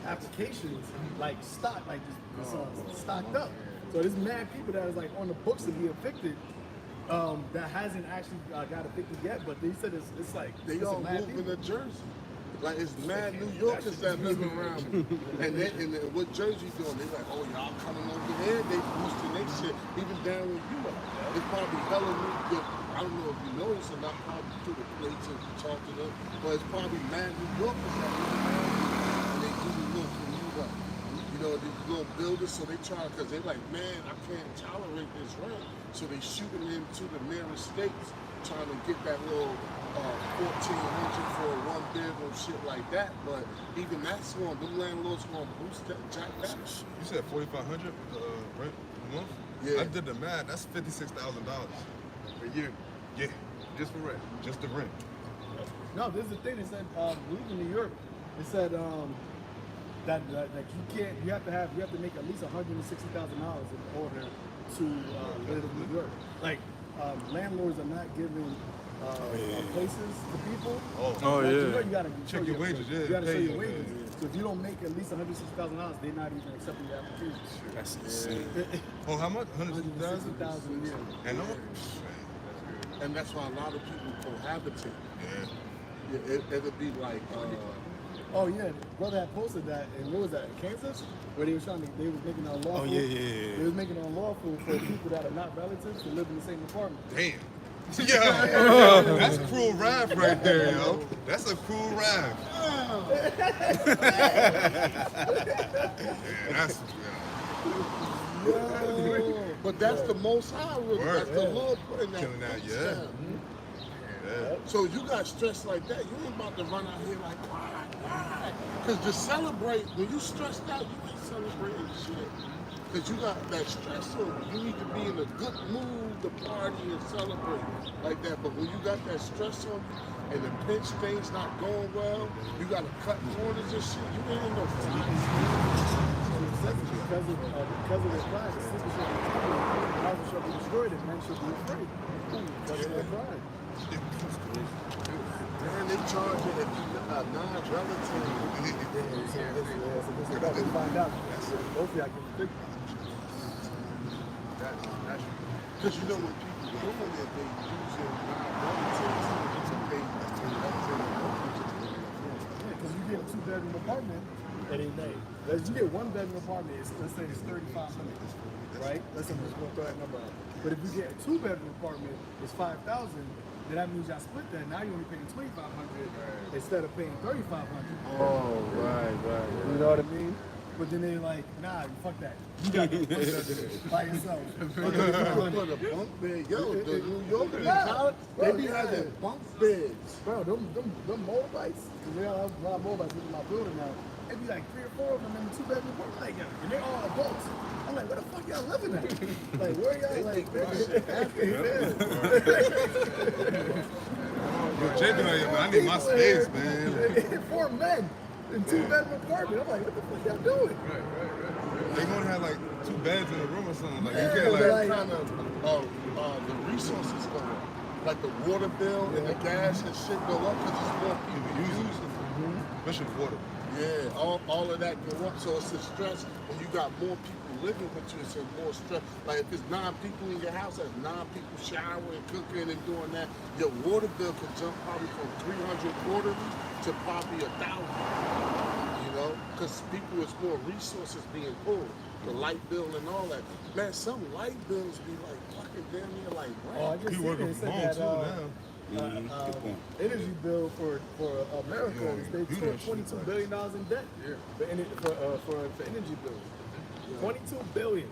applications like stocked, like just stocked up. So there's mad people that is like on the books to be evicted. That hasn't actually got evicted yet, but they said it's like They all moving to Jersey. Like it's mad New Yorkers that live around me. And what Jersey doing? They like, oh y'all coming over here? They boosting their shit. Even down where you are. It's probably hella New York. I don't know if you know this or not, probably through the plates and talk to them. But it's probably mad New Yorkers that live around me. And they do look for you up. You know, these little builders, so they try, because they like, man, I can't tolerate this rent. So they shooting into the nearest states, trying to get that little 1,400 for a 1-bedroom, shit like that. But even that's them landlords going to boost that, jack that. You said $4,500 rent a month? Yeah. I did the math. That's $56,000 A year. Yeah, Just for rent. just the rent. No, this is the thing. They said, believe in New York, they said like you have to make at least $160,000 in order to live in New York. Like landlords are not giving places to people. Oh, Oh, Like, yeah. you know, you gotta Check show your wages, yeah, You gotta show pay your you, wages. yeah. So if you don't make at least $160,000, they're not even accepting your application. That's insane. Oh, how much? 160,000? $160,000 a year. And all? And that's why a lot of people cohabitate. Yeah. It'll be like, Oh yeah, brother had posted that, and what was that, in Kansas? Where they was making it unlawful. Oh, yeah. They was making it unlawful for people that are not relatives to live in the same apartment. Damn. Yo, that's cruel wrath right there, yo. That's a cruel wrath. Yeah, that's but that's the Most High. Really. Word. That's the Lord putting that. Killing that, peace yeah. down. Yeah. So you got stressed like that, you ain't about to run out here like, why? Because to celebrate, when you stressed out, you ain't celebrating shit. Because you got that stress on you. You need to be in a good mood to party and celebrate like that. But when you got that stress on you and the pinch things not going well, you got to cut corners and shit, you ain't in no time. Because of their pride, the sister should be destroyed. The house should be destroyed, and men should be afraid. Because of their pride. Man, they charge it if you non-relative. So this is about to find out. Hopefully I can fix it. Because you know when people doing it, they using non-relatives to pay Because you get a 2-bedroom apartment, and you get 1-bedroom apartment, let's say it's $3,500, right? Let's say I'm just going to throw that number out. But if you get a 2-bedroom apartment, it's $5,000. Then that means y'all split that. Now you're only paying $2,500 instead of paying $3,500. Oh, right. You know what I mean? But then they're like, nah, fuck that. You got to put that by yourself. Put a bunk bed. Yo, the New Yorkers, they be having bunk beds. Bro, them Moabites, because they all have a lot of Moabites in my building now. They be like 3 or 4 of them in the 2-bedroom apartment, like, and they're all adults. I'm like, where the fuck y'all living at? Like, where y'all like? Yo, Jacob, I need my space, man. 4 men in 2-bedroom apartment. I'm like, what the fuck y'all doing? They gonna have like 2 beds in a room or something. Like you Yeah, can't but like. Kind of the resources go up. Like the water bill and the gas and shit go up because it's more people using it. Especially water. Yeah, all of that go up. So it's a stress when you got more people living with you. It's a more stress. Like if it's 9 people in your house, that's 9 people showering, cooking, and doing that. Your water bill could jump probably from 300 quarterly to probably 1,000. You know, because people, it's more resources being pulled. The light bill and all that. Man, some light bills be like fucking damn near like rent. Oh, I just He seen working it. It from said home that, too now. energy bill for America, they you spent know $22 billion in debt for energy bills. $22 billion.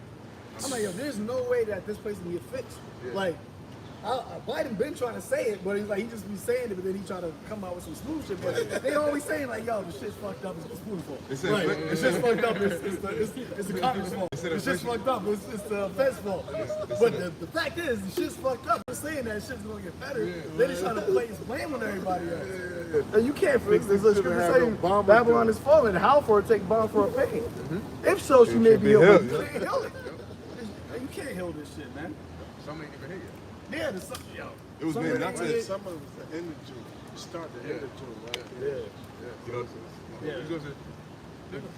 I'm like, yo, there's no way that this place can get fixed. Like, Biden been trying to say it, but he's like, he just be saying it, but then he trying to come out with some smooth shit. But they always saying like, yo, the shit's fucked up. It's smooth fault. They said Right. inflation- It's just fucked up. It's the Congress fault. said It's just inflation- fucked up. It's the Fed's fault. But the fact is, the shit's fucked up. They're saying that shit's gonna get better. Then they trying to place blame on everybody else. And you can't fix this. The scripture saying Babylon is fallen. How for it take bomb for a pain? If so, she may be able to heal it. You can't heal this shit, man. Some ain't even hit yet. Yeah, there's something, yo. It was made not to. Some of it was the energy. Start the energy, right? You know, You go to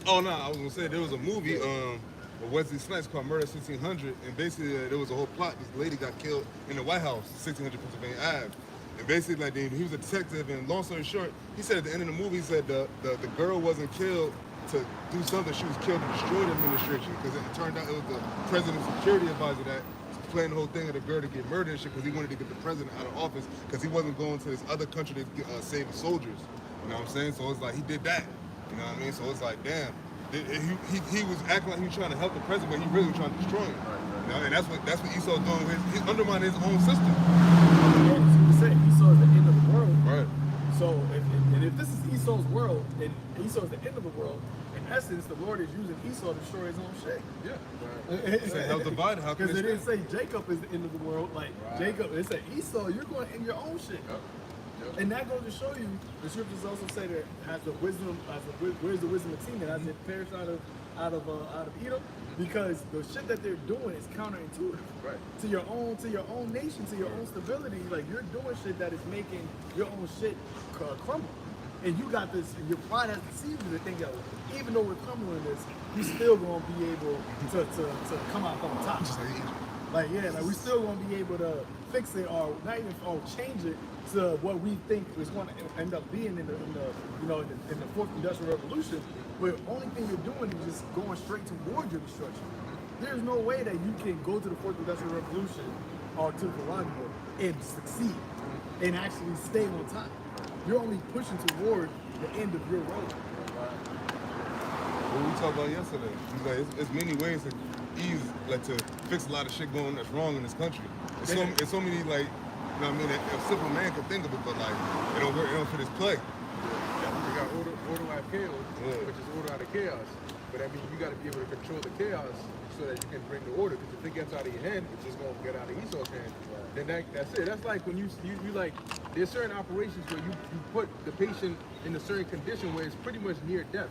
oh no, I was gonna say there was a movie with Wesley Snipes called Murder 1600, and basically there was a whole plot. This lady got killed in the White House, 1600 Pennsylvania Ave, and basically like he was a detective. And long story short, he said at the end of the movie, he said the girl wasn't killed to do something. She was killed to destroy the administration because it turned out it was the president's security advisor that was playing the whole thing of the girl to get murdered and shit because he wanted to get the president out of office because he wasn't going to this other country to save the soldiers. You know what I'm saying? So it's like he did that. You know what I mean? So it's like, damn. He was acting like he was trying to help the president, but he really was trying to destroy him. You know, and that's what Esau's doing. He's undermining his own system. Esau is the end of the world. Right. So, if this is Esau's world, and Esau is the end of the world, in essence, the Lord is using Esau to destroy his own shit. Yeah. Say, hell divided, how can Because it it didn't say Jacob is the end of the world. Like, Jacob, it said Esau, you're going to end your own shit. And that goes to show you, the scriptures also say that has the wisdom, where's the wisdom of Tina? Has it perished out of Edom? Because the shit that they're doing is counterintuitive. Right. To your own nation, to your own stability. Like you're doing shit that is making your own shit crumble. And you got this, your pride has deceived you to think that even though we're crumbling this, we still gonna be able to come out on top. Like we still gonna be able to fix it or not even or change it to what we think is going to end up being in the fourth industrial revolution. But the only thing you're doing is just going straight towards your destruction. There's no way that you can go to the fourth industrial revolution or to the Garage War and succeed and actually stay on top. You're only pushing toward the end of your road. What we talked about yesterday, he's like, it's many ways to ease, like to fix a lot of shit that's wrong in this country. It's so many, like, you know what I mean, a simple man can think of it, but like, it don't work, it don't fit his play. You got order out of chaos, which is order out of chaos. But I mean, you got to be able to control the chaos so that you can bring the order. Because if it gets out of your hand, it's just going to get out of Esau's hand. Then that's it. That's like when you like, there's certain operations where you put the patient in a certain condition where it's pretty much near death.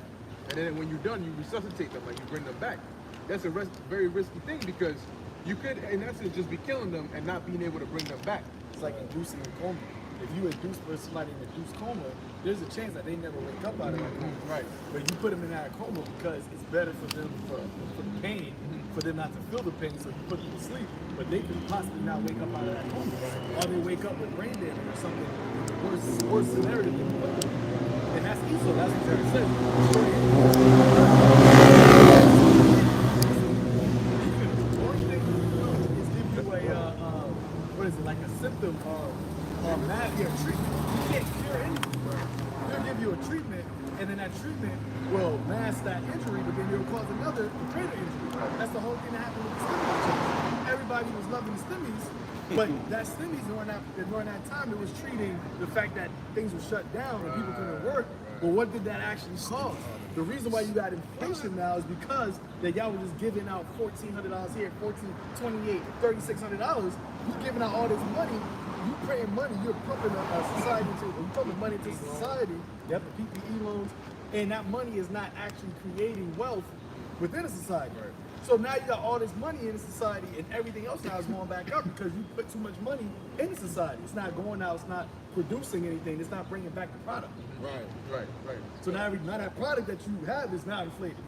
And then when you're done, you resuscitate them, like you bring them back. That's a very risky thing because you could, in essence, just be killing them and not being able to bring them back. It's like inducing a coma. If you induce somebody in an induced coma, there's a chance that they never wake up out of that coma. Right. But you put them in that coma because it's better for them for the pain, for them not to feel the pain, so you put them to sleep. But they could possibly not wake up out of that coma. Or they wake up with brain damage or something. Worse scenario than you put them. And that's Esau, that's what Terry said. What is it, like a symptom or mafia treatment? You can't cure anything. They'll give you a treatment, and then that treatment will mask that injury, but then it'll cause another greater injury. That's the whole thing that happened with the stimmies. Everybody was loving the stimmies, but that stimmies during that time, it was treating the fact that things were shut down and people couldn't work. But what did that actually cause? The reason why you got inflation now is because that y'all were just giving out $1,400 here, $1,428, $3,600. You're giving out all this money. You paying money. You're pumping money into society. You have the PPE loans, and that money is not actually creating wealth within a society. Right. So now you got all this money in the society, and everything else now is going back up because you put too much money in the society. It's not going out. It's not producing anything. It's not bringing back the product. Right. So now that product that you have is now inflated.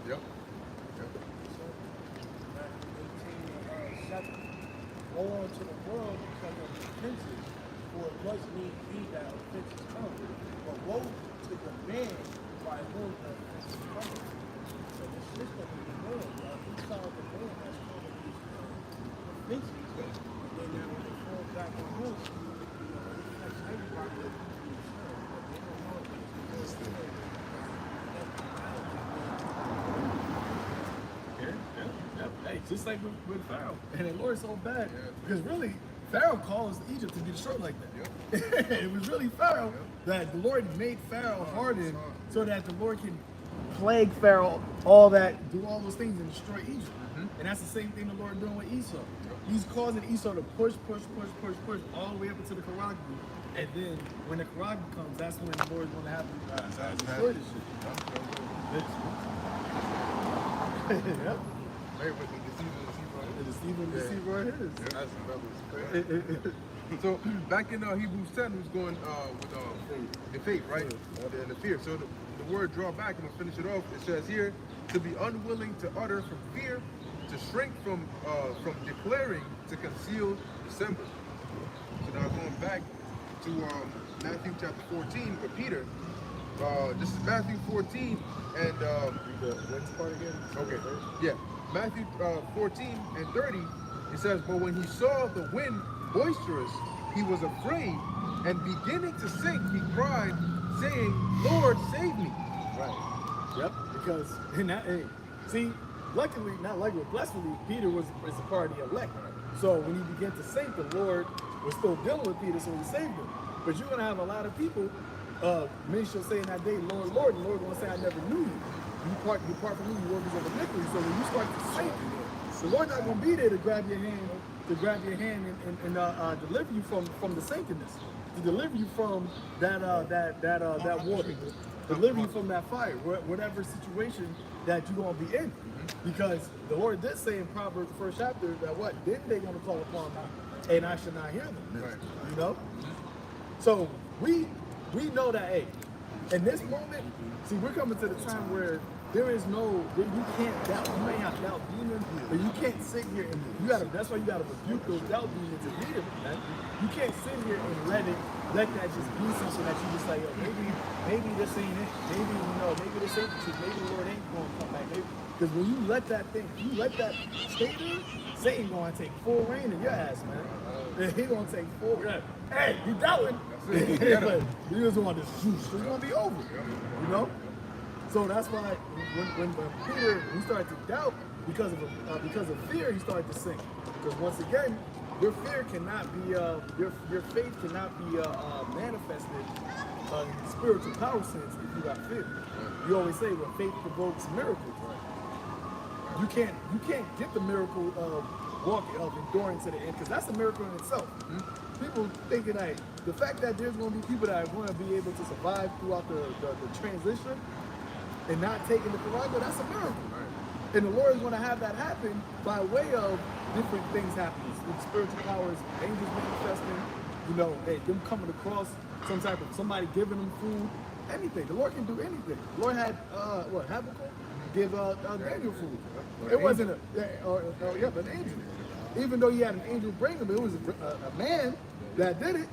Yep. Go on to the world because of offenses, for it must need be that offenses come. But woe to the man by whom the offenses come. So the system in the world, we saw the world that's causing these offenses. And then when they fall back on us, it affects everybody that we serve. But they don't know it because it's Hey, just like with Pharaoh. And the Lord's so bad. Because really, Pharaoh caused Egypt to be destroyed like that. It was really Pharaoh that the Lord made Pharaoh harden so that the Lord can plague Pharaoh, do all those things and destroy Egypt. And that's the same thing the Lord doing with Esau. He's causing Esau to push all the way up into the Karag. And then when the Karag comes, that's when the Lord's going to have to destroy this shit. Yep. The deceiver right here. That's so back in Hebrews 10, who's going with the faith, right? The fear. So the word draw back, I'm gonna finish it off. It says here, to be unwilling to utter from fear, to shrink from declaring, to conceal dissemble. So now going back to Matthew chapter 14 with Peter. This is Matthew 14 and What's part again? Okay. Yeah. Matthew 14 and 30, it says, but when he saw the wind boisterous, he was afraid, and beginning to sink, he cried, saying, Lord, save me. Right. Yep. Because in that, luckily, blessedly, Peter was a part of the elect. So when he began to sink, the Lord was still dealing with Peter, so he saved him. But you're gonna have a lot of people, many shall say in that day, Lord, Lord, and the Lord gonna say, I never knew you. Depart from me, you workers of iniquity. So when you start to sink, the Lord's not going to be there to grab your hand, and deliver you from the sinkingness. to deliver you from that water, deliver you from that fire, whatever situation that you're gonna be in. Because the Lord did say in Proverbs, the first chapter, that what? Then they're gonna call upon me, and I should not hear them. Right. You know? So we know that, hey, in this moment, see, we're coming to the time where there is no, you can't doubt. You may have doubt demons, but you can't sit here and that's why you gotta rebuke those doubt demons immediately, man. You can't sit here and let that just be something that you just like, yo, maybe this ain't it. Maybe this ain't the truth. Maybe the Lord ain't gonna come back. Because when you let that thing, you let that stay there, Satan gonna take full reign in your ass, man. He gonna take full. Hey, you doubting? But you just want to shoot. It's gonna be over. You know. So that's why when Peter he started to doubt because of fear, he started to sink. Because once again, your fear cannot be your faith cannot be manifested in spiritual power sense if you got fear. You always say, well, faith provokes miracles. You can't get the miracle of enduring to the end, because that's a miracle in itself. People thinking that the fact that there's going to be people that are going to be able to survive throughout the transition and not taking the prerogative, that's a miracle. Right. And the Lord is going to have that happen by way of different things happening, with spiritual powers, angels manifesting, them coming across some type of somebody giving them food, anything. The Lord can do anything. The Lord had Habakkuk give Daniel food. It wasn't an angel. Even though he had an angel bring him, it was a man that did it.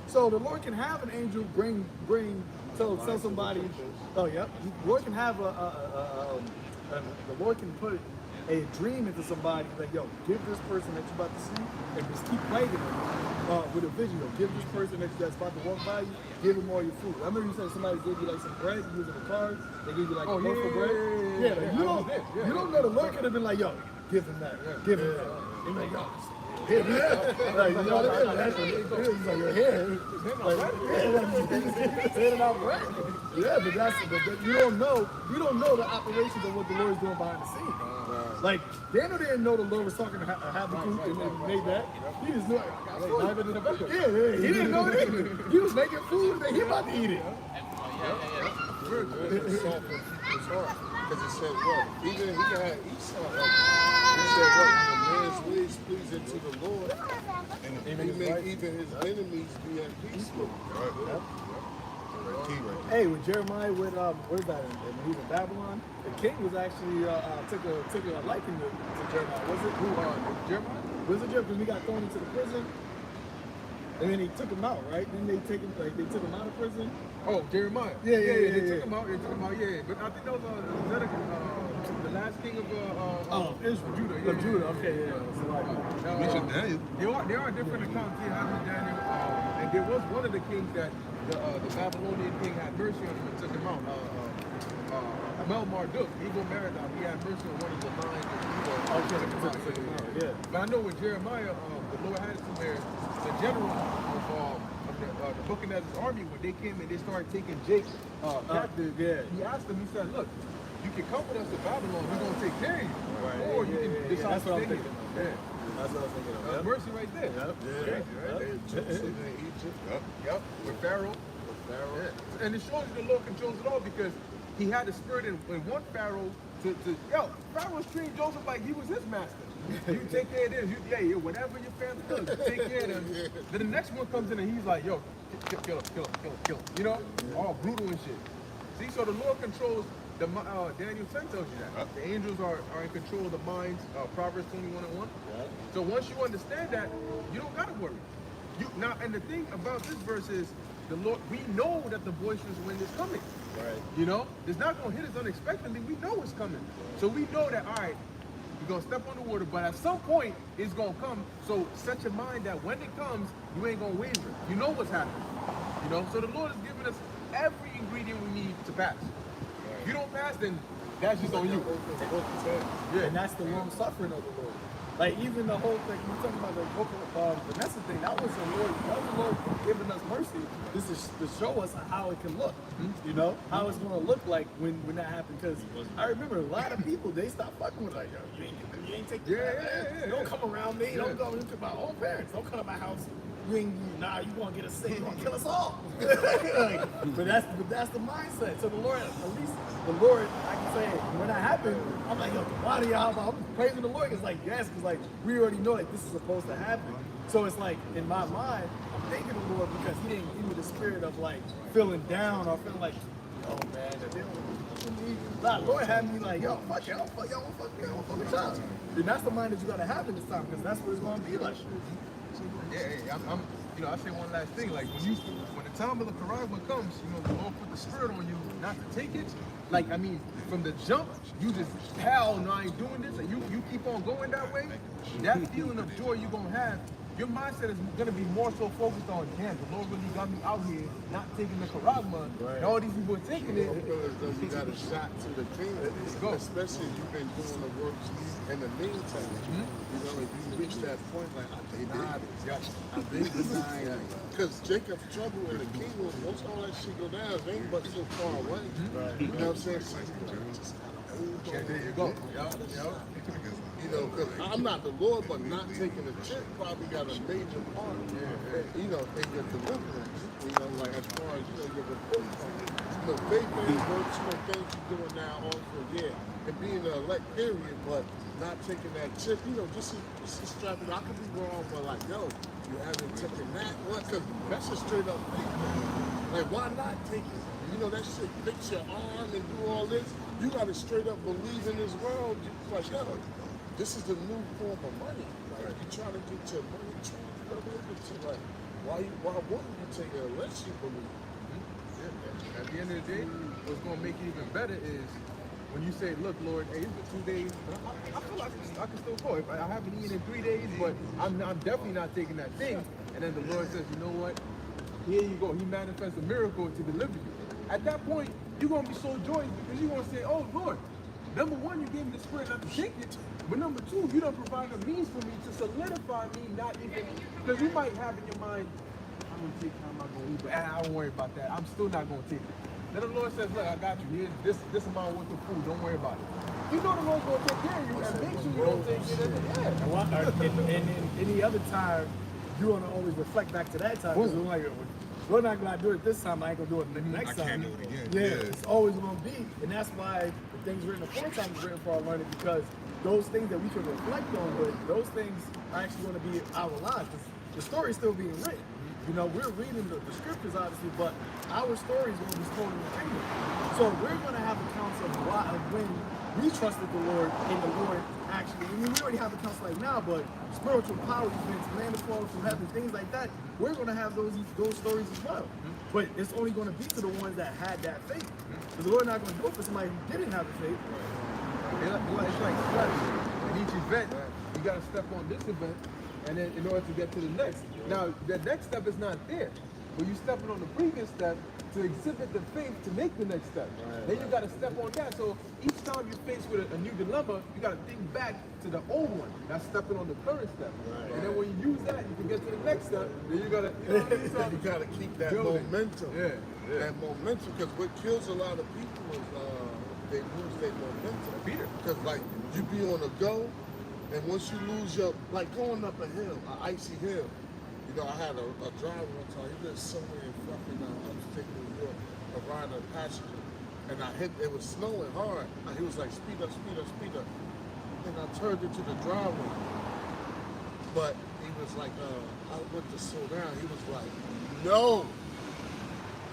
So the Lord can have an angel tell somebody. Oh yeah, the Lord can have the Lord can put a dream into somebody like, yo, give this person that you're about to see, and just keep plaguing them with a vision. Give this person that's about to walk by you, give them all your food. I remember you said somebody gave you like some bread, you was in a car, they gave you like a loaf of bread. You don't know, the Lord could have been like, yo, give him that, give him that. And like, yo, like, you know what I mean? It's like your hair. Yeah, but you don't know the operations of what the Lord is doing behind the scenes. Like, Daniel didn't know the Lord was talking to Habakkuk and then made that. He just knew it. Yeah, he didn't know it either. He was making food and he about to eat it. It's hard. Because it said what? Even he had Esau. He said what? When a man's ways pleasing to the Lord, and he make even his enemies be at peace with him. Hey, with Jeremiah, what is that? When he was in Babylon, the king was actually took a liking to Jeremiah. Was it Jeremiah? Was it Jeremiah? Because he got thrown into the prison, and then he took him out, right? Then they took him out of prison. Oh, Jeremiah. Yeah. They took him out. Yeah. But I think that was the last king of Israel. Judah. Yeah. Judah. Okay, yeah. Mention Daniel. There are different accounts here. Daniel, and there was one of the kings that the Babylonian king had mercy on him and took him out. Marduk, Evil-Merodach, he had mercy on one of the lines of Judah. Yeah. But I know with Jeremiah, the Lord had it to where the general of the Nebuchadnezzar's army, when they came and they started taking Jake captive, he asked them, he said, look, you can come with us to Babylon, we're going to take care of you. Right. Or you can decide to stay here. That's what I was thinking of. That's mercy right there. Yep. With Pharaoh. Yeah. And it shows you the Lord controls it all, because he had the spirit in one Pharaoh Pharaoh's treating Joseph like he was his master. You take care of this, whatever your family does, you take care of them. Then the next one comes in and he's like, yo, kill him. You know? All brutal and shit. See, so the Lord controls the Daniel 10 tells you that. The angels are in control of the minds, Proverbs 21:1. So once you understand that, you don't gotta worry. And the thing about this verse is, the Lord, we know that the boisterous wind is coming. Right. You know, it's not gonna hit us unexpectedly. We know it's coming. So we know that, all right, you're gonna step on the water, but at some point it's gonna come. So set your mind that when it comes, you ain't gonna waver. You know what's happening. You know, so the Lord has given us every ingredient we need to pass. If you don't pass, then that's just on you. Yeah, and that's the long suffering of the Lord. Like, even the whole thing, we're talking about the book of Vanessa thing, that was the Lord giving us mercy. This is to show us how it can look, you know, how it's going to look like when that happened. Because I remember a lot of people, they stopped fucking with, like, yo, you ain't take care of that. Don't come around me. Don't go into my own parents. Don't come to my house. nah, you gonna get us sick, you gonna kill us all. Like, but that's the mindset. So the Lord, at least the Lord, I can say, when that happened, I'm like, yo, why do y'all? I'm praising the Lord. It's like, yes, because like we already know like this is supposed to happen. So it's like in my mind, I'm thanking the Lord because He didn't give me the spirit of like feeling down or feeling like, oh man, the Lord had me like, yo, fuck y'all, fuck y'all, fuck y'all, fuck with y'all. And that's the mind that you gotta have in this time, because that's what it's gonna be like. Yeah, I'm I say one last thing. Like when the time of the charagma comes, the Lord put the spirit on you not to take it. Like I mean, from the jump, you just hell no, I ain't doing this, and you keep on going that way. That feeling of joy you're gonna have. Your mindset is going to be more so focused on, damn, the Lord really got me out here not taking the charagma, and all these people are taking it. Because you got a shot to the kingdom, especially if you've been doing the works in the meantime. If you reach that point, like, I denied it. I've been denying it. Because Jacob's trouble in the kingdom, once all that shit go down, it ain't but so far away. You know what I'm saying? Yeah, there you go. Because I'm not the Lord, but not taking the chip probably got a major part, in your deliverance. Like as far as, your report. Faith and works, things you're doing now also, and being an elect period, but not taking that chip, just strapping. I could be wrong, but like, yo, you haven't taken that. What? Because that's a straight up faith. Like, why not take it? That shit fix your arm and do all this. You got to straight up believe in this world. Like, yo, this is the new form of money. Like, you're trying to get your money transferred over to, like, why wouldn't you take it unless you believe? Yeah. At the end of the day, what's going to make it even better is when you say, look, Lord, hey, it's been 2 days. I feel like I can still go. If I haven't eaten in 3 days, but I'm definitely not taking that thing. And then the Lord says, you know what? Here you go. He manifests a miracle to deliver you. At that point, you're going to be so joyous because you're going to say, oh, Lord, number one, you gave me the spirit not to take it. But number two, you don't provide a means for me to solidify me, not even, because you might have in your mind, I'm going to take it, I'm not going to eat, but I don't worry about that. I'm still not going to take it. Then the Lord says, look, I got you. Here's this amount worth of food. Don't worry about it. You know the Lord's going to take care of you and make sure you don't take it. And any other time, you want to always reflect back to that time. Because we're like, we're not going to do it this time. I ain't going to do it the next time. I can't do it again. Yeah, it's always going to be. And that's why the things written aforetime is written for our learning, because those things that we can reflect on, but those things are actually going to be our lives. The story's still being written. We're reading the scriptures, obviously, but our story is going to be told in the kingdom. So we're going to have accounts of when we trusted the Lord and the Lord actually, we already have accounts like now, but spiritual power events, land falling from heaven, things like that, we're going to have those stories as well. But it's only going to be to the ones that had that faith. Because the Lord not going to do it for somebody who didn't have the faith. It's like strategy. In each event, you got to step on this event, and then in order to get to the next. Now, the next step is not there, but you stepping on the previous step to exhibit the faith to make the next step. Then you got to step on that. So each time you're faced with a new dilemma, you got to think back to the old one. That's stepping on the current step. And then when you use that, you can get to the next step. Then you got to, you got to keep that momentum. That momentum, because what kills a lot of people is they lose their momentum. Because like you be on a go, and once you lose your, like going up a hill, an icy hill. I had a driver one time. He lived somewhere in fucking upstate New York, a rider, a passenger, and it was snowing hard. He was like, speed up, speed up, speed up. And I turned into the driveway. But he was like, I went to slow down. He was like, no.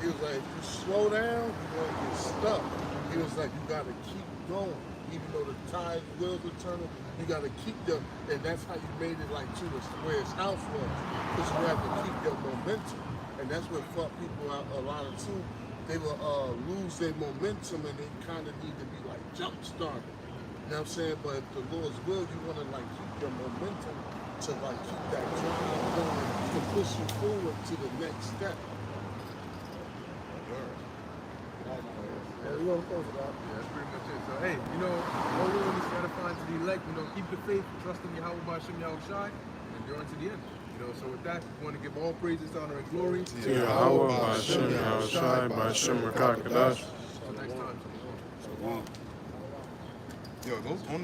He was like, if you slow down, you're going to get stuck. He was like, you got to keep going. Even though the tires, wheels are turning, you got to keep them. And that's how you made it like to where his house was. Because you have to keep your momentum. And that's what fucked people out a lot of too. They will lose their momentum and they kind of need to be like jump started. You know what I'm saying? But if the Lord's will, you want to like keep your momentum to like keep that drive going to push you forward to the next step. We're going to close it out. Yeah, that's pretty much it. So, hey, all we want is edifying to the elect, keep the faith, trust in YAHAWASHI, and endure unto the end. So with that, we want to give all praises, honor, and glory to YAHAWASHI, by Hashem Rakakadash. Until next time. Yo, those